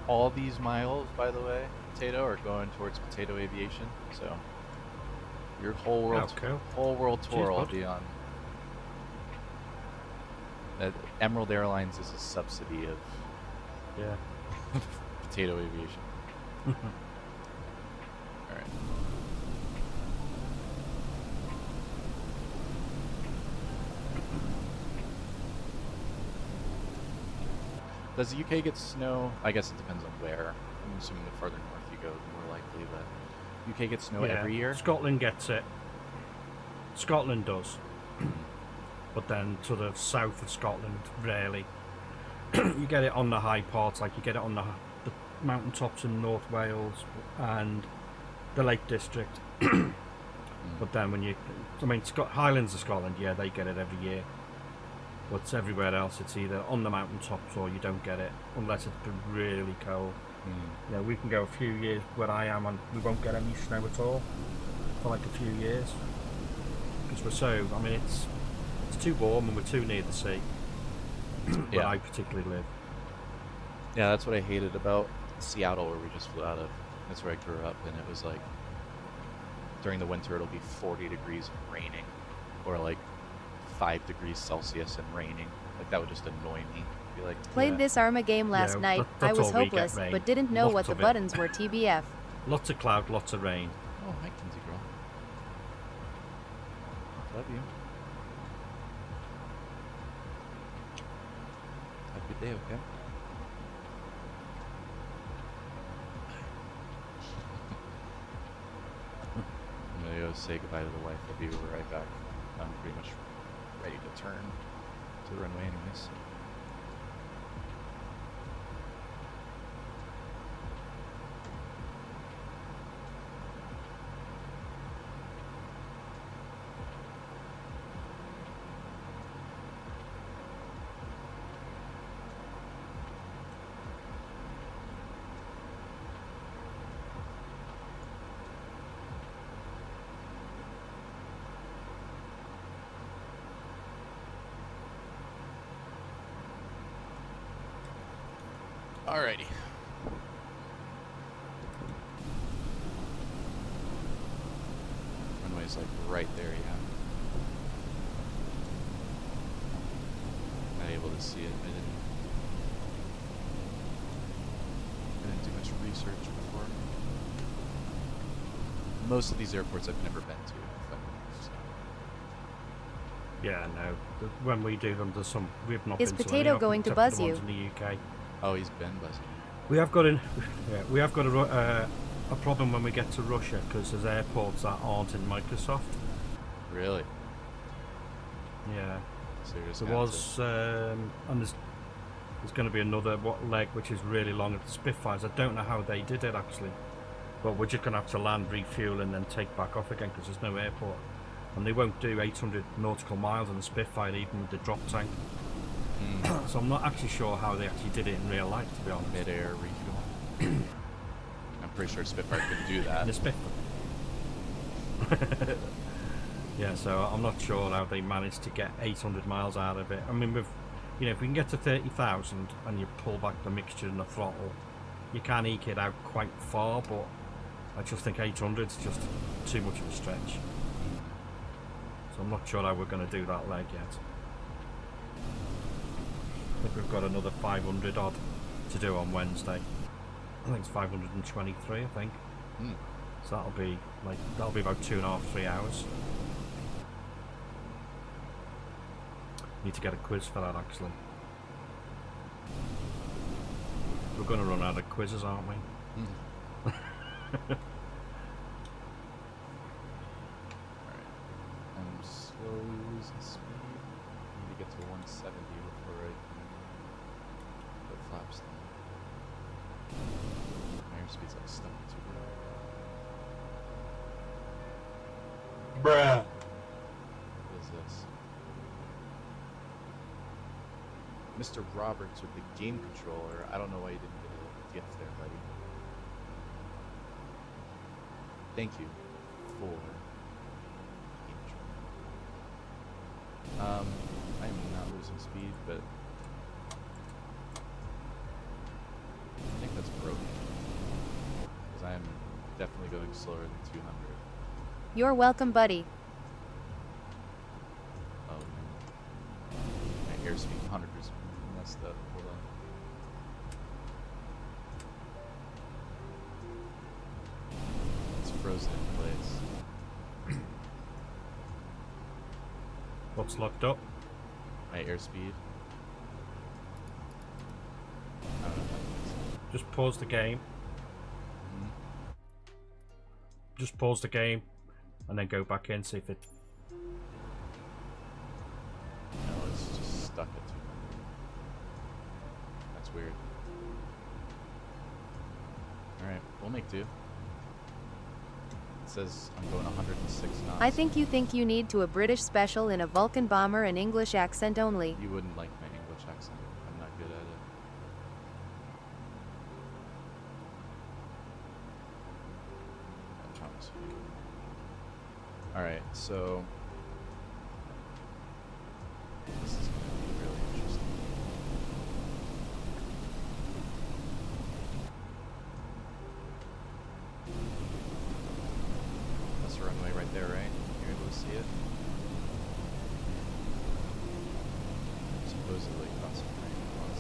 All these miles, by the way, Potato, are going towards Potato Aviation. So your whole world, Oh, cool. whole world Cheers, tour will bud. be on. Emerald Airlines is a subsidy of Yeah. Potato Aviation. All right. Does the UK get snow? I guess it depends on where. I'm assuming the farther north you go, the more likely. But UK gets snow every year. Scotland gets it. Scotland does. But then to the south of Scotland, rarely. You get it on the high parts, like you get it on the mountaintops in North Wales and the Lake District. But then when you, I mean, Highlands of Scotland, yeah, they get it every year. But everywhere else, it's either on the mountaintops or you don't get it, unless it's been really cold. Mm. Yeah, we can go a few years where I am and we won't get any snow at all for like a few years. because we're so. I mean, it's too warm and we're too near the sea. Where Yeah. I particularly live. Yeah, that's what I hated about Seattle, where we just flew out of. That's where I grew up, and it was like during the winter it'll be 40 degrees and raining, or like 5 degrees Celsius and raining. Like that would just annoy me. Be like, Played yeah. this Arma game last Yeah, night. that's I was all we get, hopeless, rain. but didn't know Lots what the of it. buttons were TBF. Lots of cloud, lots of rain. Oh, hi, Kinsey girl. Love you. Have a good day, okay? I'm gonna go say goodbye to the wife. I'll be right back. I'm pretty much ready to turn to the runway anyways. Alrighty. Runway's like right there, yeah. Not able to see it. I didn't do much research before. Most of these airports I've never been to. So. Yeah, no. When we do them, there's some we've not Is been to Potato any of them, going to except for buzz the you? ones in the UK. Oh, he's been buzzing. We have got a problem when we get to Russia because there's airports that aren't in Microsoft. Really? Yeah, So you're just there gonna have was, and there's going to be another leg which is really long at the Spitfires. I don't know how they did it actually, but we're just going to have to land, refuel, and then take back off again because there's no airport, and they won't do 800 nautical miles on the Spitfire even with the drop tank. So I'm not actually sure how they actually did it in real life, to be honest. mid-air refuel. I'm pretty sure Spitfire couldn't do that. The Spitfire. Yeah, so I'm not sure how they managed to get 800 miles out of it. I mean, with, you know, if we can get to 30,000 and you pull back the mixture and the throttle, you can eke it out quite far, but I just think 800 is just too much of a stretch. So I'm not sure how we're going to do that leg yet. I think we've got another 500 odd to do on Wednesday. I think it's 523, I think. So that'll be about 2.5, 3 hours. Need to get a quiz for that actually. We're going to run out of quizzes, aren't we? Alright. I'm slowly losing speed. I need to get to 170 before I can put flaps down. My airspeed's like stuck at 2. Bruh. What is this? Mr. Roberts with the game controller. I don't know why you didn't get a gift there, buddy. Thank you for game controller. I am not losing speed, but I think that's broken. Because I am definitely going slower than 200. You're welcome, buddy. Oh, my airspeed 100 is messed up. Hold on. It's frozen in place. What's locked up? My airspeed. I don't know. Just pause the game. Mhm. Just pause the game and then go back in, see if it... No, it's just stuck at 200. That's weird. Alright, we'll make do. It says I'm going 106 knots. I think you need to a British special in a Vulcan bomber and English accent only. You wouldn't like my English accent. I'm not good at it. I promise you. Alright, so there, right? You're able to see it? Supposedly concentrating on it.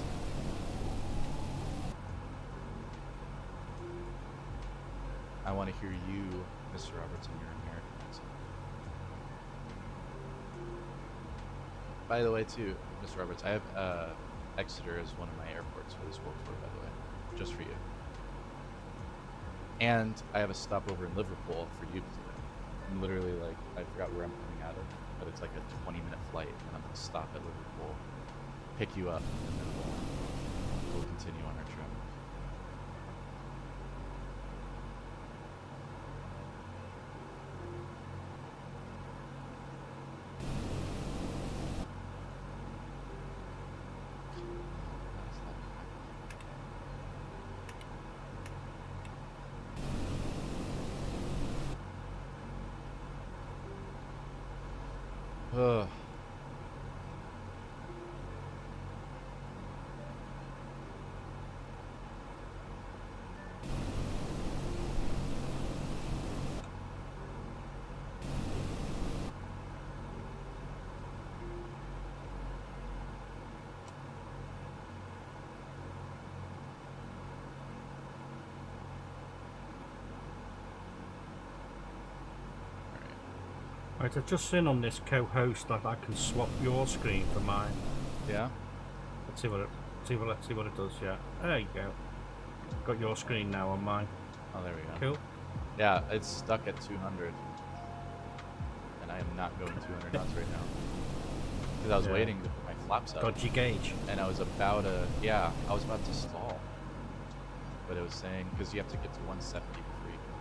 I want to hear you, Mr. Roberts, in your American accent. By the way, too, Mr. Roberts, I have Exeter as one of my airports for this World Tour, by the way, just for you. And I have a stopover in Liverpool for you to do. I'm literally like, I forgot where I'm coming out of, but it's like a 20-minute flight, and I'm going to stop at Liverpool, pick you up, and then we'll continue on our trip. Ugh. Right, I've just seen on this co-host that I can swap your screen for mine. Yeah? Let's see what it does. Yeah, there you go. Got your screen now on mine. Oh, there we go. Cool. Yeah, it's stuck at 200. And I am not going 200 knots right now. Because I was waiting to put my flaps up. Dodgy gauge. And I was about to, I was about to stall. But it was saying, because you have to get to 170 before you can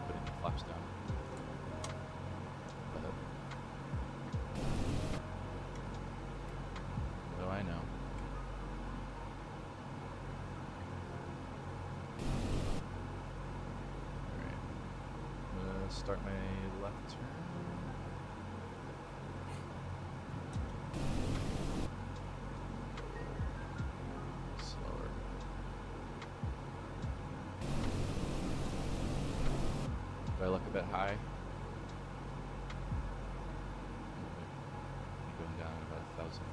put in the flaps down. But, what do I know? Alright. I'm gonna start my left turn. Slower. Do I look a bit high? I'm going down at about 1,000.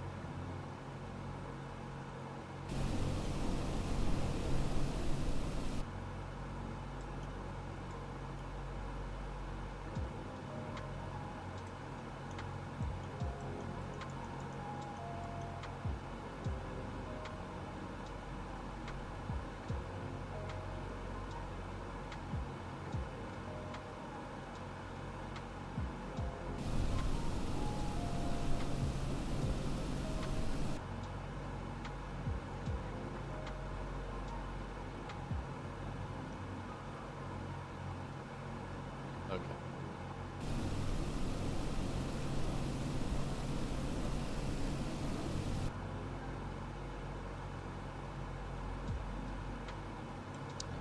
Okay.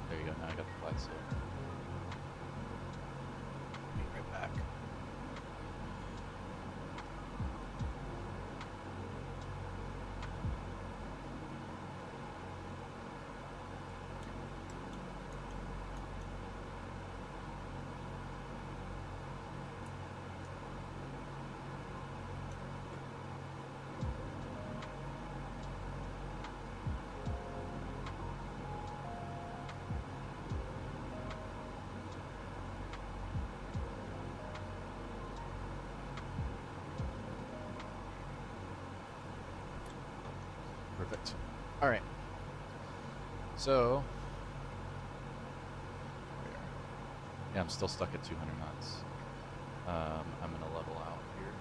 There you go. Now I got the flight still. Be right back. Perfect. All right. So, yeah, I'm still stuck at 200 knots. I'm gonna level out here.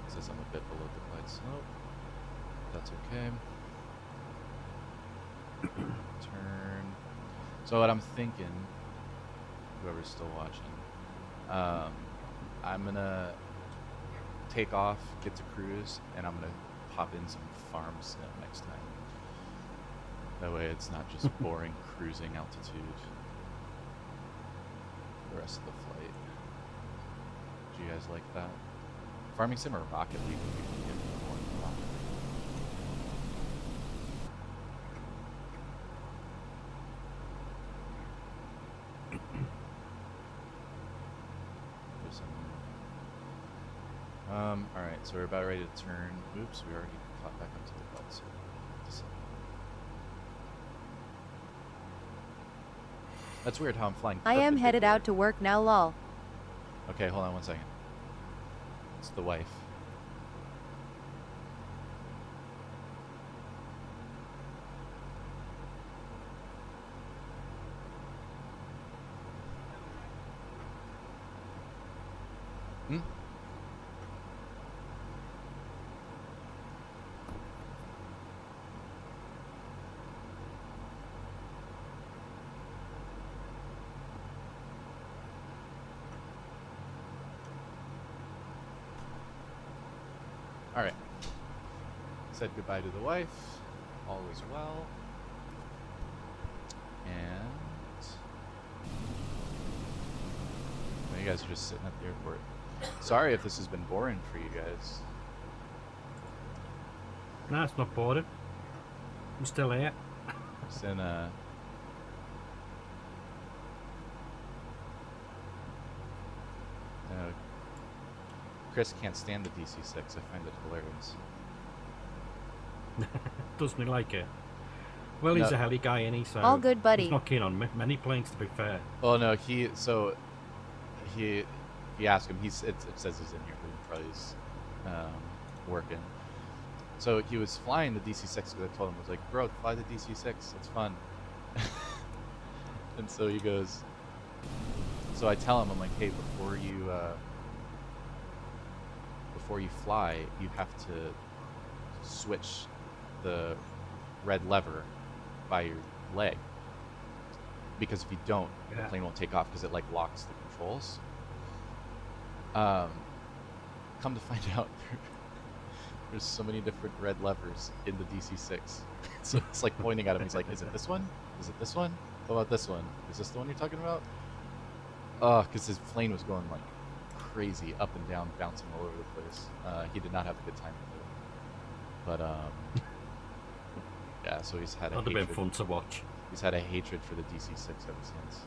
It says I'm a bit below the glide slope. That's okay. Turn. So what I'm thinking, whoever's still watching, I'm gonna take off, get to cruise, and I'm gonna pop in some farm sim next time. That way it's not just boring cruising altitude the rest of the flight. Do you guys like that? Farming sim or Rocket League would be good for more than Rocket League. Alright, so we're about ready to turn. Oops, we already caught back up to the belt, so just- That's weird how I'm flying. I am headed perpendicular. out to work now, lol. Okay, hold on 1 second. It's the wife. Hmm? Alright. Said goodbye to the wife. All is well. And well, you guys are just sitting at the airport. Sorry if this has been boring for you guys. No, it's not boring. I'm still here. Just in Chris can't stand the DC-6. I find it hilarious. Doesn't he like it? Well, he's No. a heli guy, ain't he? So All good, buddy. He's not keen on many planes, to be fair. Oh no, he asked him. It says he's in here, but he probably is working. So he was flying the DC-6 because I told him, I was like, bro, fly the DC-6. It's fun. And so he goes. So I tell him, I'm like, hey, before you fly, you have to switch the red lever by your leg, because if you don't, the Yeah. plane won't take off because it like locks the controls. Come to find out, there's so many different red levers in the DC-6. So it's like pointing at him. He's like, is it this one? Is it this one? What about this one? Is this the one you're talking about? Because his plane was going like crazy, up and down, bouncing all over the place. He did not have a good time with it. But yeah, so he's had a That'd have been hatred. fun to watch. He's had a hatred for the DC-6 ever since.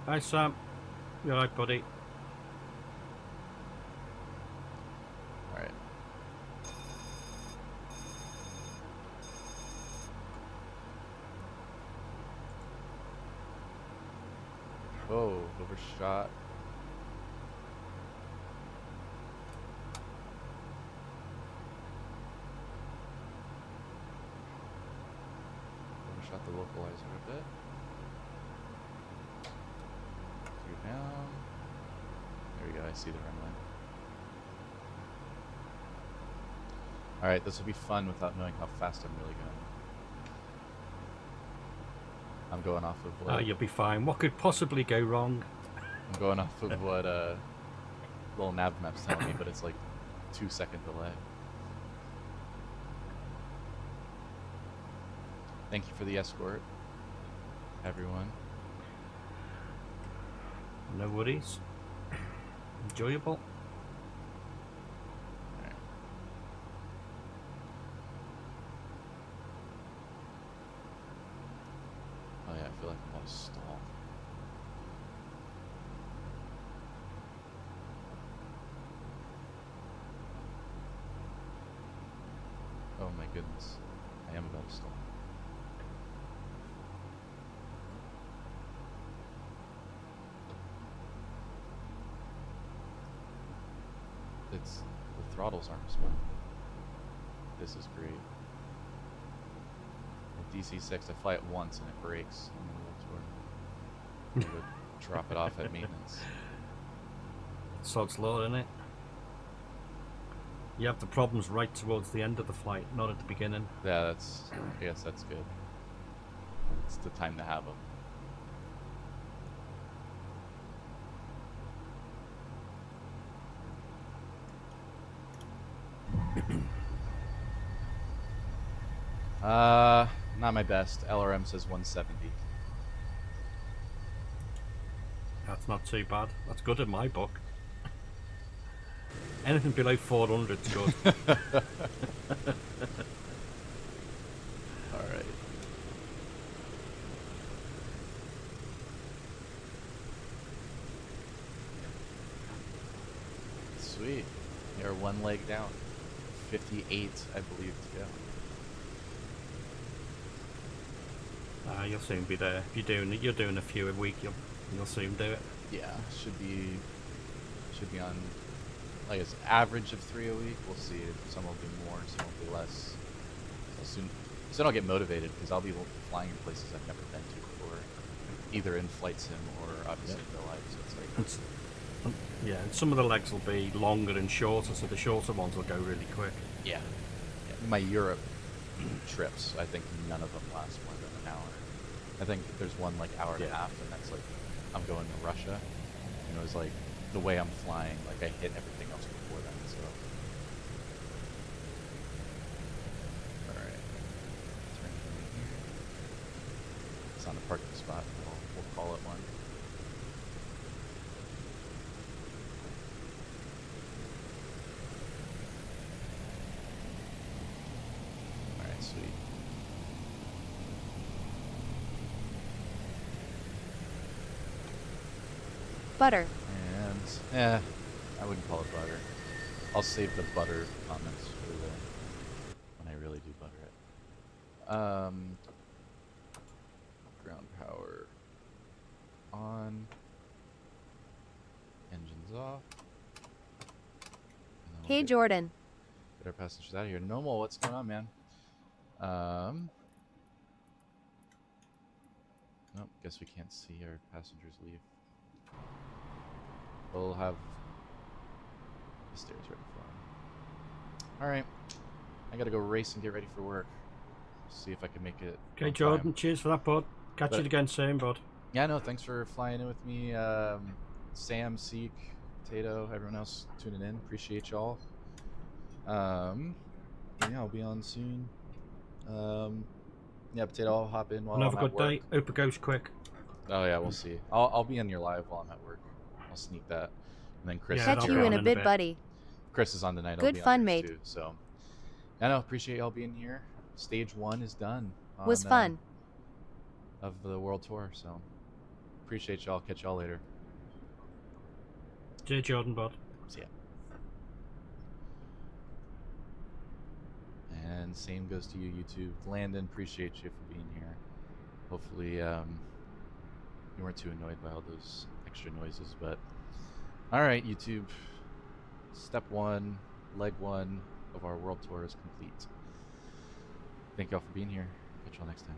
Hi, Sam. You alright, buddy? All right. Whoa, overshot. Overshot the localizer a bit. Clear down. There we go, I see the runway. Alright, this will be fun without knowing how fast I'm really going. I'm going off of what You'll be fine. What could possibly go wrong? I'm going off of what little nav map's telling me, but it's like 2-second delay. Thank you for the escort, everyone. No worries. Enjoyable. Alright. Oh yeah, I feel like I'm about to stall. Oh my goodness. I am about to stall. It's the throttles aren't responding. This is great. The DC-6, I fly it once and it breaks in the middle of tour. I would drop it off at maintenance. Sod's law, innit? You have the problems right towards the end of the flight, not at the beginning. Yeah, I guess that's good. It's the time to have them. Not my best. LRM says 170. That's not too bad. That's good in my book. Anything below 400 is good. one leg down. 58, I believe, to go. You'll soon be there. If you're doing a few a week, you'll soon do it. Yeah, should be on, like, it's average of 3 a week. We'll see. Some will be more, some will be less. Soon I'll get motivated because I'll be flying in places I've never been to before, either in flight sim or obviously in real life. So it's like, Yeah, and some of the legs will be longer and shorter, so the shorter ones will go really quick. yeah. My Europe trips, I think none of them last more than an hour. I think there's one like hour and a half, and that's like I'm going to Russia, and it was like the way I'm flying, like I hit everything else before that. So, all right, turn in here. It's on the parking spot. We'll call it one. All right, sweet. Butter. And, I wouldn't call it butter. I'll save the butter comments for when I really do butter it. Ground power on. Engines off. And then we'll Hey, get Jordan. our passengers out of here. Normal, what's going on, man? Nope, guess we can't see our passengers leave. We'll have the stairs ready for them. Alright. I gotta go race and get ready for work. See if I can make it. Okay, on Jordan, time. cheers for that, bud. Catch you again soon, bud. Yeah, no, thanks for flying in with me. Sam, Seek, Tato, everyone else tuning in. Appreciate y'all. Yeah, I'll be on soon. Yeah, Potato, I'll hop in while And have I'm a at good work. day. Hope it goes quick. Oh yeah, we'll see. I'll be in your live while I'm at work. I'll sneak that. And then Chris. Yeah, is Catch I'll you be in on a in a bit, bit. buddy. Chris is on tonight. I'll Good be on fun, yours mate. Too, so, I know. Appreciate y'all being here. Stage 1 is done. Was on, fun. Of the world tour. So, appreciate y'all. Catch y'all later. Cheers, Jordan, bud. See ya. And same goes to you, YouTube. Landon, appreciate you for being here. Hopefully, you weren't too annoyed by all those extra noises, but all right, YouTube. Step 1, leg 1 of our world tour is complete. Thank y'all for being here. Catch y'all next time.